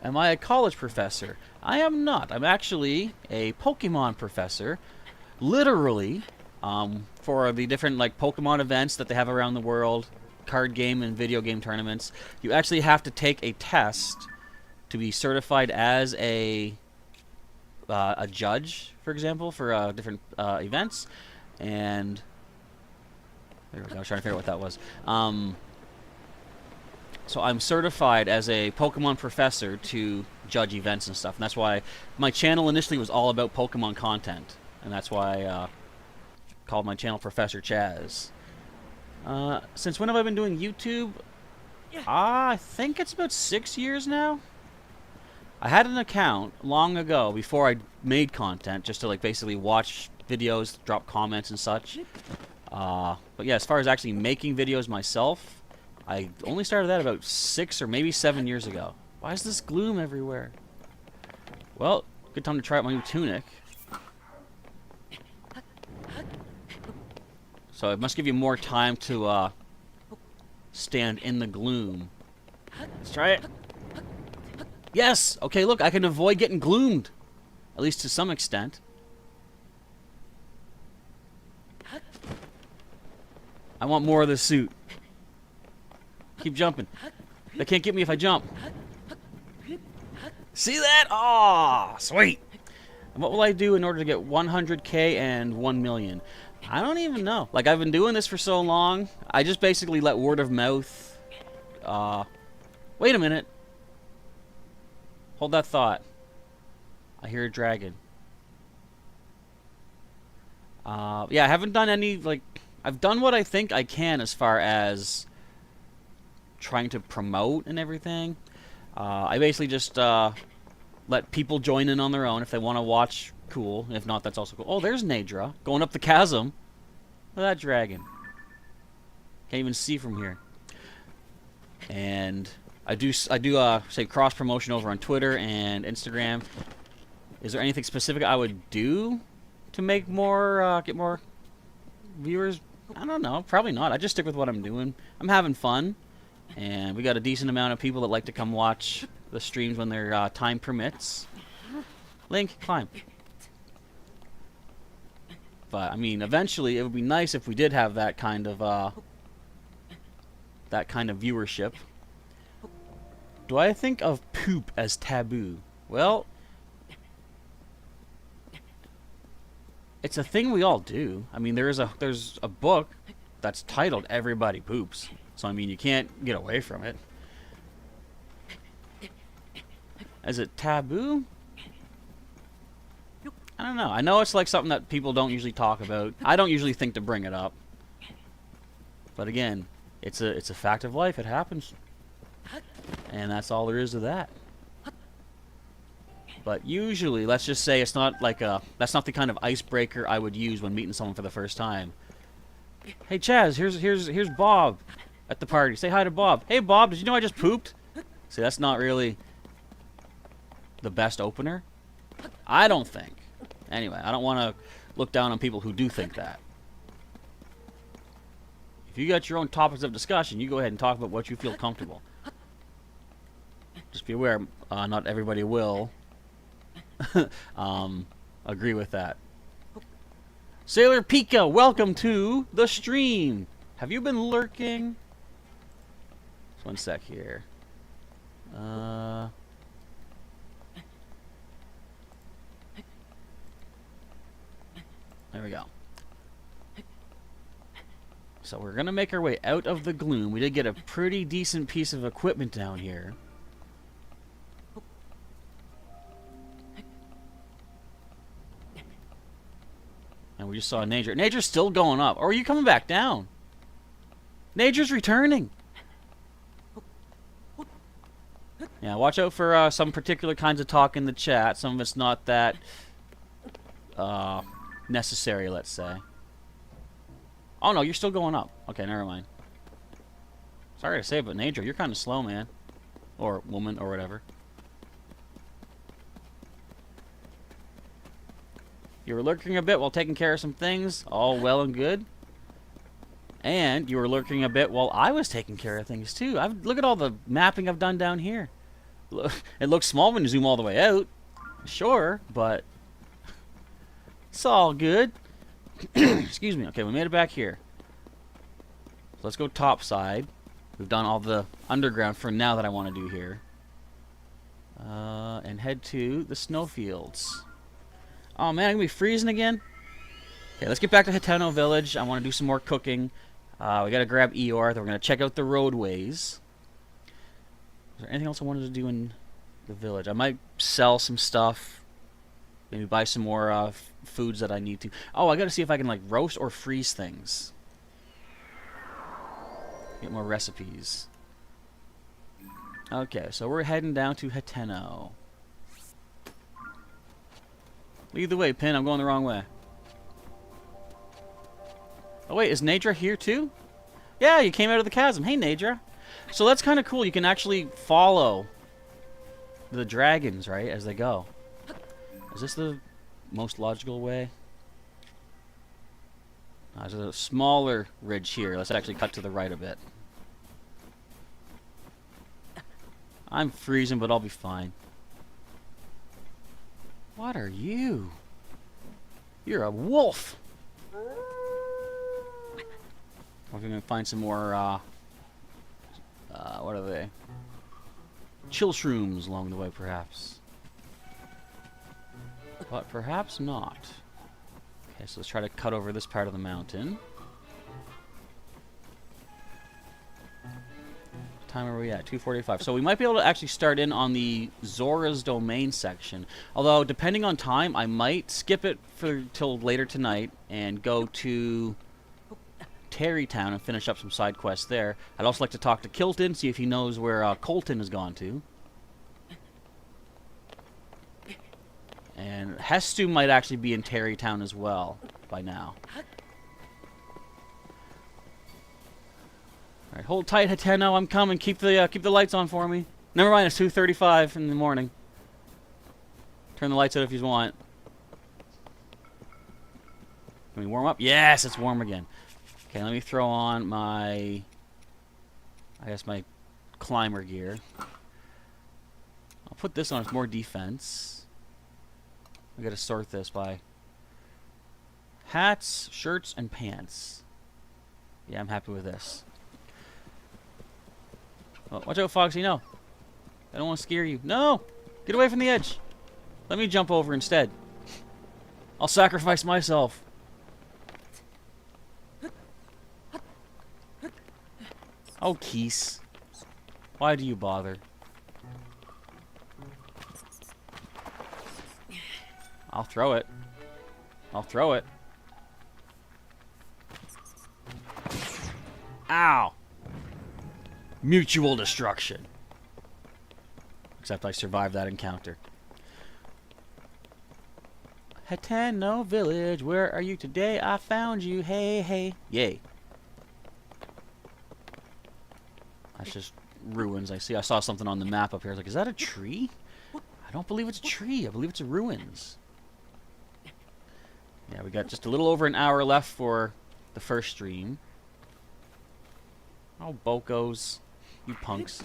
Am I a college professor? I am not. I'm actually a Pokemon professor. Literally, for the different like Pokemon events that they have around the world, card game and video game tournaments, you actually have to take a test to be certified as a judge, for example, for different events. And there we go. I was trying to figure out what that was. So I'm certified as a Pokemon professor to judge events and stuff. And that's why my channel initially was all about Pokemon content. And that's why I called my channel Professor Chaz. Since when have I been doing YouTube? I think it's about 6 years now. I had an account long ago before I made content, just to like basically watch videos, drop comments and such. But yeah, as far as actually making videos myself, I only started that about 6 or maybe 7 years ago. Why is this gloom everywhere? Well, good time to try out my new tunic. So it must give you more time to stand in the gloom. Let's try it. Yes! Okay, look, I can avoid getting gloomed. At least to some extent. I want more of this suit. Keep jumping. They can't get me if I jump. See that? Aw, sweet. And what will I do in order to get 100K and 1 million? I don't even know. Like, I've been doing this for so long. I just basically let word of mouth. Wait a minute. Hold that thought. I hear a dragon. Yeah, I haven't done any, like, I've done what I think I can as far as trying to promote and everything. I basically just let people join in on their own if they want to watch. Cool. If not, that's also cool. Oh, there's Nadra going up the chasm. Look at that dragon. Can't even see from here. And I do say cross promotion over on Twitter and Instagram. Is there anything specific I would do to make more, get more viewers? I don't know. Probably not. I just stick with what I'm doing. I'm having fun. And we got a decent amount of people that like to come watch the streams when their time permits. Link, climb. But, I mean, eventually it would be nice if we did have that kind of viewership. Do I think of poop as taboo? Well, it's a thing we all do. I mean, there's a book that's titled Everybody Poops. So, I mean, you can't get away from it. Is it taboo? I don't know. I know it's like something that people don't usually talk about. I don't usually think to bring it up. But again, it's a fact of life. It happens. And that's all there is to that. But usually, let's just say it's not like that's not the kind of icebreaker I would use when meeting someone for the first time. Hey Chaz, here's Bob at the party. Say hi to Bob. Hey Bob, did you know I just pooped? See, that's not really the best opener. I don't think. Anyway, I don't want to look down on people who do think that. If you got your own topics of discussion, you go ahead and talk about what you feel comfortable. Just be aware, not everybody will agree with that. Sailor Pika, welcome to the stream. Have you been lurking? Just one sec here. There we go. So we're gonna make our way out of the gloom. We did get a pretty decent piece of equipment down here. And we just saw Nature. Nature's still going up. Or are you coming back down? Nature's returning. Yeah, watch out for some particular kinds of talk in the chat. Some of it's not that necessary, let's say. Oh, no, you're still going up. Okay, never mind. Sorry to say, but Nature, you're kind of slow, man. Or woman, or whatever. You were lurking a bit while taking care of some things. All well and good. And you were lurking a bit while I was taking care of things, too. Look at all the mapping I've done down here. It looks small when you zoom all the way out. Sure, but it's all good. Excuse me. Okay, we made it back here. So let's go top side. We've done all the underground for now that I want to do here. And head to the snowfields. Oh man, I'm going to be freezing again? Okay, let's get back to Hateno Village. I want to do some more cooking. We got to grab Eeyore. Then we're going to check out the roadways. Is there anything else I wanted to do in the village? I might sell some stuff. Maybe buy some more foods that I need to. Oh, I got to see if I can like roast or freeze things. Get more recipes. Okay, so we're heading down to Hateno. Lead the way, Pin. I'm going the wrong way. Oh, wait. Is Nadra here, too? Yeah, you came out of the chasm. Hey, Nadra. So that's kind of cool. You can actually follow the dragons, right, as they go. Is this the most logical way? There's a smaller ridge here. Let's actually cut to the right a bit. I'm freezing, but I'll be fine. What are you? You're a wolf. We're going to find some more, what are they? Chill shrooms along the way, perhaps. But perhaps not. Okay, so let's try to cut over this part of the mountain. What time are we at? 2:45. So we might be able to actually start in on the Zora's Domain section. Although, depending on time, I might skip it till later tonight and go to Terrytown and finish up some side quests there. I'd also like to talk to Kilton, see if he knows where Colton has gone to. And Hestu might actually be in Terrytown as well by now. All right, hold tight, Hateno. I'm coming. Keep the lights on for me. Never mind. It's 2:35 in the morning. Turn the lights out if you want. Can we warm up? Yes, it's warm again. Okay, let me throw on my, I guess my climber gear. I'll put this on as more defense. I gotta sort this by hats, shirts, and pants. Yeah, I'm happy with this. Oh, watch out, Foxy, no. I don't want to scare you. No! Get away from the edge. Let me jump over instead. I'll sacrifice myself. Oh, Keese. Why do you bother? I'll throw it. I'll throw it. Ow! Mutual destruction. Except I survived that encounter. Hateno Village, where are you today? I found you. Hey, hey. Yay. That's just ruins. I saw something on the map up here. I was like, is that a tree? I don't believe it's a tree. I believe it's a ruins. Yeah, we got just a little over an hour left for the first stream. Oh, Bokos. You punks.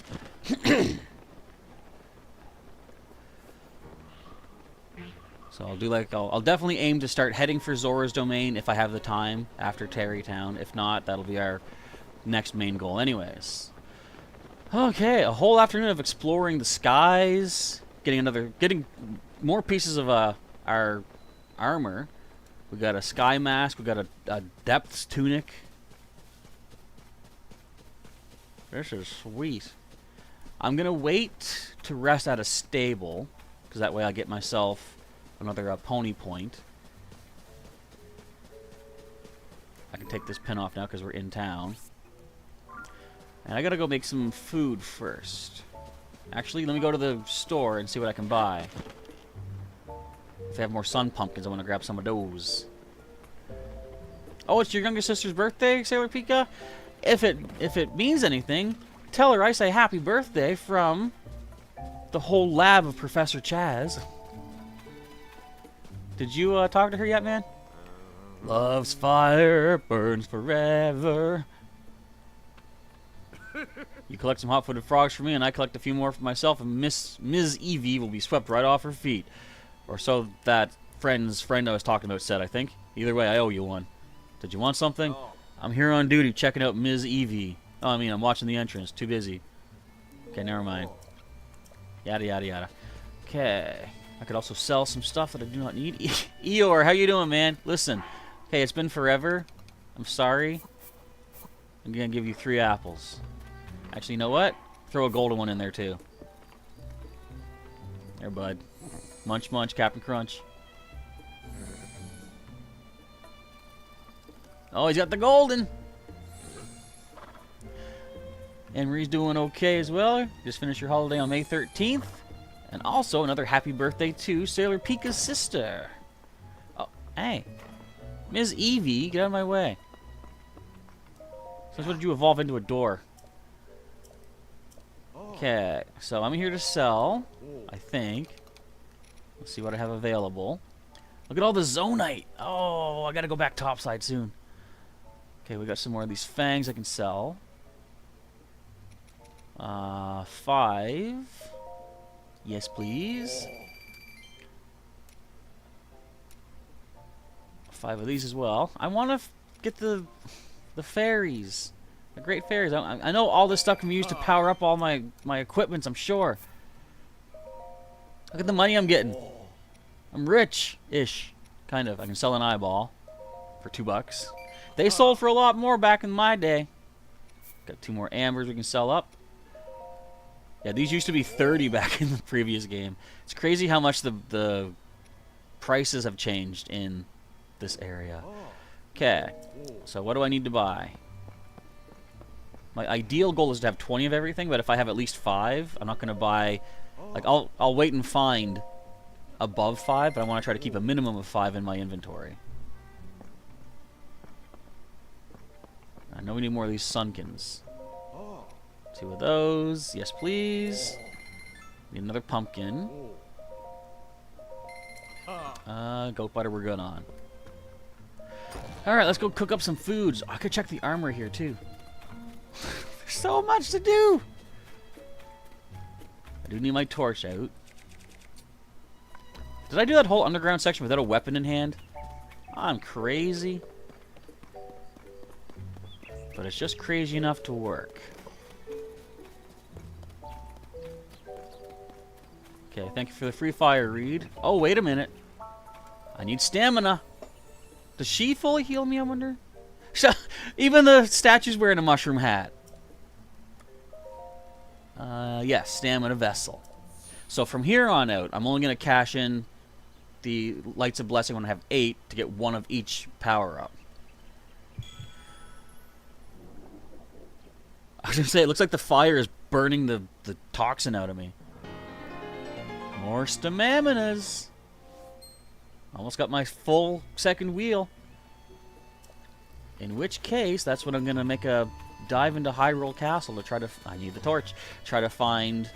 So I'll do like, I'll definitely aim to start heading for Zora's Domain if I have the time after Terrytown. If not, that'll be our next main goal anyways. Okay, a whole afternoon of exploring the skies, getting more pieces of our armor. We got a sky mask, we got a depths tunic. This is sweet. I'm gonna wait to rest at a stable, because that way I'll get myself another pony point. I can take this pin off now because we're in town. And I gotta go make some food first. Actually, let me go to the store and see what I can buy. If they have more sun pumpkins, I want to grab some of those. Oh, it's your younger sister's birthday, Sailor Pika? If it means anything, tell her I say happy birthday from the whole lab of Professor Chaz. Did you talk to her yet, man? Love's fire burns forever. You collect some hot-footed frogs for me, and I collect a few more for myself, and Ms. Evie will be swept right off her feet. Or so that friend's friend I was talking about said, I think. Either way, I owe you one. Did you want something? I'm here on duty checking out Ms. Evie. Oh, I mean, I'm watching the entrance. Too busy. Okay, never mind. Yada, yada, yada. Okay. I could also sell some stuff that I do not need. Eeyore, how you doing, man? Listen. Okay, it's been forever. I'm sorry. I'm going to give you 3 apples. Actually, you know what? Throw a golden one in there, too. There, bud. Munch, munch, Captain Crunch. Oh, he's got the golden. Emery's doing okay as well. Just finished your holiday on May 13th. And also another happy birthday to Sailor Pika's sister. Oh, hey. Ms. Evie, get out of my way. So what did you evolve into a door? Okay, so I'm here to sell, I think. Let's see what I have available. Look at all the Zonite. Oh, I gotta go back topside soon. Okay, we got some more of these fangs I can sell. 5. Yes, please. 5 of these as well. I want to get the fairies. The great fairies. I know all this stuff can be used to power up all my equipments, I'm sure. Look at the money I'm getting. I'm rich-ish. Kind of. I can sell an eyeball for $2. They sold for a lot more back in my day. Got 2 more ambers we can sell up. Yeah, these used to be 30 back in the previous game. It's crazy how much the prices have changed in this area. Okay, so what do I need to buy? My ideal goal is to have 20 of everything, but if I have at least 5, I'm not going to buy... Like, I'll wait and find above 5, but I want to try to keep a minimum of 5 in my inventory. I know we need more of these Sunkins. 2 of those. Yes, please. Need another pumpkin. Goat butter we're good on. Alright, let's go cook up some foods. I could check the armor here, too. There's so much to do! I do need my torch out. Did I do that whole underground section without a weapon in hand? I'm crazy. But it's just crazy enough to work. Okay, thank you for the free fire read. Oh, wait a minute. I need stamina. Does she fully heal me, I wonder? Even the statue's wearing a mushroom hat. Yes, stamina vessel. So from here on out, I'm only going to cash in the Lights of Blessing when I have 8 to get 1 of each power-up. I was going to say, it looks like the fire is burning the toxin out of me. More staminas. Almost got my full second wheel. In which case, that's when I'm going to make a dive into Hyrule Castle to try to... I need the torch. Try to find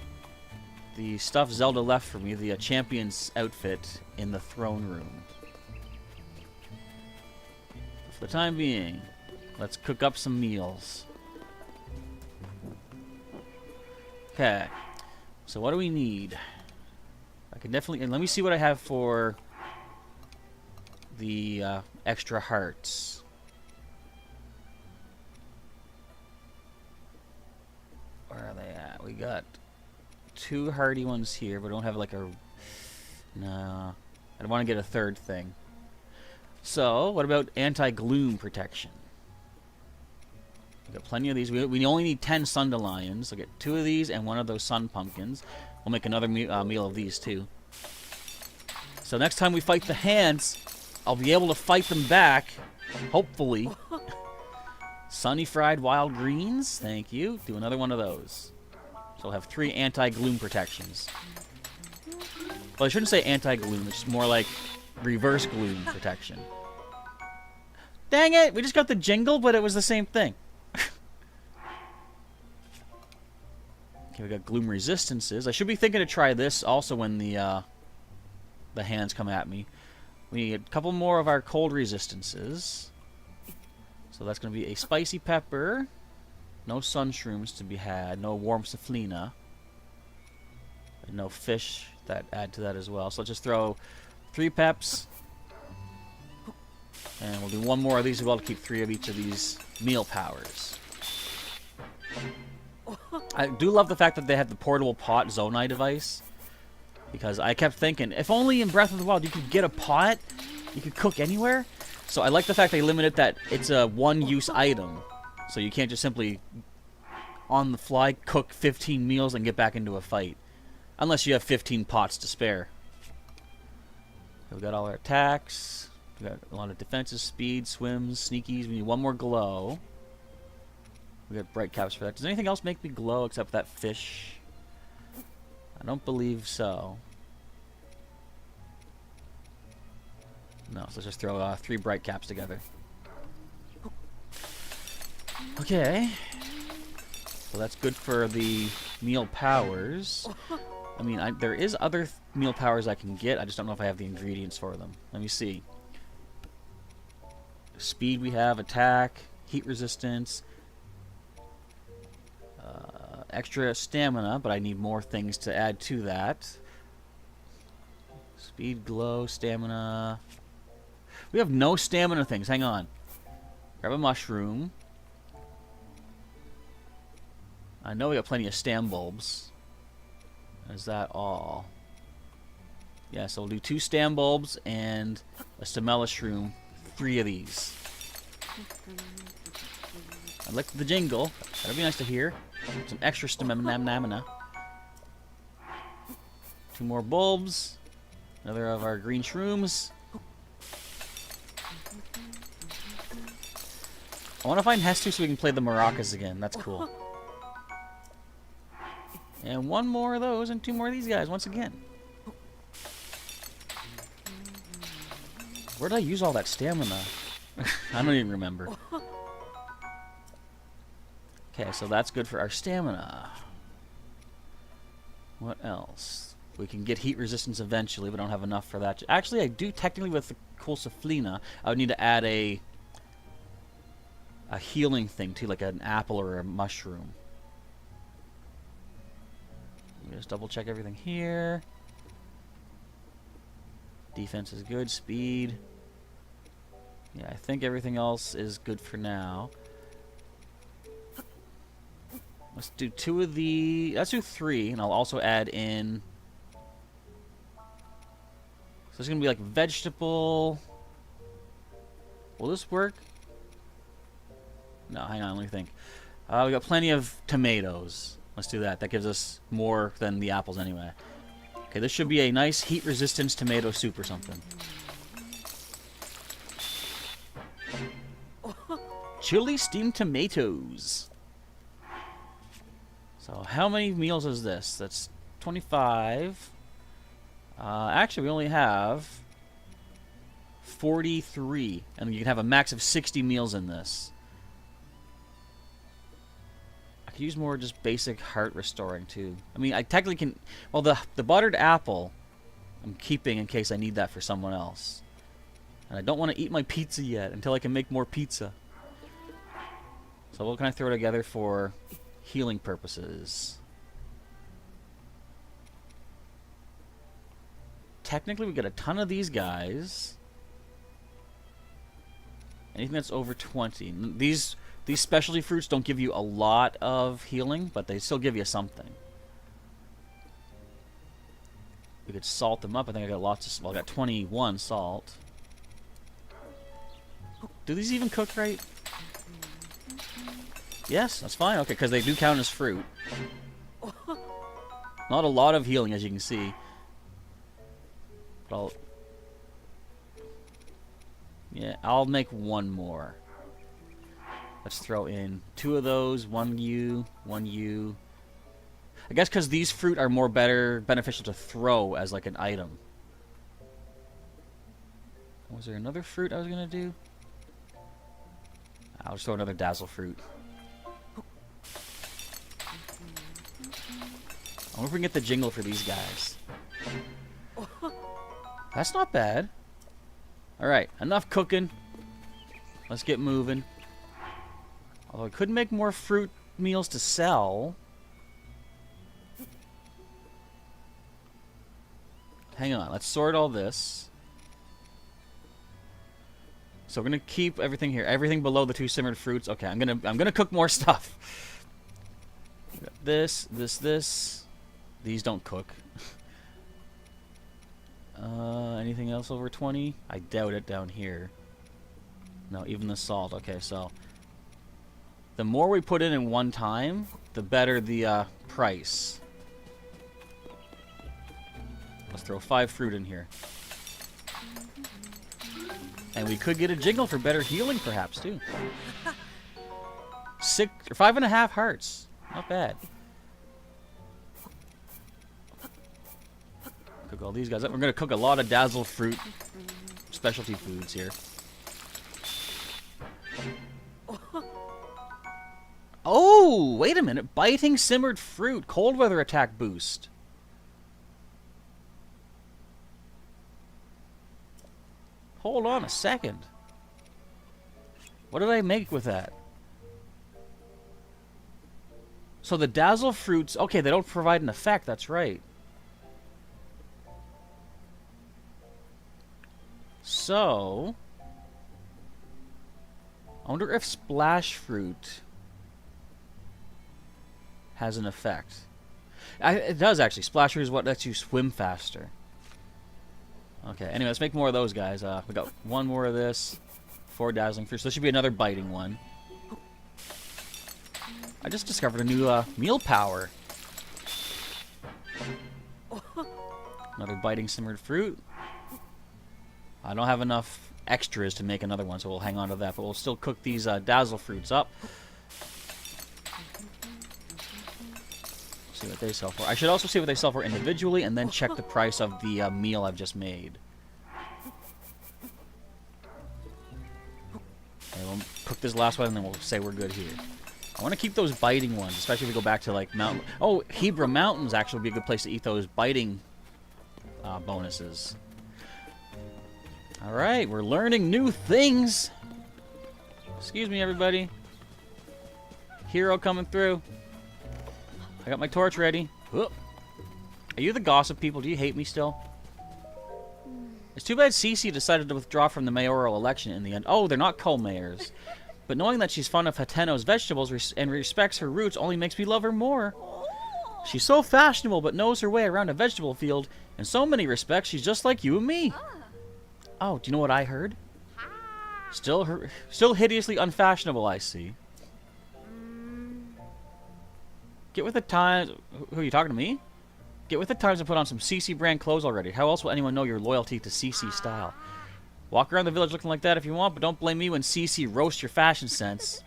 the stuff Zelda left for me, the champion's outfit in the throne room. For the time being, let's cook up some meals. Okay. So what do we need? I can definitely... And let me see what I have for the extra hearts. Where are they at? We got 2 hardy ones here, but I don't have like a... No. I don't want to get a third thing. So, what about anti-gloom protection? We got plenty of these. We only need 10 Sundelions. I'll get 2 of these and 1 of those sun pumpkins. We'll make another meal of these too. So next time we fight the Hands, I'll be able to fight them back, hopefully. Sunny fried wild greens, thank you. Do another one of those. So I'll have 3 anti-gloom protections. Well, I shouldn't say anti-gloom, it's more like reverse gloom protection. Dang it! We just got the jingle, but it was the same thing. Okay, we got gloom resistances. I should be thinking to try this also when the hands come at me. We need a couple more of our cold resistances. So that's going to be a spicy pepper. No sun shrooms to be had. No warm saflina. And no fish that add to that as well. So let's just throw 3 peps. And we'll do 1 more of these as well to keep 3 of each of these meal powers. I do love the fact that they have the portable pot Zonai device. Because I kept thinking, if only in Breath of the Wild you could get a pot, you could cook anywhere. So I like the fact they limited that it's a one-use item. So you can't just simply, on the fly, cook 15 meals and get back into a fight. Unless you have 15 pots to spare. So we got all our attacks. We got a lot of defenses, speed, swims, sneakies. We need 1 more glow. We got bright caps for that. Does anything else make me glow except that fish? I don't believe so. No, so let's just throw 3 bright caps together. Okay. So that's good for the meal powers. I mean, there is other meal powers I can get. I just don't know if I have the ingredients for them. Let me see. Speed we have, attack, heat resistance, extra stamina, but I need more things to add to that. Speed, glow, stamina. We have no stamina things. Hang on. Grab a mushroom. I know we got plenty of stam bulbs. Is that all? Yeah, so we'll do 2 stam bulbs and a stamella shroom. 3 of these. I like the jingle. That'd be nice to hear. Some extra stamina. 2 more bulbs. Another of our green shrooms. I want to find Hestu so we can play the maracas again. That's cool. And 1 more of those and 2 more of these guys once again. Where did I use all that stamina? I don't even remember. Okay, so that's good for our stamina. What else? We can get heat resistance eventually, but don't have enough for that. Actually, I do technically with the cool Saflina. I would need to add a healing thing too, like an apple or a mushroom. Let me just double check everything here. Defense is good. Speed. Yeah, I think everything else is good for now. Let's do 2 of the... Let's do 3, and I'll also add in... So it's going to be like vegetable... Will this work? No, hang on, let me think. We got plenty of tomatoes. Let's do that. That gives us more than the apples anyway. Okay, this should be a nice heat resistance tomato soup or something. Chili steamed tomatoes. So how many meals is this? That's 25. Actually, we only have 43. And you can have a max of 60 meals in this. I could use more just basic heart restoring too. I mean, I technically can... Well, the buttered apple I'm keeping in case I need that for someone else. And I don't want to eat my pizza yet until I can make more pizza. So what can I throw together for healing purposes? Technically, we got a ton of these guys. Anything that's over 20. These specialty fruits don't give you a lot of healing, but they still give you something. We could salt them up. I think I got lots of... Well, I got 21 salt. Do these even cook right? Yes, that's fine. Okay, because they do count as fruit. Not a lot of healing, as you can see. But I'll make 1 more. Let's throw in 2 of those. 1 U, 1 U. I guess because these fruit are more beneficial to throw as like an item. Was there another fruit I was gonna do? I'll just throw another dazzle fruit. I wonder if we can get the jingle for these guys. That's not bad. Alright, enough cooking. Let's get moving. Although I could make more fruit meals to sell. Hang on, let's sort all this. So we're gonna keep everything here. Everything below the 2 simmered fruits. Okay, I'm gonna cook more stuff. This. These don't cook. Anything else over 20? I doubt it down here. No, even the salt. Okay, so the more we put in one time, the better the price. Let's throw 5 fruit in here. And we could get a jingle for better healing, perhaps, too. 5.5 hearts. Not bad. Cook all these guys up. We're going to cook a lot of dazzle fruit specialty foods here. Oh, wait a minute. Biting simmered fruit. Cold weather attack boost. Hold on a second. What did I make with that? So the dazzle fruits... Okay, they don't provide an effect. That's right. So... I wonder if splash fruit has an effect. It does, actually. Splash fruit is what lets you swim faster. Okay, anyway, let's make more of those guys. We got 1 more of this. 4 dazzling fruits. So this should be another biting one. I just discovered a new meal power. Another biting simmered fruit. I don't have enough extras to make another one, so we'll hang on to that. But we'll still cook these dazzle fruits up. See what they sell for. I should also see what they sell for individually and then check the price of the meal I've just made. Okay, we'll cook this last one and then we'll say we're good here. I want to keep those biting ones, especially if we go back to like mountain. Oh, Hebra Mountains actually would be a good place to eat those biting bonuses. Alright, we're learning new things. Excuse me, everybody. Hero coming through. I got my torch ready. Whoop. Are you the gossip people? Do you hate me still? It's too bad Cece decided to withdraw from the mayoral election in the end. Oh, they're not co-mayors. But knowing that she's fond of Hateno's vegetables and respects her roots only makes me love her more. She's so fashionable but knows her way around a vegetable field. In so many respects, she's just like you and me. Oh, do you know what I heard? Still hideously unfashionable, I see. Get with the times. Who are you talking to me? Get with the times and put on some CC brand clothes already. How else will anyone know your loyalty to CC style? Walk around the village looking like that if you want, but don't blame me when CC roasts your fashion sense.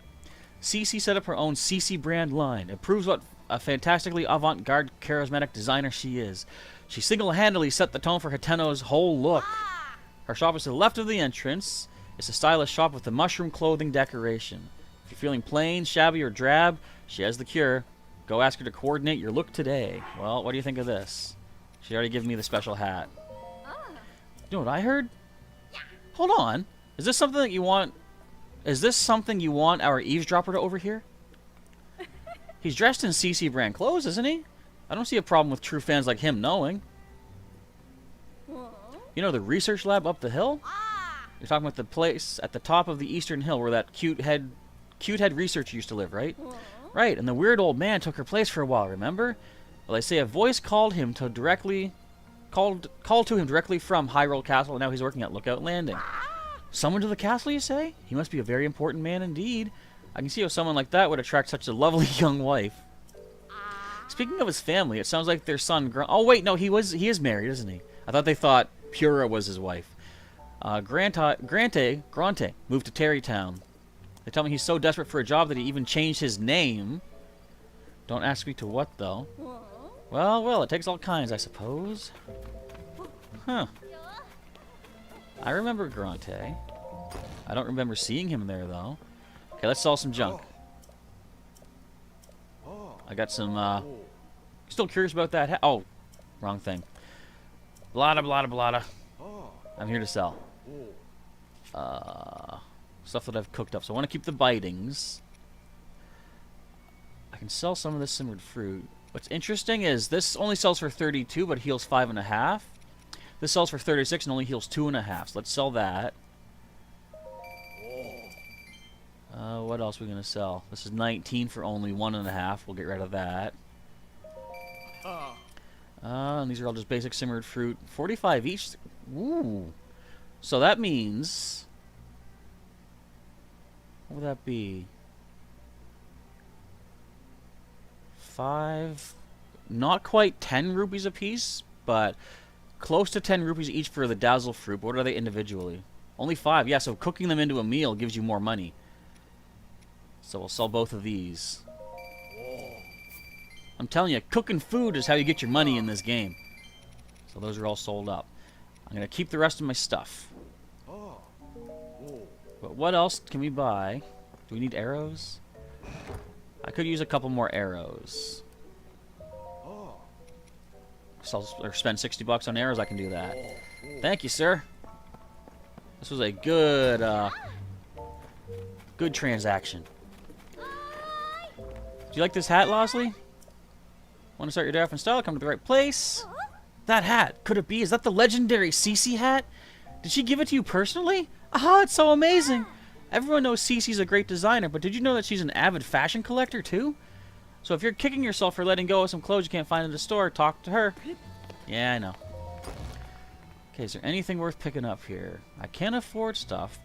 CC set up her own CC brand line. It proves what a fantastically avant-garde charismatic designer she is. She single-handedly set the tone for Hateno's whole look. Her shop is to the left of the entrance. It's a stylish shop with the mushroom clothing decoration. If you're feeling plain, shabby, or drab, she has the cure. Go ask her to coordinate your look today. Well, what do you think of this? She already gave me the special hat. You know what I heard? Hold on. Is this something that you want? Is this something you want our eavesdropper to overhear? He's dressed in CC brand clothes, isn't he? I don't see a problem with true fans like him knowing. You know the research lab up the hill? You're talking about the place at the top of the eastern hill where that cute head researcher used to live, right? Right, and the weird old man took her place for a while, remember? Well, they say a voice called to him directly from Hyrule Castle, and now he's working at Lookout Landing. Someone to the castle, you say? He must be a very important man indeed. I can see how someone like that would attract such a lovely young wife. Speaking of his family, it sounds like their son... Oh, wait, no, he is married, isn't he? I thought they thought Pura was his wife. Grante moved to Terrytown. They tell me he's so desperate for a job that he even changed his name. Don't ask me to what, though. Well, it takes all kinds, I suppose. Huh. I remember Grante. I don't remember seeing him there, though. Okay, let's sell some junk. I got some, still curious about that hat. Oh, wrong thing. Blada, blada, blada. I'm here to sell. Stuff that I've cooked up. So I want to keep the bitings. I can sell some of this simmered fruit. What's interesting is this only sells for 32, but heals 5.5. This sells for 36 and only heals 2.5. So let's sell that. What else are we going to sell? This is 19 for only 1.5. We'll get rid of that. And these are all just basic simmered fruit. 45 each. Ooh. So that means... what would that be? 5... not quite 10 rupees a piece, but close to 10 rupees each for the dazzle fruit. What are they individually? Only 5. Yeah, so cooking them into a meal gives you more money. So we'll sell both of these. I'm telling you, cooking food is how you get your money in this game. So those are all sold up. I'm going to keep the rest of my stuff. But what else can we buy? Do we need arrows? I could use a couple more arrows. Or spend 60 bucks on arrows, I can do that. Thank you, sir. This was a good, good transaction. Do you like this hat, Losley? Want to start your day off in style? Come to the right place. That hat, could it be? Is that the legendary Cece hat? Did she give it to you personally? Aha, it's so amazing. Everyone knows Cece's a great designer, but did you know that she's an avid fashion collector, too? So if you're kicking yourself for letting go of some clothes you can't find in the store, talk to her. Yeah, I know. Okay, is there anything worth picking up here? I can't afford stuff.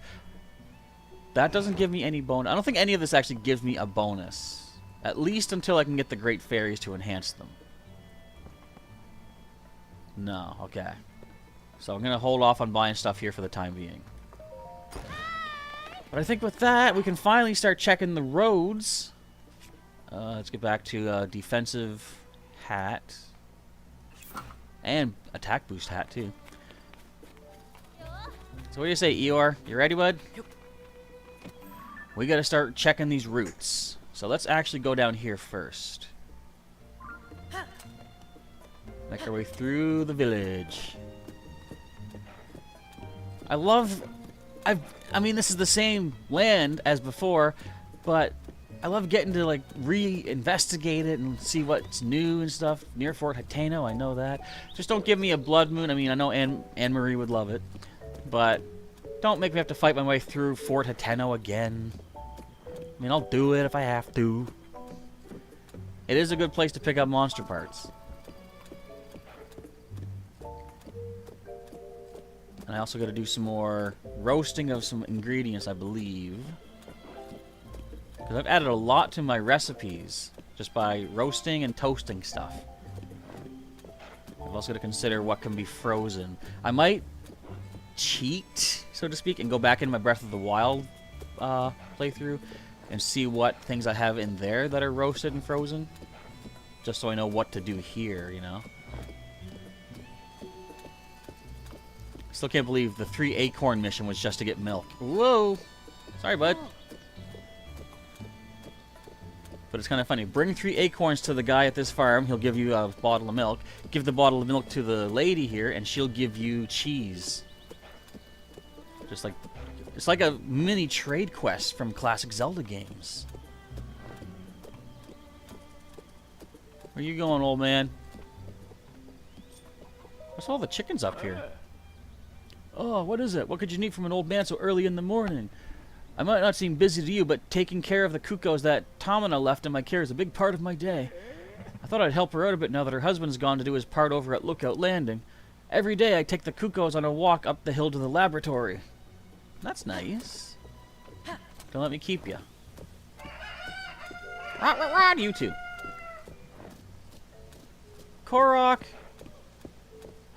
That doesn't give me any bonus. I don't think any of this actually gives me a bonus. At least until I can get the Great Fairies to enhance them. No, okay. So I'm going to hold off on buying stuff here for the time being. But I think with that, we can finally start checking the roads. Let's get back to defensive hat. And attack boost hat, too. So what do you say, Eeyore? You ready, bud? We got to start checking these routes. So let's actually go down here first. Make our way through the village. I mean, this is the same land as before, but I love getting to, like, re-investigate it and see what's new and stuff. Near Fort Hateno, I know that. Just don't give me a blood moon. I mean, I know Anne-Marie would love it, but don't make me have to fight my way through Fort Hateno again. I mean, I'll do it if I have to. It is a good place to pick up monster parts. And I also got to do some more roasting of some ingredients, I believe. Because I've added a lot to my recipes just by roasting and toasting stuff. I've also got to consider what can be frozen. I might cheat, so to speak, and go back into my Breath of the Wild playthrough and see what things I have in there that are roasted and frozen. Just so I know what to do here, you know? Still can't believe the 3 acorn mission was just to get milk. Whoa! Sorry, bud. But it's kind of funny. Bring 3 acorns to the guy at this farm. He'll give you a bottle of milk. Give the bottle of milk to the lady here, and she'll give you cheese. Just like... it's like a mini trade quest from classic Zelda games. Where you going, old man? What's all the chickens up here? Oh, what is it? What could you need from an old man so early in the morning? I might not seem busy to you, but taking care of the cuckoos that Tamina left in my care is a big part of my day. I thought I'd help her out a bit now that her husband's gone to do his part over at Lookout Landing. Every day I take the cuckoos on a walk up the hill to the laboratory. That's nice. Don't let me keep you. You two. Korok.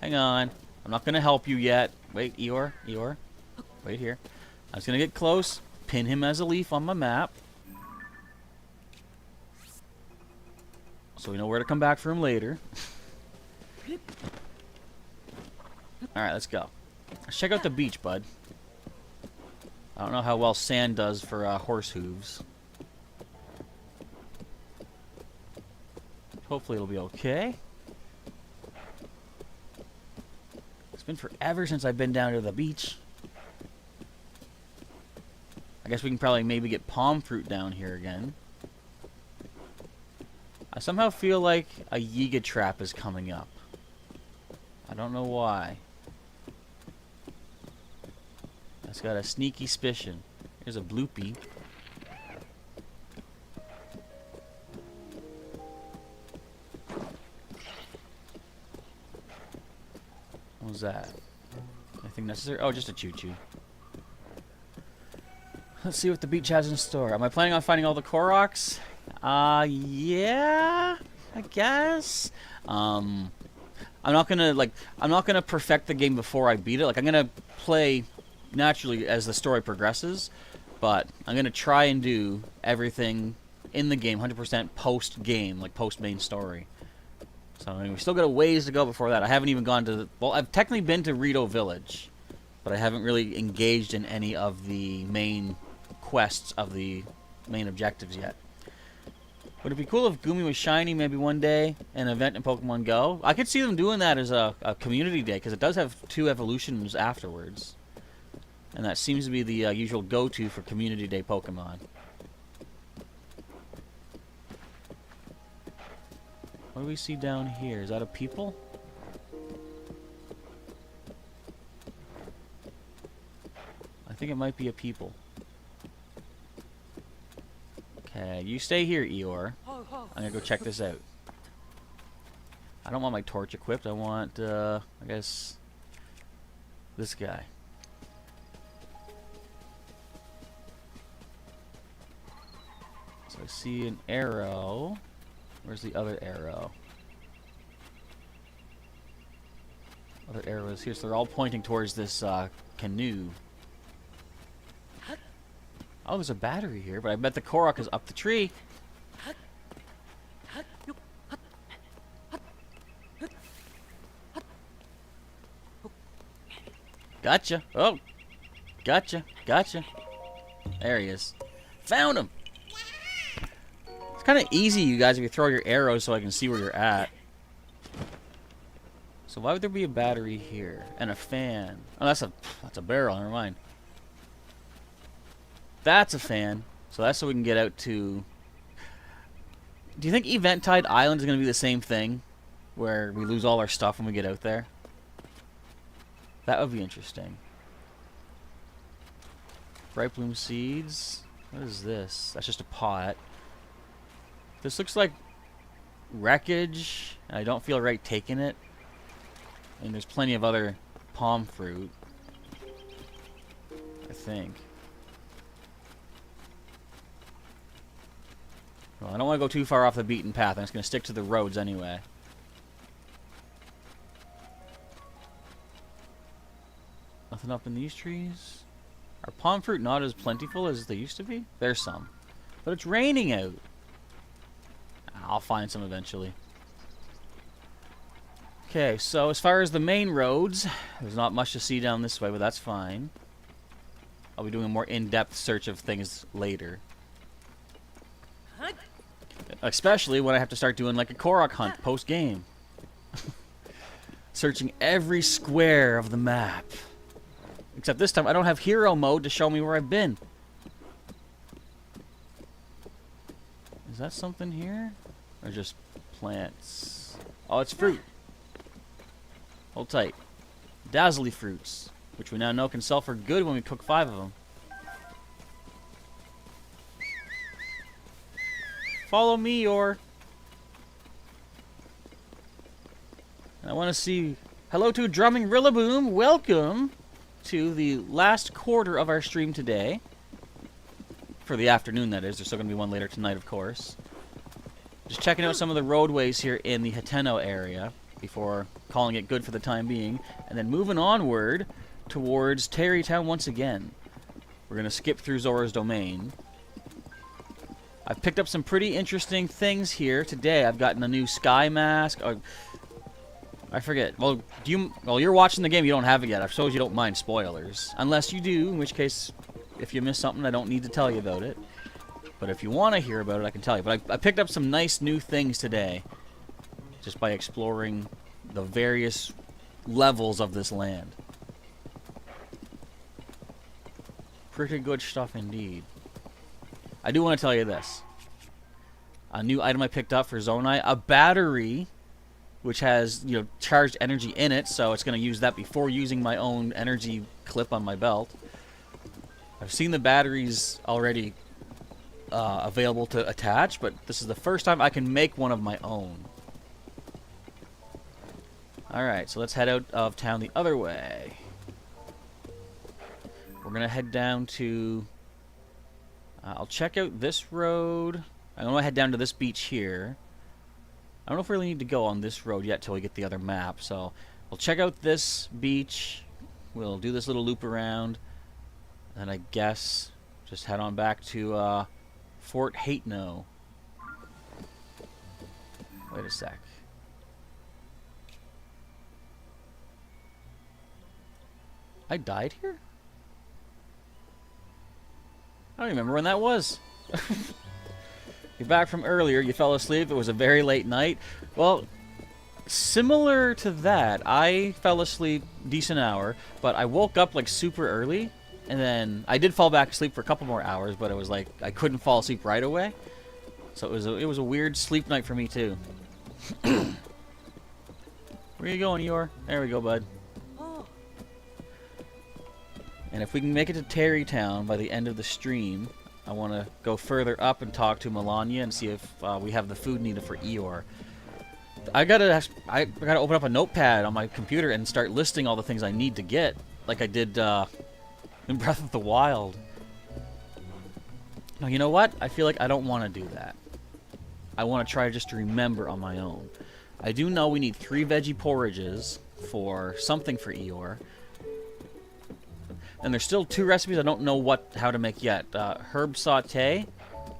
Hang on. I'm not going to help you yet. Wait, Eeyore. Eeyore. Wait here. I'm just going to get close. Pin him as a leaf on my map. So we know where to come back for him later. Alright, let's go. Let's check out the beach, bud. I don't know how well sand does for horse hooves. Hopefully it'll be okay. It's been forever since I've been down to the beach. I guess we can probably maybe get palm fruit down here again. I somehow feel like a Yiga trap is coming up. I don't know why. It's got a sneaky suspicion. Here's a bloopy. What was that? Anything necessary? Oh, just a choo-choo. Let's see what the beach has in store. Am I planning on finding all the Koroks? Yeah, I guess. I'm not gonna perfect the game before I beat it. Like, I'm gonna play naturally as the story progresses, but I'm gonna try and do everything in the game 100% post-game, like post-main story. So I mean, we still got a ways to go before that. I haven't even gone to well, I've technically been to Rito Village, but I haven't really engaged in any of the main quests of the main objectives yet. Would it be cool if Gumi was shiny maybe one day, an event in Pokemon Go? I could see them doing that as a community day, because it does have 2 evolutions afterwards. And that seems to be the usual go-to for community day Pokemon. What do we see down here? Is that a people? I think it might be a people. Okay, you stay here, Eeyore. I'm gonna go check this out. I don't want my torch equipped. I want, I guess, this guy. So I see an arrow. Where's the other arrow? Other arrows here. So they're all pointing towards this canoe. Oh, there's a battery here, but I bet the Korok is up the tree. Gotcha. Oh. Gotcha. Gotcha. There he is. Found him. It's kind of easy, you guys, if you throw your arrows so I can see where you're at. So why would there be a battery here? And a fan. Oh, that's a barrel. Never mind. That's a fan. So that's so we can get out to... Do you think Eventide Island is going to be the same thing? Where we lose all our stuff when we get out there? That would be interesting. Bright Bloom Seeds. What is this? That's just a pot. This looks like wreckage. And I don't feel right taking it. And there's plenty of other palm fruit. I think. Well, I don't want to go too far off the beaten path. I'm just going to stick to the roads anyway. Nothing up in these trees. Are palm fruit not as plentiful as they used to be? There's some. But it's raining out. I'll find some eventually. Okay, so as far as the main roads, there's not much to see down this way, but that's fine. I'll be doing a more in-depth search of things later. Especially when I have to start doing like a Korok hunt post-game. Searching every square of the map. Except this time I don't have hero mode to show me where I've been. Is that something here? Or just plants? Oh, it's fruit. Hold tight. Dazzly fruits, which we now know can sell for good when we cook 5 of them. Follow me, or... I want to see... Hello to Drumming Rillaboom. Welcome to the last quarter of our stream today. For the afternoon, that is. There's still going to be one later tonight, of course. Just checking out some of the roadways here in the Hateno area before calling it good for the time being. And then moving onward towards Terrytown once again. We're going to skip through Zora's Domain. I've picked up some pretty interesting things here today. I've gotten a new sky mask. I forget. Well, you're watching the game. You don't have it yet. I suppose you don't mind spoilers, unless you do, in which case if you miss something, I don't need to tell you about it. But if you want to hear about it, I can tell you. But I picked up some nice new things today, just by exploring the various levels of this land. Pretty good stuff indeed. I do want to tell you this. A new item I picked up for Zonai, a battery, which has, you know, charged energy in it, so it's going to use that before using my own energy clip on my belt. I've seen the batteries already available to attach, but this is the first time I can make one of my own. Alright, so let's head out of town the other way. We're going to head down to... I'll check out this road. I'm going to head down to this beach here. I don't know if we really need to go on this road yet till we get the other map, so we'll check out this beach. We'll do this little loop around, and I guess just head on back to Fort Hateno. Wait a sec. I died here? I don't remember when that was. You're back from earlier, you fell asleep, it was a very late night. Well, similar to that, I fell asleep decent hour, but I woke up like super early, and then I did fall back asleep for a couple more hours, but it was like I couldn't fall asleep right away. So it was a weird sleep night for me too. Where are you going, Eeyore? There we go, bud. And if we can make it to Terrytown by the end of the stream, I want to go further up and talk to Melania and see if we have the food needed for Eeyore. I gotta open up a notepad on my computer and start listing all the things I need to get, like I did in Breath of the Wild. No, you know what? I feel like I don't want to do that. I want to try just to remember on my own. I do know we need 3 veggie porridges for something for Eeyore. And there's still 2 recipes I don't know how to make yet. Herb saute,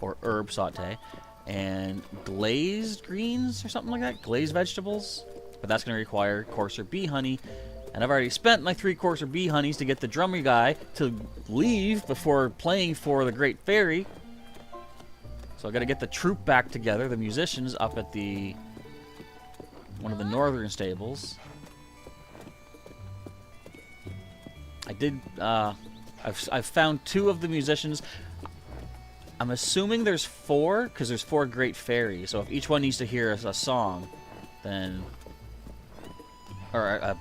or herb saute, and glazed greens or something like that. Glazed vegetables. But that's going to require coarser bee honey. And I've already spent my 3 coarser bee honeys to get the drummer guy to leave before playing for the Great Fairy. So I've got to get the troupe back together, the musicians, up at one of the northern stables. I did, I've found 2 of the musicians. I'm assuming there's 4, because there's 4 great fairies. So if each one needs to hear a song, then... Or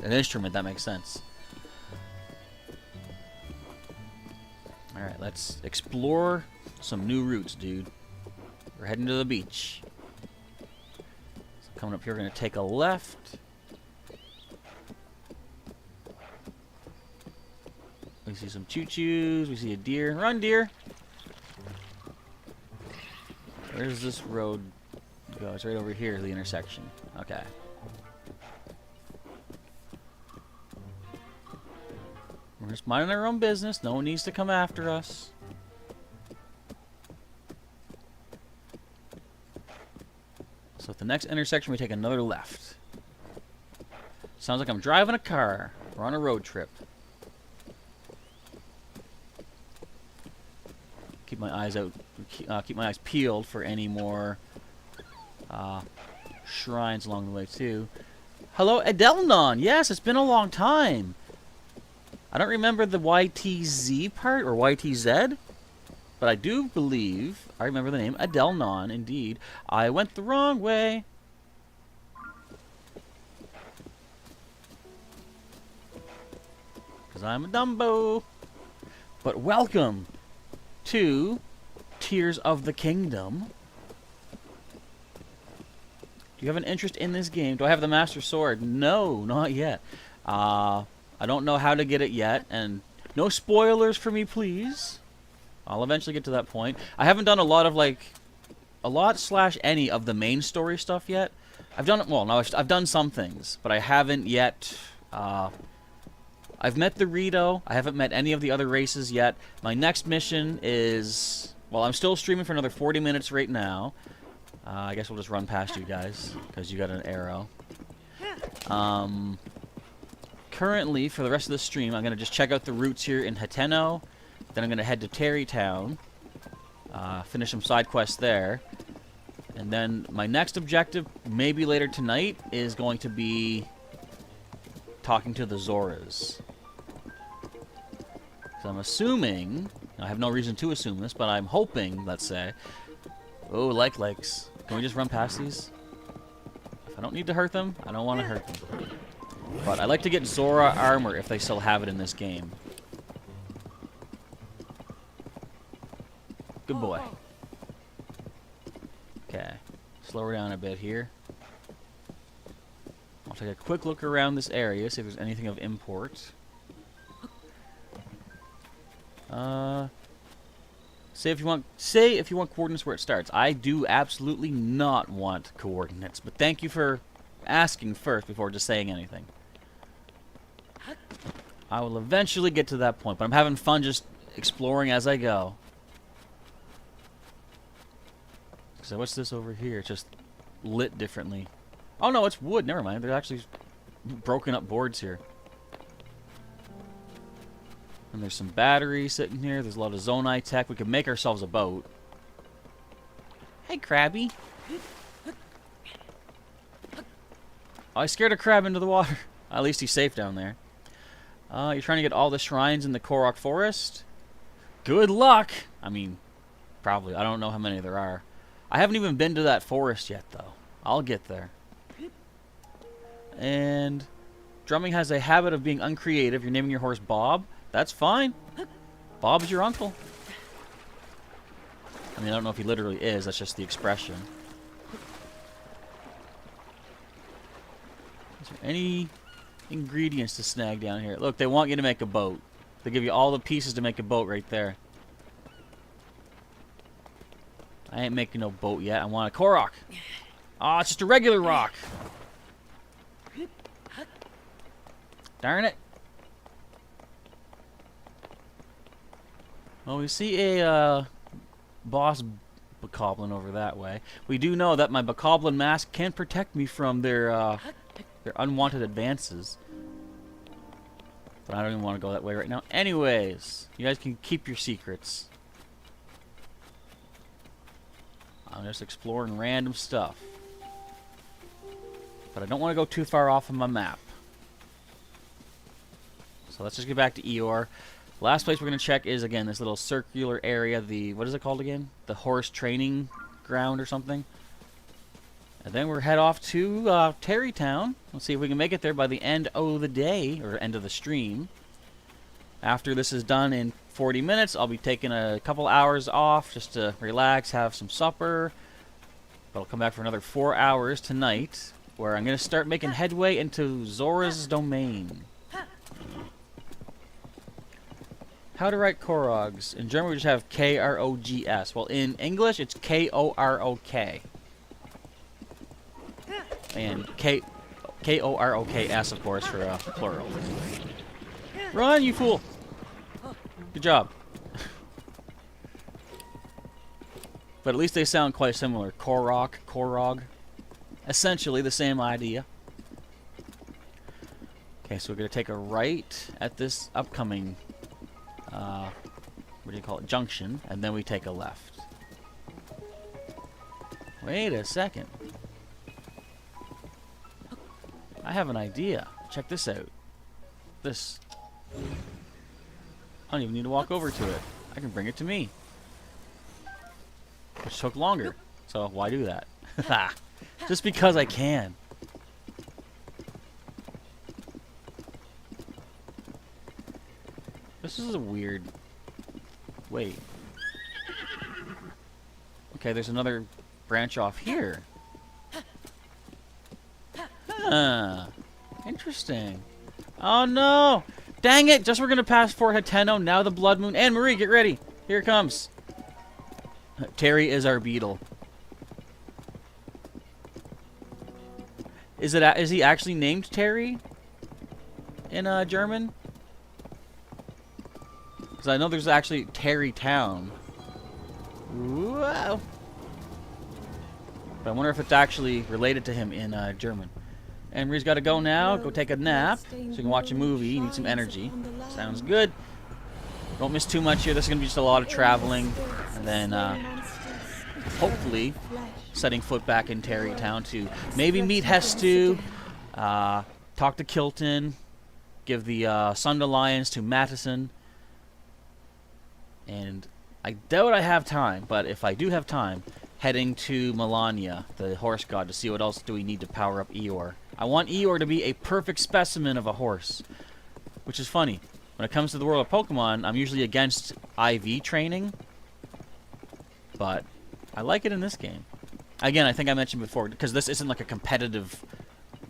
an instrument, that makes sense. Alright, let's explore some new routes, dude. We're heading to the beach. So coming up here, we're going to take a left. We see some choo-choos. We see a deer. Run, deer! Where's this road go? It's right over here, the intersection. Okay. We're just minding our own business. No one needs to come after us. So at the next intersection, we take another left. Sounds like I'm driving a car. We're on a road trip. Keep my eyes out. Keep my eyes peeled for any more shrines along the way too. Hello, Adelnon. Yes, it's been a long time. I don't remember the YTZ part or YTZ, but I do believe I remember the name Adelnon. Indeed, I went the wrong way. Because I'm a Dumbo. But welcome to Tears of the Kingdom. Do you have an interest in this game? Do I have the Master Sword? No, not yet. I don't know how to get it yet, and no spoilers for me, please. I'll eventually get to that point. I haven't done a lot / any of the main story stuff yet. I've done it, well, no, I've done some things, but I haven't yet. I've met the Rito. I haven't met any of the other races yet. My next mission is, well, I'm still streaming for another 40 minutes right now. I guess we'll just run past you guys, because you got an arrow. Currently, for the rest of the stream, I'm going to just check out the routes here in Hateno. Then I'm going to head to Terrytown, finish some side quests there. And then my next objective, maybe later tonight, is going to be talking to the Zoras. So I'm assuming, I have no reason to assume this, but I'm hoping, let's say, oh, likes. Can we just run past these? If I don't need to hurt them, I don't want to hurt them. But I like to get Zora armor if they still have it in this game. Good boy. Okay, slow her down a bit here. I'll take a quick look around this area, see if there's anything of import. Say if you want coordinates where it starts. I do absolutely not want coordinates, but thank you for asking first before just saying anything. I will eventually get to that point, but I'm having fun just exploring as I go. So what's this over here? It's just lit differently. Oh no, it's wood. Never mind. There's actually broken up boards here. And there's some batteries sitting here. There's a lot of Zonai tech. We could make ourselves a boat. Hey, Krabby. Oh, I scared a crab into the water. At least he's safe down there. You're trying to get all the shrines in the Korok Forest? Good luck! I mean, probably. I don't know how many there are. I haven't even been to that forest yet, though. I'll get there. And drumming has a habit of being uncreative. You're naming your horse Bob. That's fine. Bob's your uncle. I mean, I don't know if he literally is. That's just the expression. Is there any ingredients to snag down here? Look, they want you to make a boat. They give you all the pieces to make a boat right there. I ain't making no boat yet. I want a Korok. Ah, it's just a regular rock. Darn it. Well, we see a boss bokoblin over that way. We do know that my bokoblin mask can protect me from their unwanted advances. But I don't even want to go that way right now. Anyways, you guys can keep your secrets. I'm just exploring random stuff. But I don't want to go too far off of my map. So let's just get back to Eeyore. Last place we're going to check is, again, this little circular area. What is it called again? The horse training ground or something. And then we'll head off to Terrytown. Let's see if we can make it there by the end of the day, or end of the stream. After this is done in 40 minutes, I'll be taking a couple hours off just to relax, have some supper. But I'll come back for another 4 hours tonight, where I'm going to start making headway into Zora's domain. How to write Korogs. In German, we just have K-R-O-G-S. Well, in English, it's K-O-R-O-K. And K-O-R-O-K-S, of course, for plural. Run, you fool! Good job. But at least they sound quite similar. Korok, Korog. Essentially the same idea. Okay, so we're going to take a right at this upcoming what do you call it? Junction, and then we take a left. Wait a second. I have an idea. Check this out. This. I don't even need to walk over to it. I can bring it to me. Which took longer. So why do that? Just because I can. This is a weird... Wait. Okay, there's another branch off here. Interesting. Oh no! Dang it! Just we're gonna pass Fort Hateno, now the Blood Moon. Anne Marie, get ready! Here it comes. Terry is our beetle. Is he actually named Terry? In German? Because I know there's actually Terrytown. Whoa! But I wonder if it's actually related to him in German. Anne-Marie's got to go now. Go take a nap so you can watch a movie. You need some energy. Sounds good. Don't miss too much here. This is going to be just a lot of traveling. And then, hopefully, setting foot back in Terrytown to maybe meet Hestu, talk to Kilton, give the Sundallions to Mattison. And I doubt I have time, but if I do have time, heading to Melania, the horse god, to see what else do we need to power up Eeyore. I want Eeyore to be a perfect specimen of a horse, which is funny. When it comes to the world of Pokemon, I'm usually against IV training, but I like it in this game. Again, I think I mentioned before, because this isn't like a competitive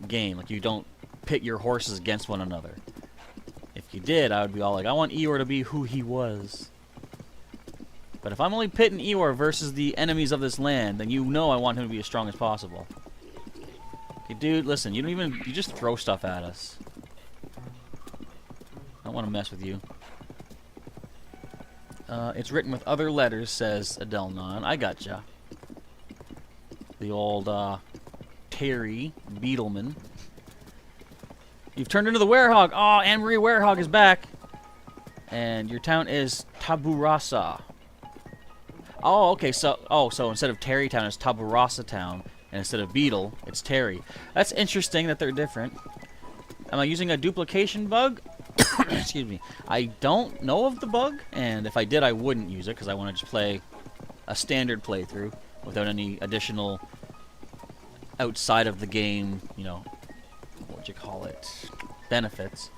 game. Like, you don't pit your horses against one another. If you did, I would be all like, I want Eeyore to be who he was. But if I'm only pitting Eeyore versus the enemies of this land, then you know I want him to be as strong as possible. Okay, dude, listen, you just throw stuff at us. I don't want to mess with you. It's written with other letters, says Adelnon. I gotcha. The old, Terry Beetleman. You've turned into the Werehog. Oh, Anne-Marie Werehog is back. And your town is Taburasa. Oh, okay, so instead of Terrytown, it's Taburasa Town. And instead of Beetle, it's Terry. That's interesting that they're different. Am I using a duplication bug? Excuse me. I don't know of the bug, and if I did, I wouldn't use it, because I want to just play a standard playthrough without any additional outside of the game, you know, what'd you call it, benefits.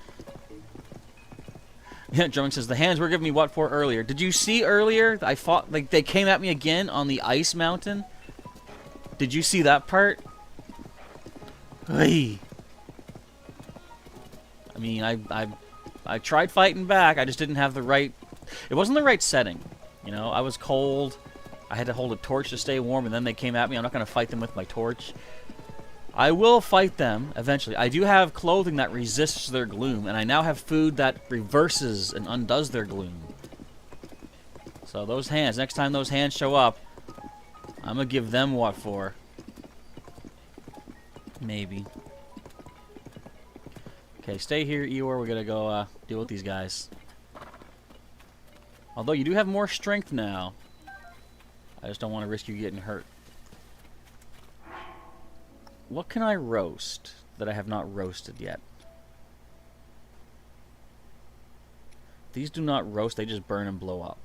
Yeah, Drumming says, the hands were giving me what for earlier. Did you see earlier? I fought, like, they came at me again on the ice mountain. Did you see that part? Hey. I mean, I tried fighting back. I just didn't have the right... It wasn't the right setting. You know, I was cold. I had to hold a torch to stay warm, and then they came at me. I'm not going to fight them with my torch. I will fight them eventually. I do have clothing that resists their gloom, and I now have food that reverses and undoes their gloom. So those hands, next time those hands show up, I'm going to give them what for. Maybe. Okay, stay here, Eeyore. We're going to go deal with these guys. Although you do have more strength now. I just don't want to risk you getting hurt. What can I roast that I have not roasted yet? These do not roast, they just burn and blow up.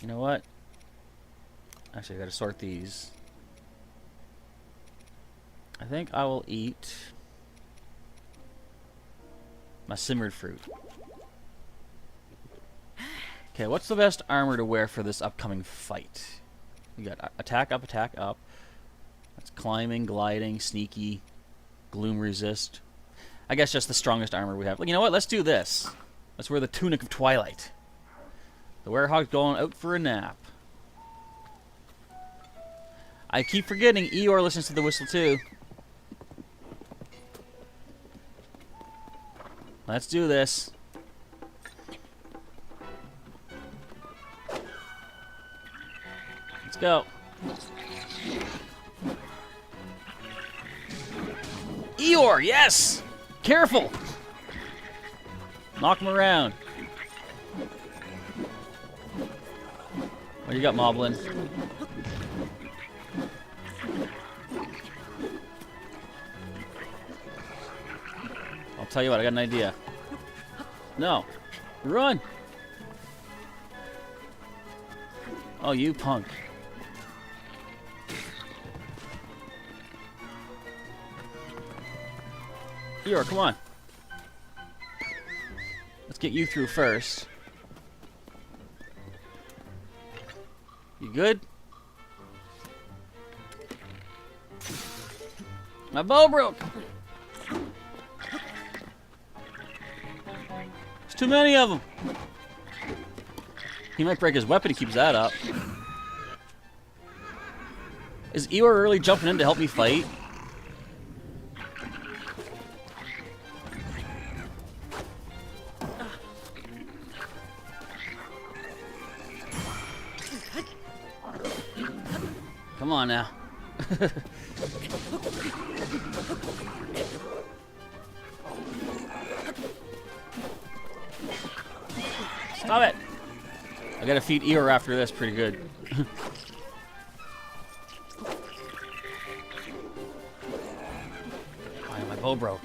You know what? Actually, I gotta sort these. I think I will eat my simmered fruit. Okay, what's the best armor to wear for this upcoming fight? We got attack up, attack up. That's climbing, gliding, sneaky, gloom resist. I guess just the strongest armor we have. You know what? Let's do this. Let's wear the Tunic of Twilight. The Werehog's going out for a nap. I keep forgetting Eeyore listens to the whistle too. Let's do this. Let's go. Eeyore, yes! Careful! Knock him around. What do you got, Moblin? I'll tell you what, I got an idea. No. Run! Oh, you punk. Eeyore, come on. Let's get you through first. You good? My bow broke! There's too many of them! He might break his weapon, he keeps that up. Is Eeyore really jumping in to help me fight? Come on now. Stop it! I gotta feed Eeyore after this pretty good. My bow broke.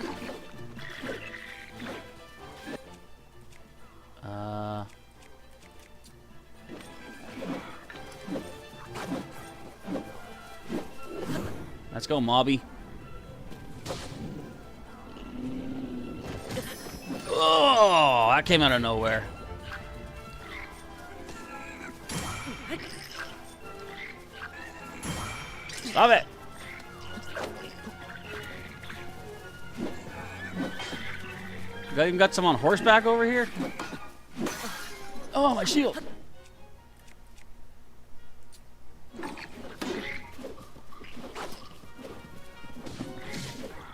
Let's go, Mobby. Oh, that came out of nowhere. Stop it. You even got some on horseback over here? Oh, my shield.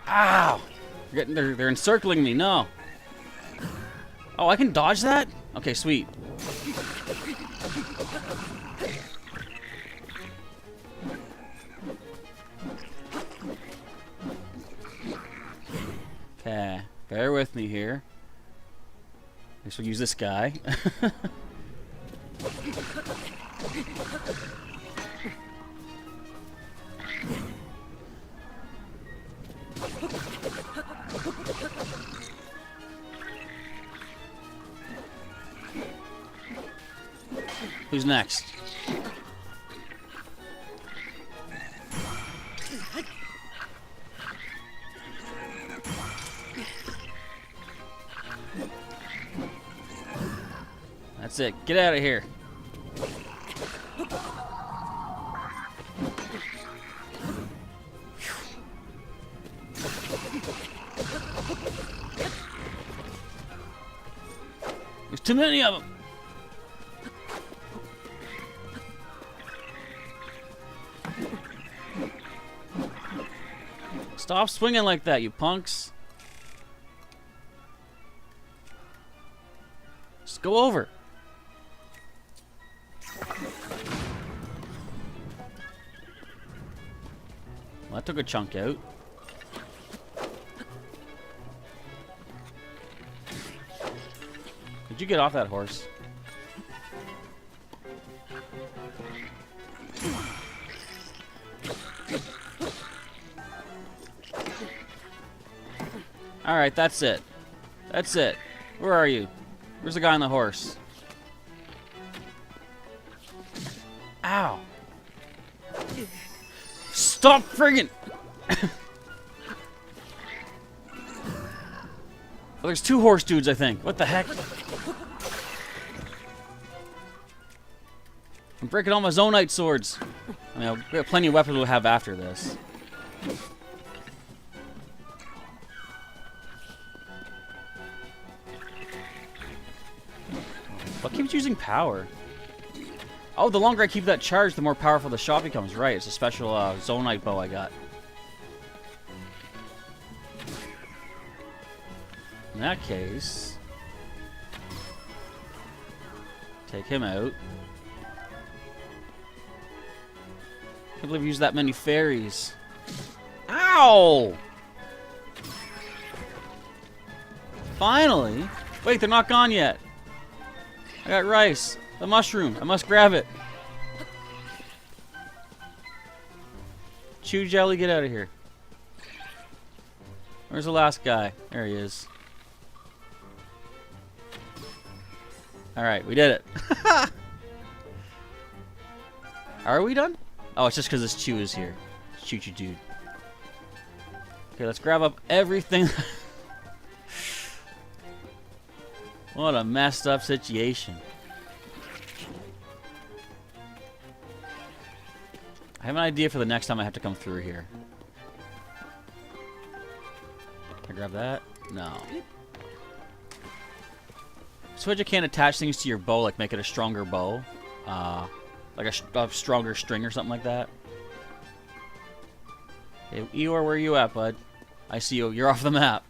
Ow! They're encircling me. No. Oh, I can dodge that? Okay, sweet. Okay, bear with me here. I guess we'll use this guy. Who's next? That's it. Get out of here. There's too many of them. Stop swinging like that, you punks. Just go over. Well, that took a chunk out. Did you get off that horse? Alright, that's it. That's it. Where are you? Where's the guy on the horse? Ow. Stop friggin'! Oh, there's two horse dudes, I think. What the heck? I'm breaking all my Zonite swords. I mean, we have plenty of weapons we'll have after this. What keeps using power? Oh, the longer I keep that charged, the more powerful the shot becomes. Right, it's a special Zonite bow I got. In that case, take him out. Can't believe we used that many fairies. Ow! Finally! Wait, they're not gone yet. I got rice. The mushroom. I must grab it. Chew jelly, get out of here. Where's the last guy? There he is. Alright, we did it. Are we done? Oh, it's just because this Chew is here. Chew dude. Okay, let's grab up everything. What a messed up situation. I have an idea for the next time I have to come through here. Can I grab that? No. So you can't attach things to your bow, like make it a stronger bow. Like a stronger string or something like that. Hey, Eeyore, where are you at, bud? I see you. You're off the map.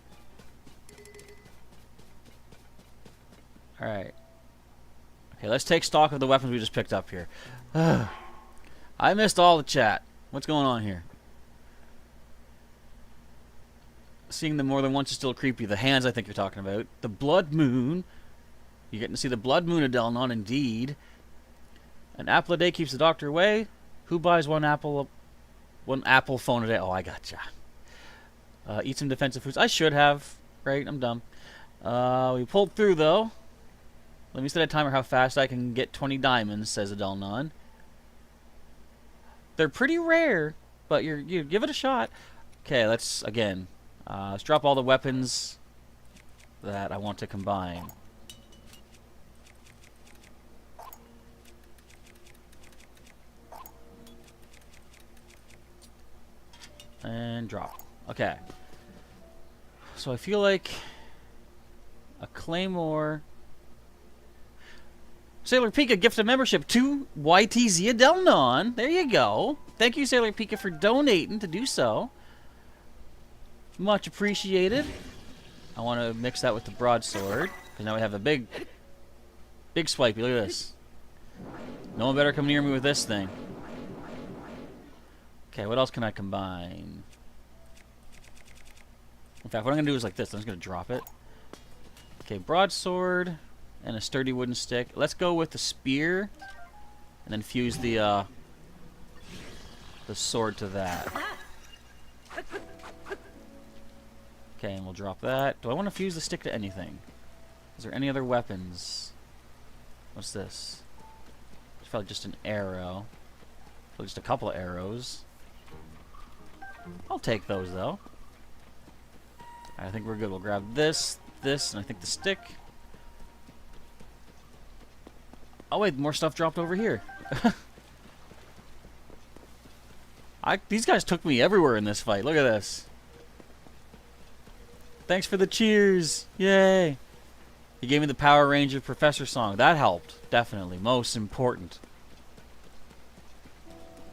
Alright. Okay, let's take stock of the weapons we just picked up here. I missed all the chat. What's going on here? Seeing them more than once is still creepy. The hands I think you're talking about. The blood moon. You're getting to see the blood moon of Delnon, indeed. An apple a day keeps the doctor away. Who buys one apple phone a day? Oh, I gotcha. Eat some defensive foods. I should have. Right, I'm dumb. We pulled through, though. Let me set a timer how fast I can get 20 diamonds, says Adelnon. They're pretty rare, but you give it a shot. Okay, let's drop all the weapons that I want to combine. And drop. Okay. So I feel like a claymore. Sailor Pika gifted membership to YTZ Adelnon. There you go. Thank you, Sailor Pika, for donating to do so. Much appreciated. I want to mix that with the broadsword, because now we have a big swipey. Look at this. No one better come near me with this thing. Okay, what else can I combine? In fact, what I'm going to do is like this. I'm just going to drop it. Okay, broadsword and a sturdy wooden stick. Let's go with the spear and then fuse the sword to that. Okay, and we'll drop that. Do I want to fuse the stick to anything? Is there any other weapons? What's this? It's probably just an arrow. Probably just a couple of arrows. I'll take those, though. I think we're good. We'll grab this, and I think the stick. Oh, wait, more stuff dropped over here. These guys took me everywhere in this fight. Look at this. Thanks for the cheers. Yay. He gave me the Power Ranger Professor song. That helped. Definitely. Most important.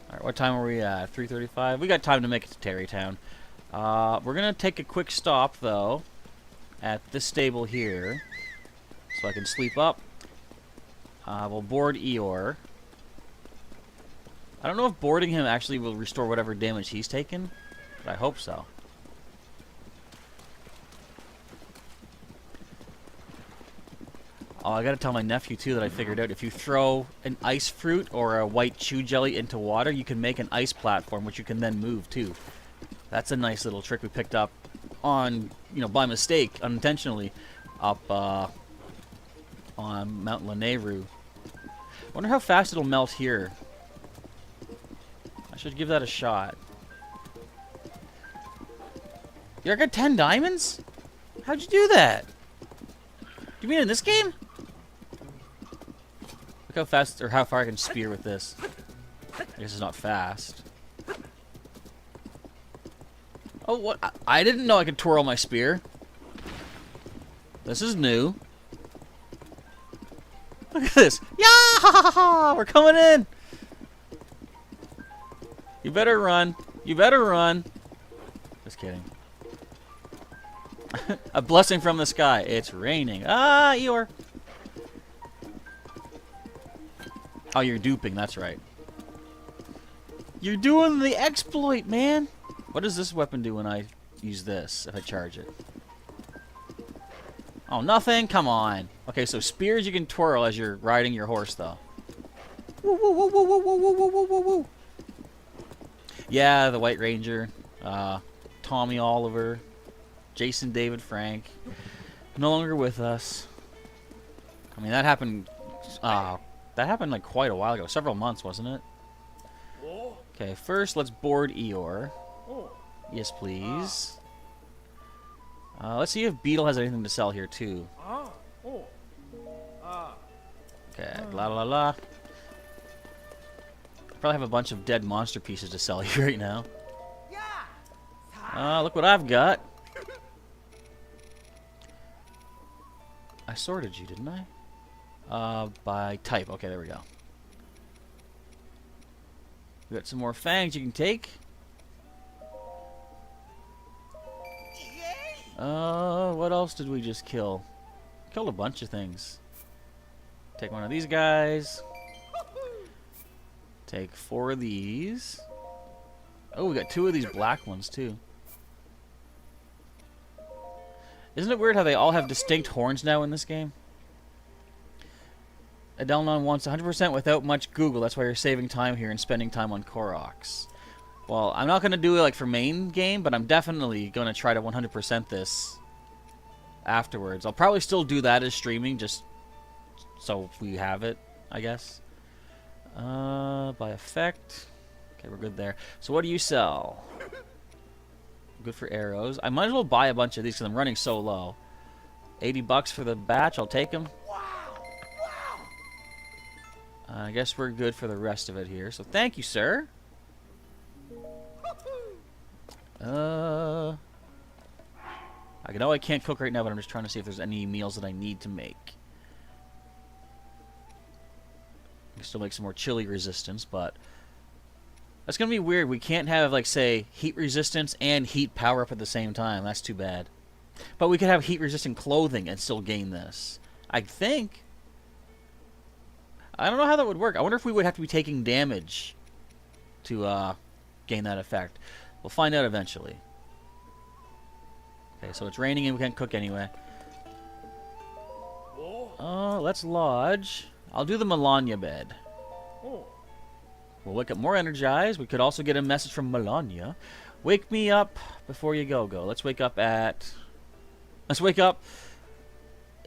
Alright, what time are we at? 3:35? We got time to make it to Terrytown. We're going to take a quick stop, though, at this stable here. So I can sleep up. We'll board Eeyore. I don't know if boarding him actually will restore whatever damage he's taken, but I hope so. Oh, I gotta tell my nephew, too, that I figured out if you throw an ice fruit or a white chew jelly into water, you can make an ice platform, which you can then move, too. That's a nice little trick we picked up on, by mistake, unintentionally, up on Mount Lanayru. Wonder how fast it'll melt here. I should give that a shot. You got 10 diamonds? How'd you do that? You mean in this game? Look how fast, or how far I can spear with this. I guess it's not fast. Oh, what? I didn't know I could twirl my spear. This is new. Look at this. Yeah! We're coming in! You better run. You better run. Just kidding. A blessing from the sky. It's raining. Ah, Eeyore. Oh, you're duping. That's right. You're doing the exploit, man. What does this weapon do when I use this, if I charge it? Oh, nothing? Come on. Okay, so spears you can twirl as you're riding your horse, though. Woo, woo, woo, woo, woo, woo, woo, woo, woo, woo. Yeah, the White Ranger. Tommy Oliver. Jason David Frank. No longer with us. I mean, that happened like quite a while ago. Several months, wasn't it? Okay, first let's board Eeyore. Yes, please. Let's see if Beetle has anything to sell here, too. Okay, la la la. Probably have a bunch of dead monster pieces to sell here right now. Look what I've got. I sorted you, didn't I? By type. Okay, there we go. We got some more fangs you can take. What else did we just kill? Killed a bunch of things. Take one of these guys. Take 4 of these. Oh, we got 2 of these black ones, too. Isn't it weird how they all have distinct horns now in this game? Adelnon wants 100% without much Google. That's why you're saving time here and spending time on Koroks. Well, I'm not going to do it like for main game, but I'm definitely going to try to 100% this afterwards. I'll probably still do that as streaming, just so we have it, I guess. By effect. Okay, we're good there. So what do you sell? Good for arrows. I might as well buy a bunch of these because I'm running so low. 80 bucks for the batch. I'll take them. I guess we're good for the rest of it here. So thank you, sir. I know I can't cook right now, but I'm just trying to see if there's any meals that I need to make. I can still make some more chili resistance, but that's gonna be weird. We can't have, like, say, heat resistance and heat power up at the same time. That's too bad. But we could have heat resistant clothing and still gain this. I think. I don't know how that would work. I wonder if we would have to be taking damage to gain that effect. We'll find out eventually. Okay, so it's raining and we can't cook anyway. Let's lodge. I'll do the Melania bed. We'll wake up more energized. We could also get a message from Melania. Wake me up before you go. Let's wake up at... Let's wake up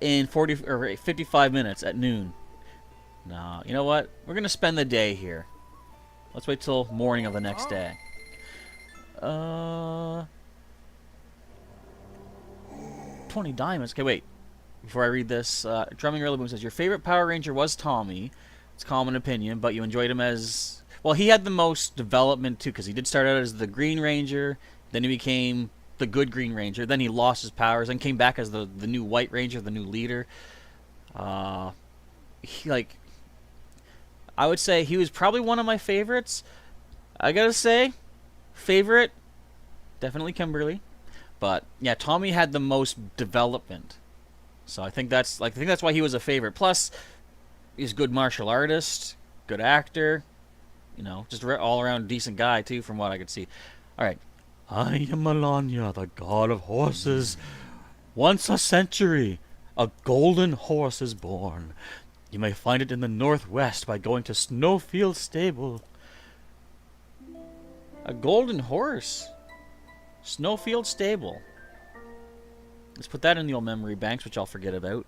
in 40 or 55 minutes at noon. No, you know what? We're going to spend the day here. Let's wait till morning of the next day. 20 diamonds. Okay, wait. Before I read this, Drumming Early Boom says, your favorite Power Ranger was Tommy. It's common opinion, but you enjoyed him as... Well, he had the most development, too, because he did start out as the Green Ranger. Then he became the good Green Ranger. Then he lost his powers and came back as the new White Ranger, the new leader. He, like... I would say he was probably one of my favorites. I gotta say, favorite, definitely Kimberly. But yeah, Tommy had the most development, so I think that's why he was a favorite. Plus, he's a good martial artist, good actor, you know, just all around decent guy too, from what I could see. All right, I am Melania, the god of horses. Once a century, a golden horse is born. You may find it in the northwest by going to Snowfield Stable. A golden horse. Snowfield Stable. Let's put that in the old memory banks, which I'll forget about.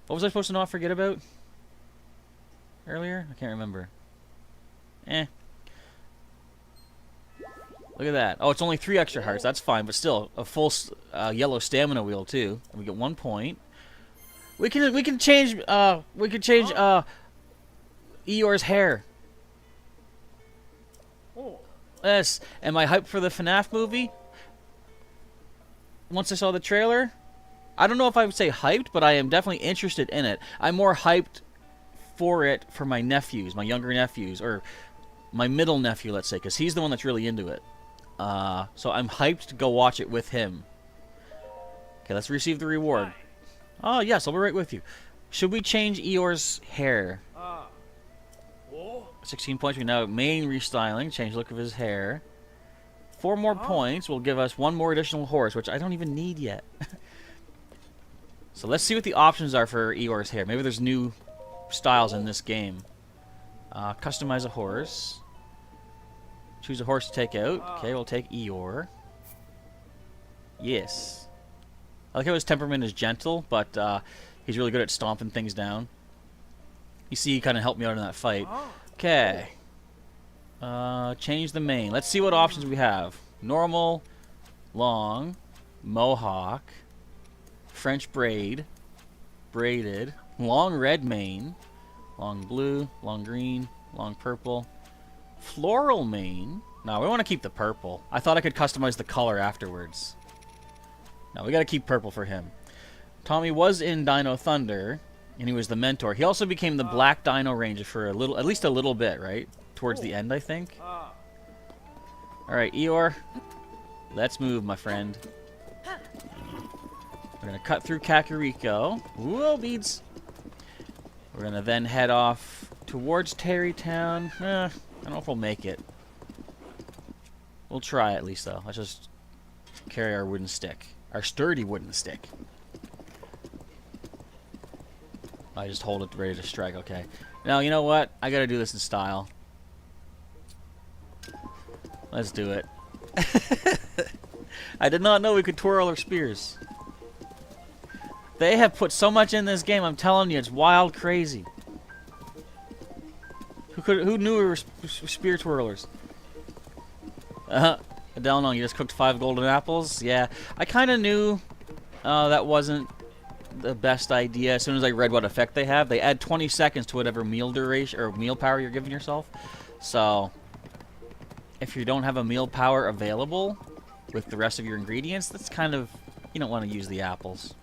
What was I supposed to not forget about? Earlier? I can't remember. Look at that. Oh, it's only 3 extra hearts. That's fine, but still, a full yellow stamina wheel, too. And we get 1 point. We can change Eeyore's hair. Yes. Am I hyped for the FNAF movie? Once I saw the trailer, I don't know if I would say hyped, but I am definitely interested in it. I'm more hyped for it for my nephews, my younger nephews, or my middle nephew, let's say, because he's the one that's really into it. So I'm hyped to go watch it with him. Okay, let's receive the reward. Oh, yes, I'll be right with you. Should we change Eeyore's hair? 16 points. We now have main restyling. Change the look of his hair. 4 more points will give us 1 more additional horse, which I don't even need yet. So let's see what the options are for Eeyore's hair. Maybe there's new styles in this game. Customize a horse. Choose a horse to take out. Okay, we'll take Eeyore. Yes. I like how his temperament is gentle, but he's really good at stomping things down. You see, he kind of helped me out in that fight. Okay. Change the mane. Let's see what options we have. Normal, long, mohawk, French braid, braided, long red mane, long blue, long green, long purple, floral mane. No, we want to keep the purple. I thought I could customize the color afterwards. No, we gotta keep purple for him. Tommy was in Dino Thunder, and he was the mentor. He also became the Black Dino Ranger for a little, at least a little bit, right? Towards the end, I think. Alright, Eeyore. Let's move, my friend. We're gonna cut through Kakariko. Whoa, beads. We're gonna then head off towards Terrytown. I don't know if we'll make it. We'll try at least, though. Let's just carry our wooden stick. Our sturdy wooden stick. I just hold it ready to strike. Okay. Now, you know what? I gotta do this in style. Let's do it. I did not know we could twirl our spears. They have put so much in this game, I'm telling you, it's wild crazy. Who knew we were spear twirlers? Adelno, you just cooked 5 golden apples? Yeah. I kind of knew that wasn't the best idea. As soon as I read what effect they have, they add 20 seconds to whatever meal duration or meal power you're giving yourself. So, if you don't have a meal power available with the rest of your ingredients, that's kind of... You don't want to use the apples.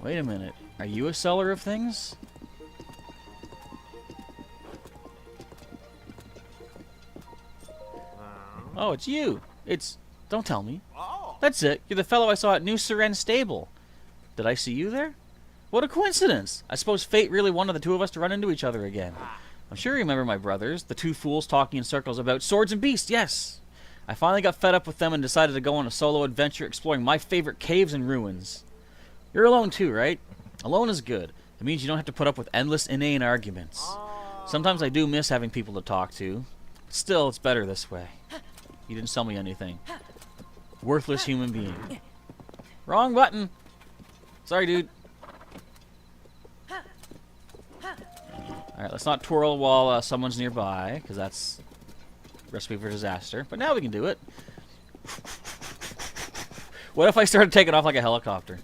Wait a minute. Are you a seller of things? Oh, it's you. It's... Don't tell me. That's it. You're the fellow I saw at New Seren Stable. Did I see you there? What a coincidence. I suppose fate really wanted the two of us to run into each other again. I'm sure you remember my brothers, the two fools talking in circles about swords and beasts, yes. I finally got fed up with them and decided to go on a solo adventure exploring my favorite caves and ruins. You're alone too, right? Alone is good. It means you don't have to put up with endless inane arguments. Sometimes I do miss having people to talk to. Still, it's better this way. You didn't sell me anything. Worthless human being. Wrong button. Sorry, dude. Alright, let's not twirl while someone's nearby, because that's a recipe for disaster. But now we can do it. What if I started taking off like a helicopter?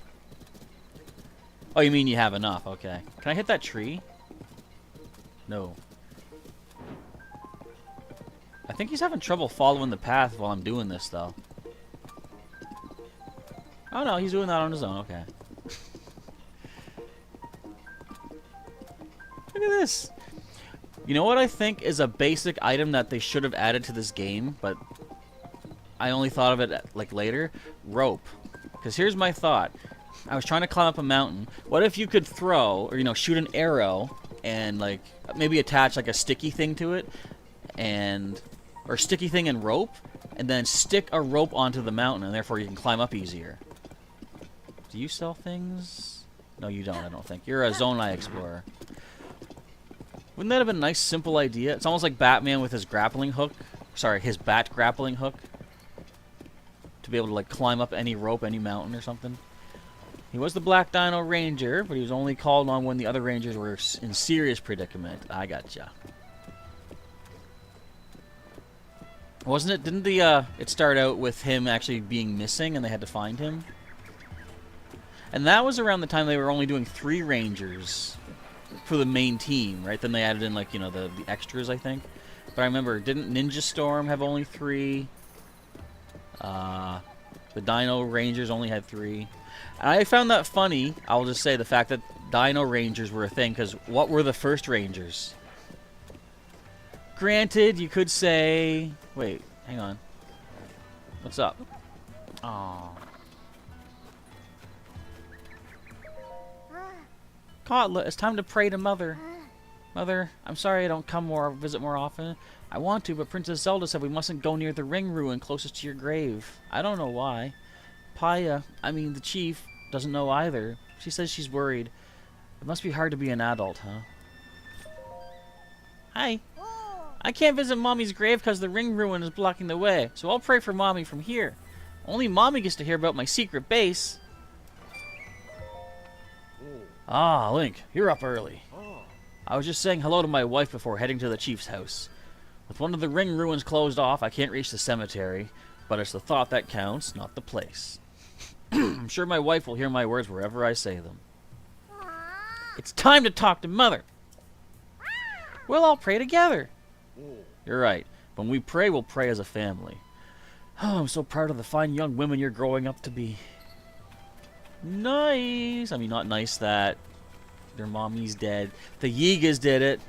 Oh, you mean you have enough? Okay. Can I hit that tree? No. I think he's having trouble following the path while I'm doing this, though. Oh, no, he's doing that on his own. Okay. Look at this. You know what I think is a basic item that they should have added to this game, but I only thought of it, like, later? Rope. Because here's my thought. I was trying to climb up a mountain. What if you could throw, or, you know, shoot an arrow and, like, maybe attach, like, a sticky thing to it, and... or sticky thing and rope, and then stick a rope onto the mountain, and therefore you can climb up easier. Do you sell things? No, you don't, I don't think. You're a Zonai explorer. Wouldn't that have been a nice, simple idea? It's almost like Batman with his grappling hook. Sorry, his bat grappling hook. To be able to, like, climb up any rope, any mountain or something. He was the Black Dino Ranger, but he was only called on when the other Rangers were in serious predicament. I gotcha. Wasn't it? Didn't the it start out with him actually being missing and they had to find him? And that was around the time they were only doing 3 Rangers for the main team, right? Then they added in, like, you know, the extras, I think. But I remember, didn't Ninja Storm have only 3? The Dino Rangers only had 3. And I found that funny, I'll just say, the fact that Dino Rangers were a thing, because what were the first Rangers? Granted, you could say... Wait, hang on. What's up? Aww. Kotla, it's time to pray to Mother. Mother, I'm sorry I don't come or visit more often. I want to, but Princess Zelda said we mustn't go near the ring ruin closest to your grave. I don't know why. Paya, I mean the chief, doesn't know either. She says she's worried. It must be hard to be an adult, huh? Hi. I can't visit Mommy's grave because the ring ruin is blocking the way, so I'll pray for Mommy from here. Only Mommy gets to hear about my secret base. Ah, Link, you're up early. I was just saying hello to my wife before heading to the chief's house. With one of the ring ruins closed off, I can't reach the cemetery, but it's the thought that counts, not the place. I'm sure my wife will hear my words wherever I say them. It's time to talk to Mother. We'll all pray together. You're right. When we pray, we'll pray as a family. Oh, I'm so proud of the fine young women you're growing up to be. Nice. I mean, not nice that their mommy's dead. The Yigas did it.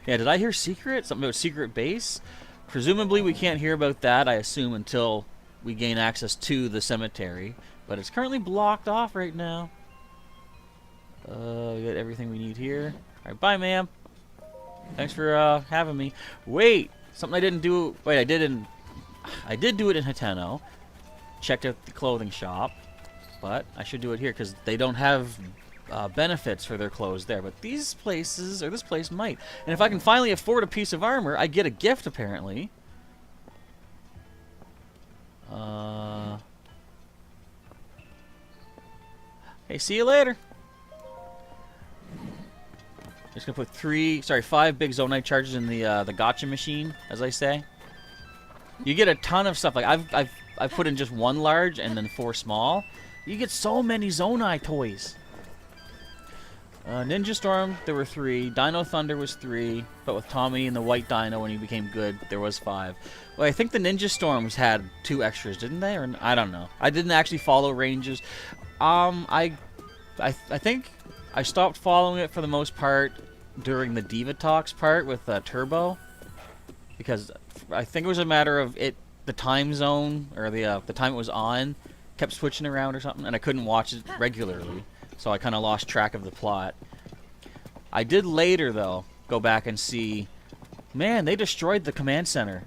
Yeah, did I hear secret? Something about secret base? Presumably we can't hear about that, I assume, until we gain access to the cemetery. But it's currently blocked off right now. We got everything we need here. Alright, bye, ma'am. Thanks for having me. Wait! Something I didn't do... Wait, I did do it in Hateno. Checked out the clothing shop. but I should do it here because they don't have benefits for their clothes there. But these places, or this place might. And if I can finally afford a piece of armor, I get a gift apparently. Hey, see you later. Just gonna put 5 big Zonite charges in the gotcha machine, as I say. You get a ton of stuff. Like I've put in just 1 large and then 4 small. You get so many Zonite toys. Ninja Storm, there were 3. Dino Thunder was 3, but with Tommy and the White Dino when he became good, there was 5. Well, I think the Ninja Storms had 2 extras, didn't they? Or I don't know. I didn't actually follow Rangers. I think I stopped following it for the most part during the Diva Talks part with Turbo, because I think it was a matter of the time zone or the time it was on kept switching around or something, and I couldn't watch it regularly. So I kind of lost track of the plot. I did later, though, go back and see, man, they destroyed the command center.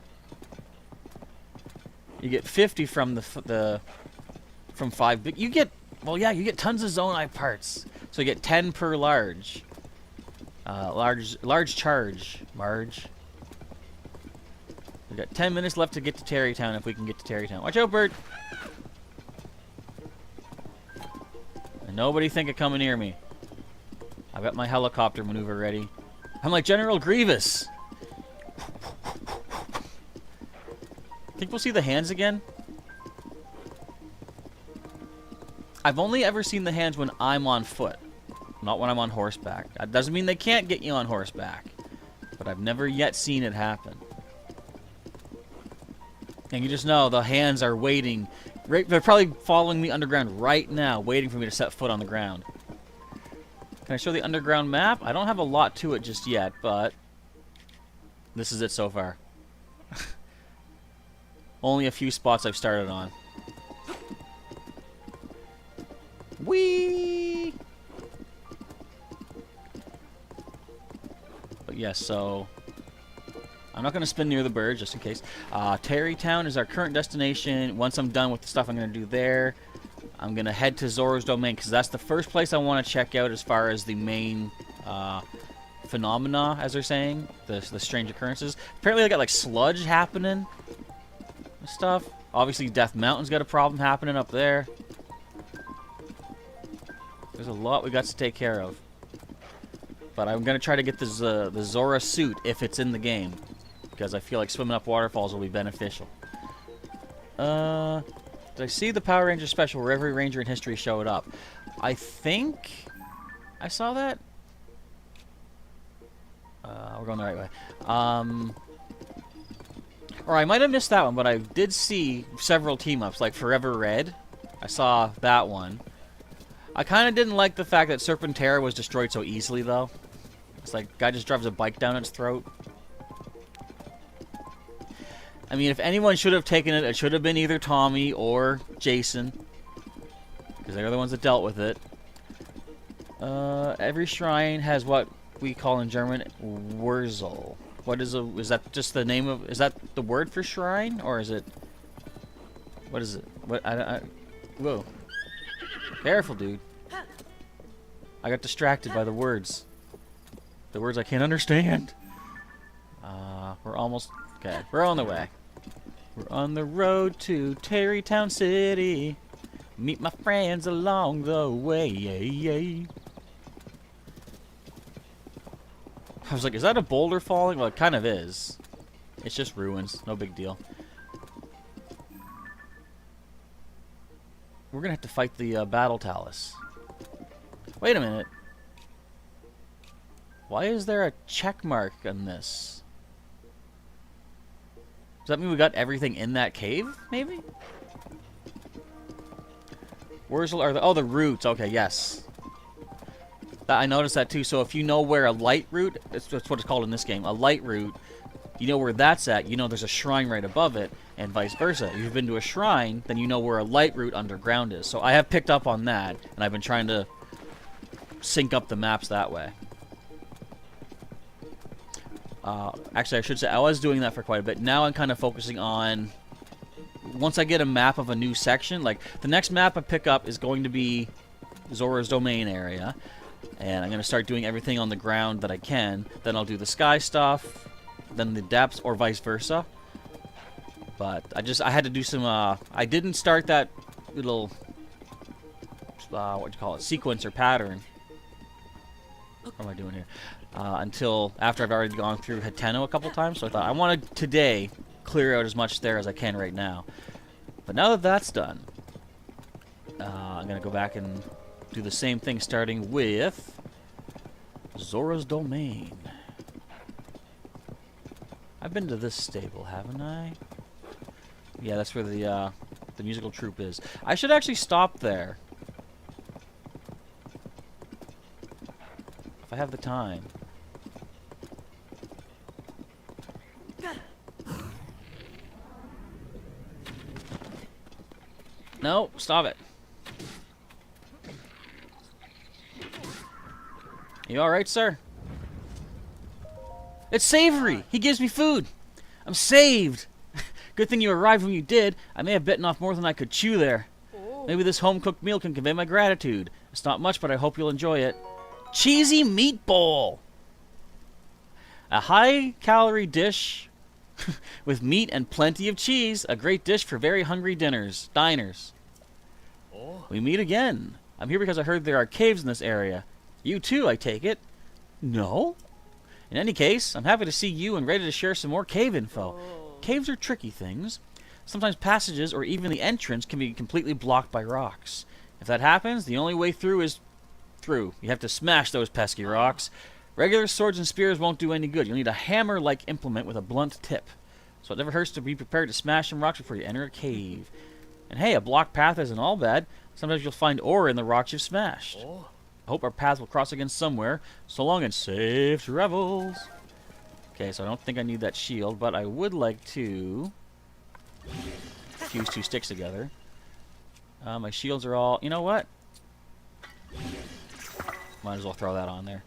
You get 50 from from 5 big. You get, well, yeah, you get tons of Zonite parts. So you get 10 per large. Large charge, Marge. We got 10 minutes left to get to Terrytown if we can get to Terrytown. Watch out, Bert. And nobody think of coming near me. I've got my helicopter maneuver ready. I'm like General Grievous. Think we'll see the hands again? I've only ever seen the hands when I'm on foot, not when I'm on horseback. That doesn't mean they can't get you on horseback, but I've never yet seen it happen. And you just know the hands are waiting. They're probably following me underground right now, waiting for me to set foot on the ground. Can I show the underground map? I don't have a lot to it just yet, but this is it so far. Only a few spots I've started on. Whee! But yes, so I'm not going to spin near the bird, just in case. Terrytown is our current destination. Once I'm done with the stuff I'm going to do there, I'm going to head to Zora's Domain, because that's the first place I want to check out as far as the main phenomena, as they're saying, the strange occurrences. Apparently they got like sludge happening and stuff. Obviously Death Mountain's got a problem happening up there. There's a lot we got to take care of. But I'm going to try to get this, the Zora suit if it's in the game, because I feel like swimming up waterfalls will be beneficial. Did I see the Power Ranger special where every Ranger in history showed up? I think I saw that. We're going the right way. Or I might have missed that one, but I did see several team-ups, like Forever Red. I saw that one. I kind of didn't like the fact that Serpentera was destroyed so easily, though. It's like, guy just drives a bike down its throat. I mean, if anyone should have taken it, it should have been either Tommy or Jason, because they're the ones that dealt with it. Every shrine has what we call in German Wurzel. What is is that just the name of, is that the word for shrine, or is it, what is it? What, whoa. Careful, dude. I got distracted by the words. The words I can't understand. We're almost, okay, we're on the way. We're on the road to Terrytown City. Meet my friends along the way. I was like, is that a boulder falling? Well, it kind of is. It's just ruins. No big deal. We're going to have to fight the Battle Talus. Wait a minute. Why is there a check mark on this? Does that mean we got everything in that cave, maybe? Wurzel are the... Oh, the roots. Okay, yes. I noticed that too. So if you know where a light root... That's what it's called in this game. A light root. You know where that's at. You know there's a shrine right above it. And vice versa. If you've been to a shrine, then you know where a light root underground is. So I have picked up on that. And I've been trying to sync up the maps that way. Actually, I should say I was doing that for quite a bit. Now I'm kind of focusing on once I get a map of a new section, like the next map I pick up is going to be Zora's Domain area, and I'm going to start doing everything on the ground that I can. Then I'll do the sky stuff, then the depths, or vice versa. But I had to do some, I didn't start that little, what do you call it, sequence or pattern. What am I doing here? Until after I've already gone through Hateno a couple times, so I thought I want to today clear out as much there as I can right now. But now that that's done, I'm going to go back and do the same thing, starting with Zora's Domain. I've been to this stable, haven't I? Yeah, that's where the musical troupe is. I should actually stop there. If I have the time. No, stop it. You alright, sir? It's Savory! He gives me food! I'm saved! Good thing you arrived when you did. I may have bitten off more than I could chew there. Maybe this home-cooked meal can convey my gratitude. It's not much, but I hope you'll enjoy it. Cheesy meatball! A high-calorie dish with meat and plenty of cheese. A great dish for very hungry diners. Diners. We meet again. I'm here because I heard there are caves in this area. You too, I take it? No? In any case, I'm happy to see you and ready to share some more cave info. Caves are tricky things. Sometimes passages or even the entrance can be completely blocked by rocks. If that happens, the only way through is through. You have to smash those pesky rocks. Regular swords and spears won't do any good. You'll need a hammer-like implement with a blunt tip. So it never hurts to be prepared to smash some rocks before you enter a cave. And hey, a blocked path isn't all bad. Sometimes you'll find ore in the rocks you've smashed. I hope our paths will cross again somewhere. So long and safe travels. Okay, so I don't think I need that shield, but I would like to fuse two sticks together. My shields are all... You know what? Might as well throw that on there.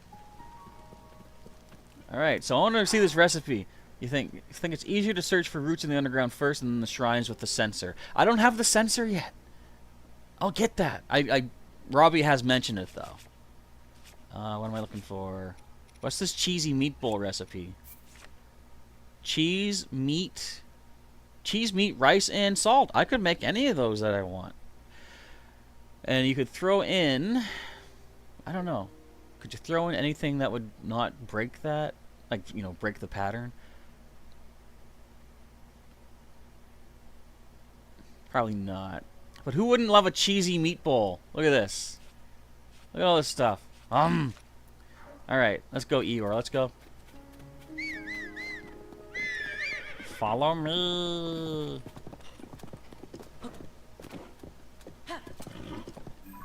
Alright, so I want to see this recipe. You think it's easier to search for roots in the underground first and then the shrines with the sensor. I don't have the sensor yet. I'll get that. Robbie has mentioned it, though. What am I looking for? What's this cheesy meatball recipe? Cheese, meat, rice, and salt. I could make any of those that I want. And you could throw in... I don't know. Could you throw in anything that would not break that? Like, you know, break the pattern? Probably not. But who wouldn't love a cheesy meatball? Look at this. Look at all this stuff. Alright, let's go, Eeyore. Let's go. Follow me.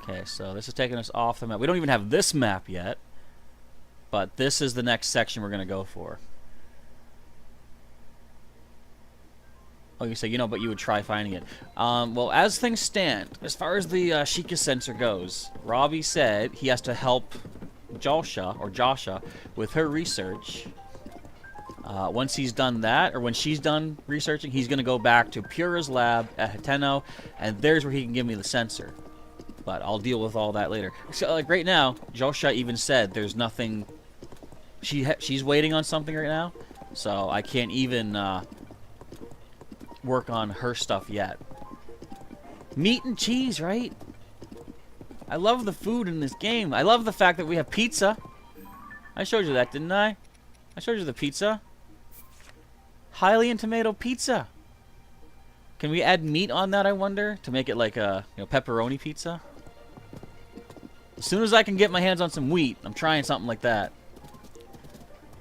Okay, so this is taking us off the map. We don't even have this map yet. But this is the next section we're going to go for. Oh, you say, you know, but you would try finding it. Well, as things stand, as far as the Sheikah sensor goes, Robbie said he has to help Josha, with her research. Once he's done that, or when she's done researching, he's going to go back to Pura's lab at Hateno, and there's where he can give me the sensor. But I'll deal with all that later. So, like, right now, Josha even said there's nothing... She's waiting on something right now, so I can't even... work on her stuff yet. Meat and cheese, right? I love the food in this game. I love the fact that we have pizza. I showed you that, didn't I? I showed you the pizza. Hylian tomato pizza. Can we add meat on that, I wonder? To make it like a pepperoni pizza? As soon as I can get my hands on some wheat, I'm trying something like that.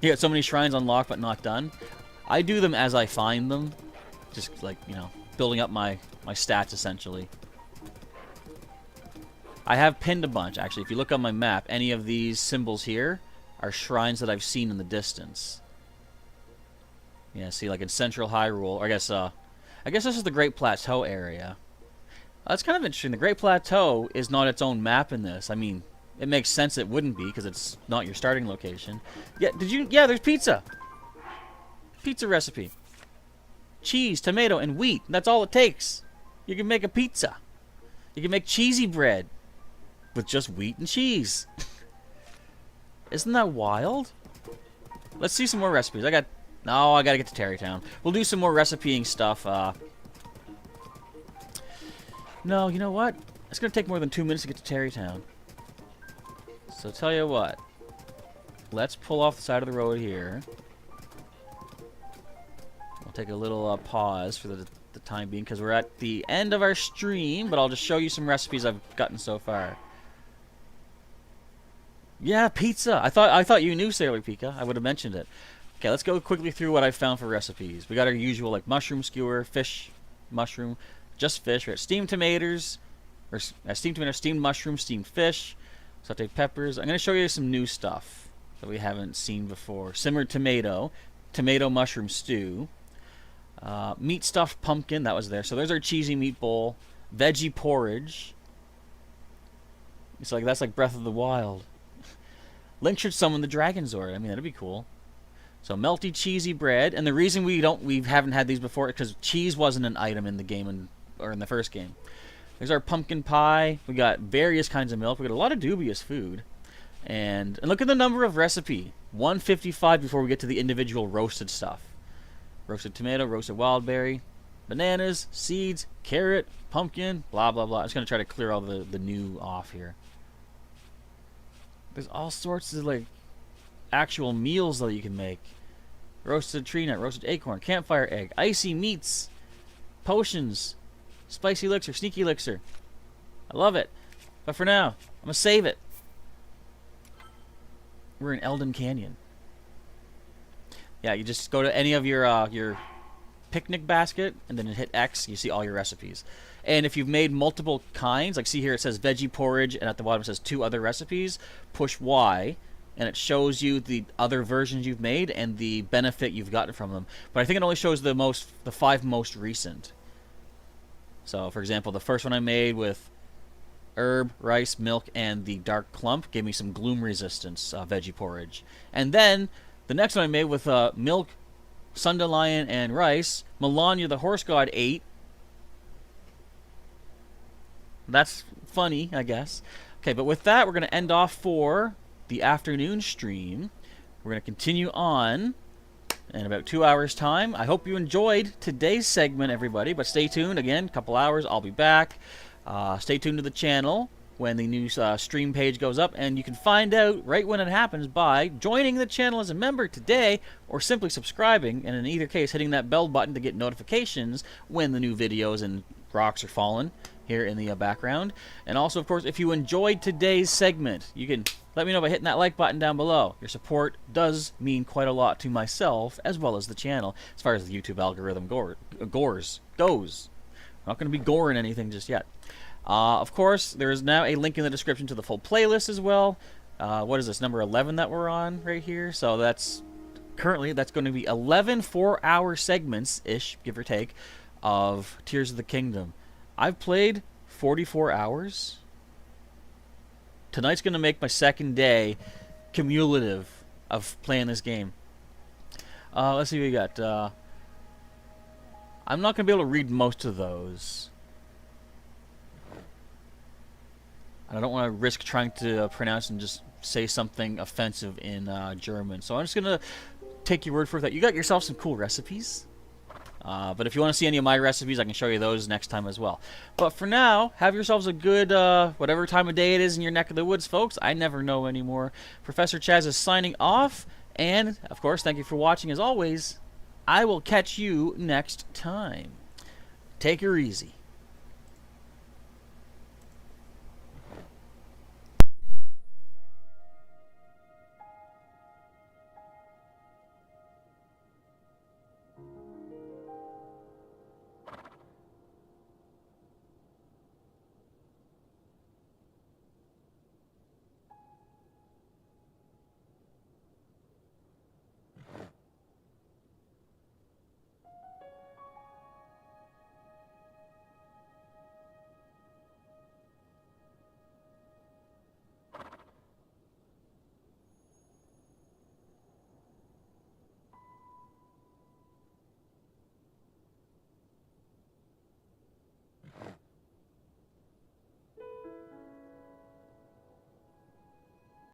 You got so many shrines unlocked but not done. I do them as I find them. Just like, building up my stats, essentially. I have pinned a bunch, actually. If you look on my map, any of these symbols here are shrines that I've seen in the distance. Yeah, see, like in Central Hyrule, or I guess this is the Great Plateau area. That's kind of interesting. The Great Plateau is not its own map in this. I mean, it makes sense it wouldn't be, because it's not your starting location. Yeah, yeah, there's pizza! Pizza recipe. cheese, tomato, and wheat. That's all it takes. You can make a pizza. You can make cheesy bread with just wheat and cheese. Isn't that wild? Let's see some more recipes. I gotta get to Terrytown. We'll do some more recipeing stuff. No, you know what? It's gonna take more than 2 minutes to get to Terrytown. So tell you what. Let's pull off the side of the road here. We'll take a little pause for the time being because we're at the end of our stream, but I'll just show you some recipes I've gotten so far. Yeah, pizza. I thought you knew, Sailor Pika. I would have mentioned it. Okay, let's go quickly through what I found for recipes. We got our usual like mushroom skewer, fish, mushroom, just fish. We got steamed tomatoes, or steamed tomato, steamed mushroom, steamed fish, sauteed peppers. I'm gonna show you some new stuff that we haven't seen before. Simmered tomato, tomato mushroom stew, meat stuffed pumpkin. That was there. So there's our cheesy meat bowl. Veggie porridge. It's like that's like Breath of the Wild. Link should summon the Dragon Zord. I mean, that'd be cool. So melty cheesy bread, and the reason we haven't had these before is because cheese wasn't an item in the game or in the first game. There's our pumpkin pie. We got various kinds of milk. We got a lot of dubious food, and look at the number of recipe. 155 before we get to the individual roasted stuff. Roasted tomato, roasted wild berry, bananas, seeds, carrot, pumpkin, blah blah blah. I'm just gonna try to clear all the new off here. There's all sorts of like actual meals that you can make. Roasted tree nut, roasted acorn, campfire egg, icy meats, potions, spicy elixir, sneaky elixir. I love it. But for now, I'm gonna save it. We're in Eldon Canyon. Yeah, you just go to any of your picnic basket and then hit X. You see all your recipes. And if you've made multiple kinds, like see here it says veggie porridge, and at the bottom it says 2 other recipes. Push Y, and it shows you the other versions you've made and the benefit you've gotten from them. But I think it only shows the 5 most recent. So, for example, the first one I made with herb, rice, milk, and the dark clump gave me some gloom resistance veggie porridge. And then the next one I made with milk, Sundelion, and rice, Melania the horse god ate. That's funny, I guess. Okay, but with that, we're going to end off for the afternoon stream. We're going to continue on in about 2 hours' time. I hope you enjoyed today's segment, everybody, but stay tuned. Again, a couple hours, I'll be back. Stay tuned to the channel when the new stream page goes up, and you can find out right when it happens by joining the channel as a member today or simply subscribing, and in either case, hitting that bell button to get notifications when the new videos and rocks are falling here in the background. And also, of course, if you enjoyed today's segment, you can let me know by hitting that like button down below. Your support does mean quite a lot to myself as well as the channel as far as the YouTube algorithm goes. I'm not going to be goring anything just yet. Of course, there is now a link in the description to the full playlist as well. What is this, number 11 that we're on right here? So that's currently, that's going to be 11 4-hour segments-ish, give or take, of Tears of the Kingdom. I've played 44 hours. Tonight's going to make my second day cumulative of playing this game. Let's see what we got. I'm not going to be able to read most of those. I don't want to risk trying to pronounce and just say something offensive in German. So I'm just going to take your word for that. You got yourself some cool recipes. But if you want to see any of my recipes, I can show you those next time as well. But for now, have yourselves a good, whatever time of day it is in your neck of the woods, folks. I never know anymore. Professor Chaz is signing off. And, of course, thank you for watching as always. I will catch you next time. Take her easy.